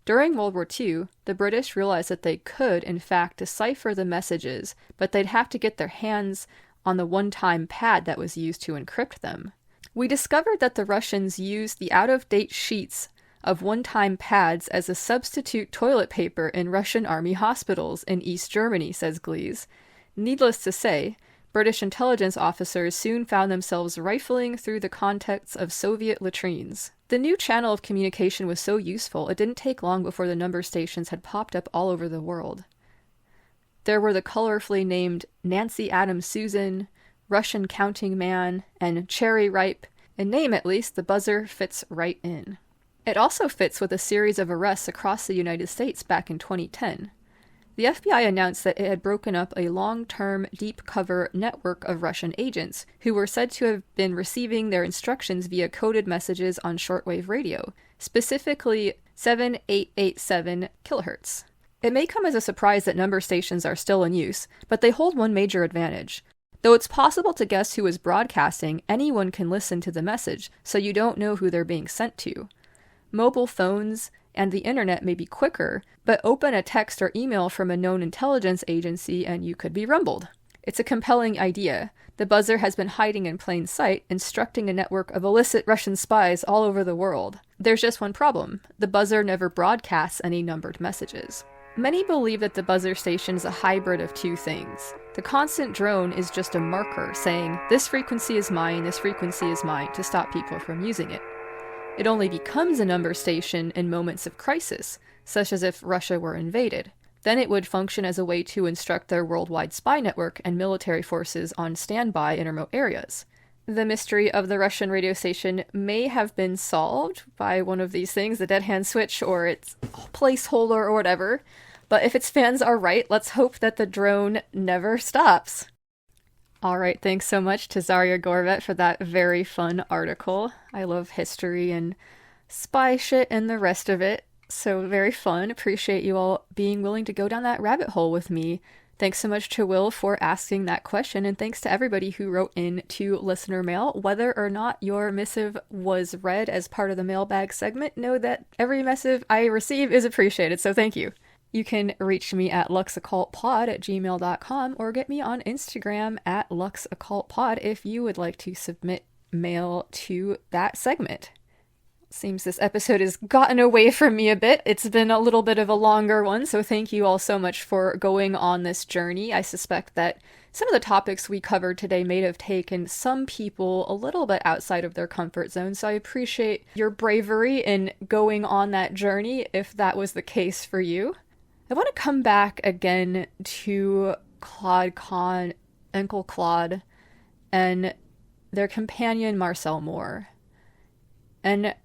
During World War II, the British realized that they could, in fact, decipher the messages, but they'd have to get their hands on the one-time pad that was used to encrypt them. We discovered that the Russians used the out-of-date sheets of one-time pads as a substitute toilet paper in Russian army hospitals in East Germany, says Glees. Needless to say, British intelligence officers soon found themselves rifling through the contents of Soviet latrines. The new channel of communication was so useful, it didn't take long before the number stations had popped up all over the world. There were the colorfully named Nancy Adams Susan, Russian Counting Man, and Cherry Ripe. In name, at least, the buzzer fits right in. It also fits with a series of arrests across the United States back in 2010. The FBI announced that it had broken up a long-term, deep-cover network of Russian agents who were said to have been receiving their instructions via coded messages on shortwave radio, specifically 7887 kHz. It may come as a surprise that number stations are still in use, but they hold one major advantage. Though it's possible to guess who is broadcasting, anyone can listen to the message, so you don't know who they're being sent to. Mobile phones and the internet may be quicker, but open a text or email from a known intelligence agency and you could be rumbled. It's a compelling idea. The buzzer has been hiding in plain sight, instructing a network of illicit Russian spies all over the world. There's just one problem. The buzzer never broadcasts any numbered messages. Many believe that the buzzer station is a hybrid of two things. The constant drone is just a marker saying, "This frequency is mine, this frequency is mine," to stop people from using it. It only becomes a number station in moments of crisis, such as if Russia were invaded. Then it would function as a way to instruct their worldwide spy network and military forces on standby in remote areas. The mystery of the Russian radio station may have been solved by one of these things, the dead hand switch or its placeholder or whatever, but if its fans are right, let's hope that the drone never stops. Alright, thanks so much to Zarya Gorvet for that very fun article. I love history and spy shit and the rest of it, so very fun. Appreciate you all being willing to go down that rabbit hole with me. Thanks so much to Will for asking that question, and thanks to everybody who wrote in to listener mail. Whether or not your missive was read as part of the mailbag segment, know that every missive I receive is appreciated, so thank you. You can reach me at luxoccultpod@gmail.com or get me on Instagram at luxoccultpod if you would like to submit mail to that segment. Seems this episode has gotten away from me a bit. It's been a little bit of a longer one, so thank you all so much for going on this journey. I suspect that some of the topics we covered today may have taken some people a little bit outside of their comfort zone, so I appreciate your bravery in going on that journey if that was the case for you. I want to come back again to Claude Cahun, Uncle Claude, and their companion Marcel Moore. And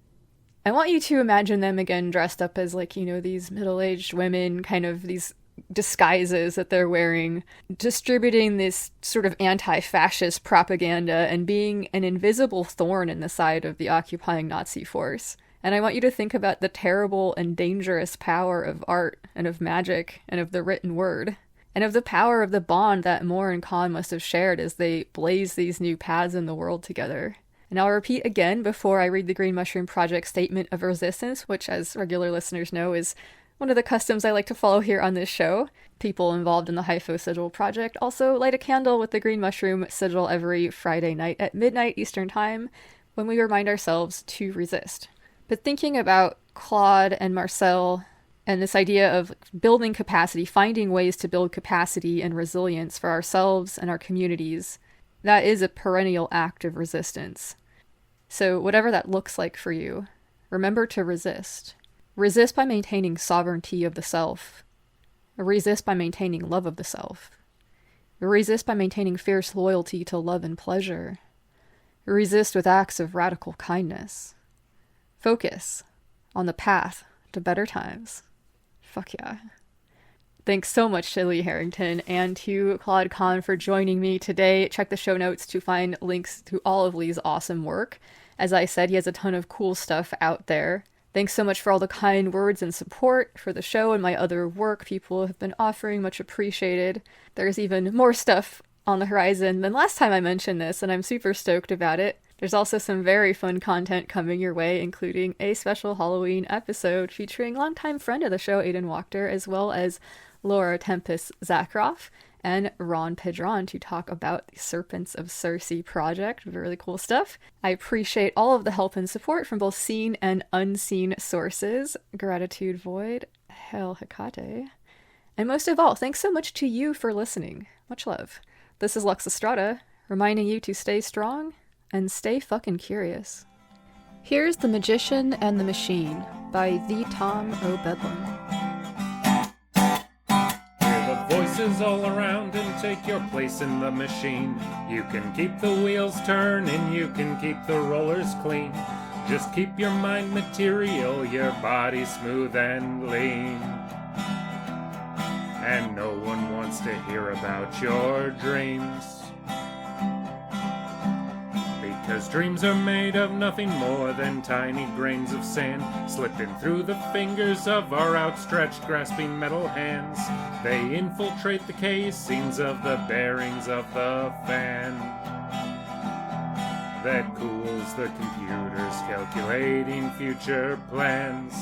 I want you to imagine them again dressed up as, like, you know, these middle-aged women, kind of these disguises that they're wearing, distributing this sort of anti-fascist propaganda and being an invisible thorn in the side of the occupying Nazi force. And I want you to think about the terrible and dangerous power of art and of magic and of the written word, and of the power of the bond that Moore and Cahun must have shared as they blaze these new paths in the world together. And I'll repeat again before I read the Green Mushroom Project Statement of Resistance, which, as regular listeners know, is one of the customs I like to follow here on this show. People involved in the Hypho Sigil Project also light a candle with the Green Mushroom Sigil every Friday night at midnight Eastern Time when we remind ourselves to resist. But thinking about Claude and Marcel and this idea of building capacity, finding ways to build capacity and resilience for ourselves and our communities, that is a perennial act of resistance. So whatever that looks like for you, remember to resist. Resist by maintaining sovereignty of the self. Resist by maintaining love of the self. Resist by maintaining fierce loyalty to love and pleasure. Resist with acts of radical kindness. Focus on the path to better times. Fuck yeah. Thanks so much to Lee Harrington and to Claude Cahun for joining me today. Check the show notes to find links to all of Lee's awesome work. As I said, he has a ton of cool stuff out there. Thanks so much for all the kind words and support for the show and my other work people have been offering. Much appreciated. There's even more stuff on the horizon than last time I mentioned this, and I'm super stoked about it. There's also some very fun content coming your way, including a special Halloween episode featuring longtime friend of the show, Aidan Wachter, as well as Laura Tempest Zakroff and Ron Pedron to talk about the Serpents of Circe project. Really cool stuff. I appreciate all of the help and support from both seen and unseen sources. Gratitude void. Hail Hecate. And most of all, thanks so much to you for listening. Much love. This is Lux Estrada, reminding you to stay strong and stay fucking curious. Here's The Magician and the Machine by TheTomO'Bedlam. Voices all around and take your place in the machine. You can keep the wheels turning, you can keep the rollers clean. Just keep your mind material, your body smooth and lean. And no one wants to hear about your dreams, because dreams are made of nothing more than tiny grains of sand slipping through the fingers of our outstretched, grasping metal hands. They infiltrate the casings of the bearings of the fan that cools the computers calculating future plans.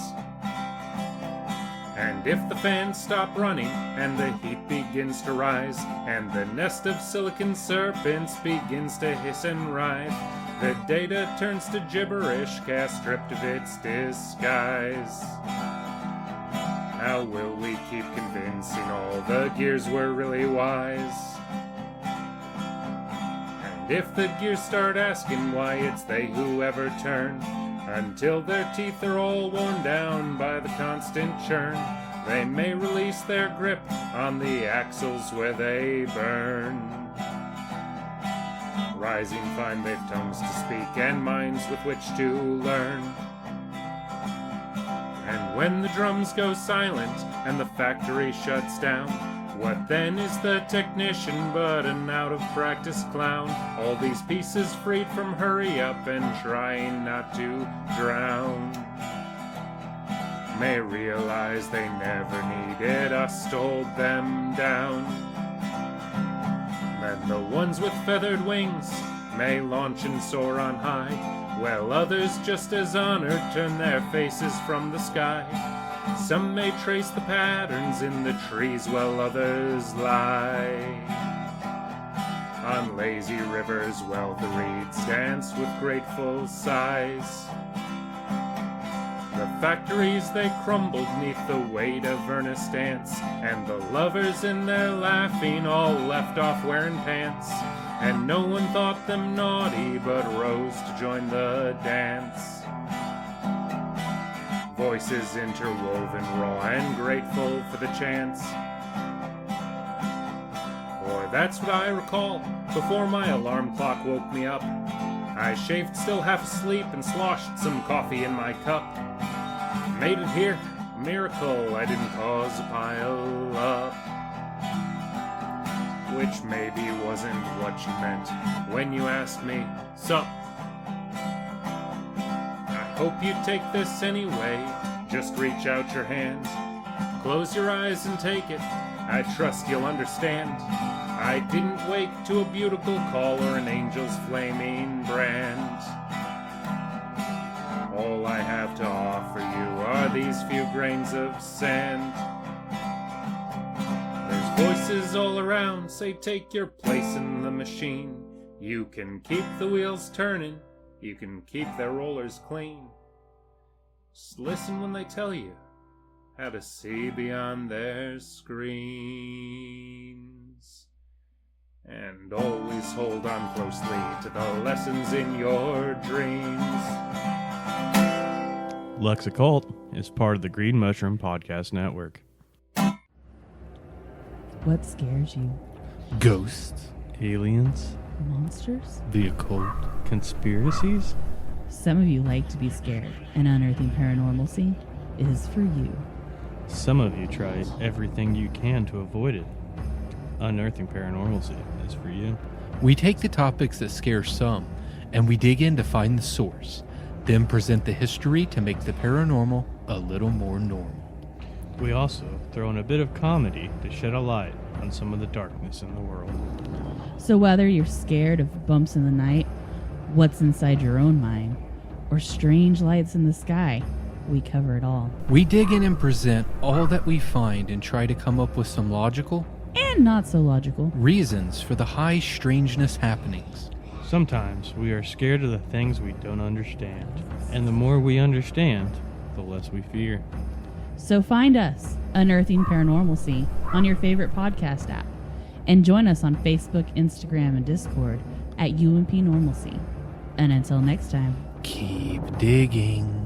And if the fans stop running and the heat begins to rise and the nest of silicon serpents begins to hiss and writhe, the data turns to gibberish cast stripped of its disguise. How will we keep convincing all the gears we're really wise? And if the gears start asking why it's they who ever turn, until their teeth are all worn down by the constant churn, they may release their grip on the axles where they burn. Rising find they've tongues to speak and minds with which to learn. And when the drums go silent and the factory shuts down, what then is the technician but an out-of-practice clown? All these pieces freed from hurry up and trying not to drown may realize they never needed us to hold them down. And the ones with feathered wings may launch and soar on high, while others just as honored turn their faces from the sky. Some may trace the patterns in the trees while others lie on lazy rivers while the reeds dance with grateful sighs. The factories they crumbled neath the weight of earnest ants, and the lovers in their laughing all left off wearing pants, and no one thought them naughty but rose to join the dance. Voices interwoven raw and grateful for the chance. Or that's what I recall before my alarm clock woke me up. I shaved still half asleep and sloshed some coffee in my cup. Made it here, a miracle I didn't cause a pile up. Which maybe wasn't what you meant when you asked me, sup? I hope you take this anyway, just reach out your hand. Close your eyes and take it, I trust you'll understand. I didn't wake to a beautiful call or an angel's flaming brand. All I have to offer you are these few grains of sand. There's voices all around say take your place in the machine. You can keep the wheels turning, you can keep their rollers clean. Just listen when they tell you how to see beyond their screens. And always hold on closely to the lessons in your dreams. Lux Occult is part of the Green Mushroom Podcast Network. What scares you? Ghosts. Aliens, Monsters? The occult. conspiracies. Some of you like to be scared, and unearthing paranormalcy is for you. Some of you try everything you can to avoid it. Unearthing paranormalcy is for you. We take the topics that scare some and we dig in to find the source, then present the history to make the paranormal a little more normal. We also throw in a bit of comedy to shed a light on some of the darkness in the world. So whether you're scared of bumps in the night, what's inside your own mind, or strange lights in the sky, we cover it all. We dig in and present all that we find and try to come up with some logical And not so logical. reasons for the high strangeness happenings. Sometimes we are scared of the things we don't understand, and the more we understand, the less we fear. So find us, Unearthing Paranormalcy, on your favorite podcast app, and join us on Facebook, Instagram, and Discord at UMP Normalcy. And until next time, Keep digging.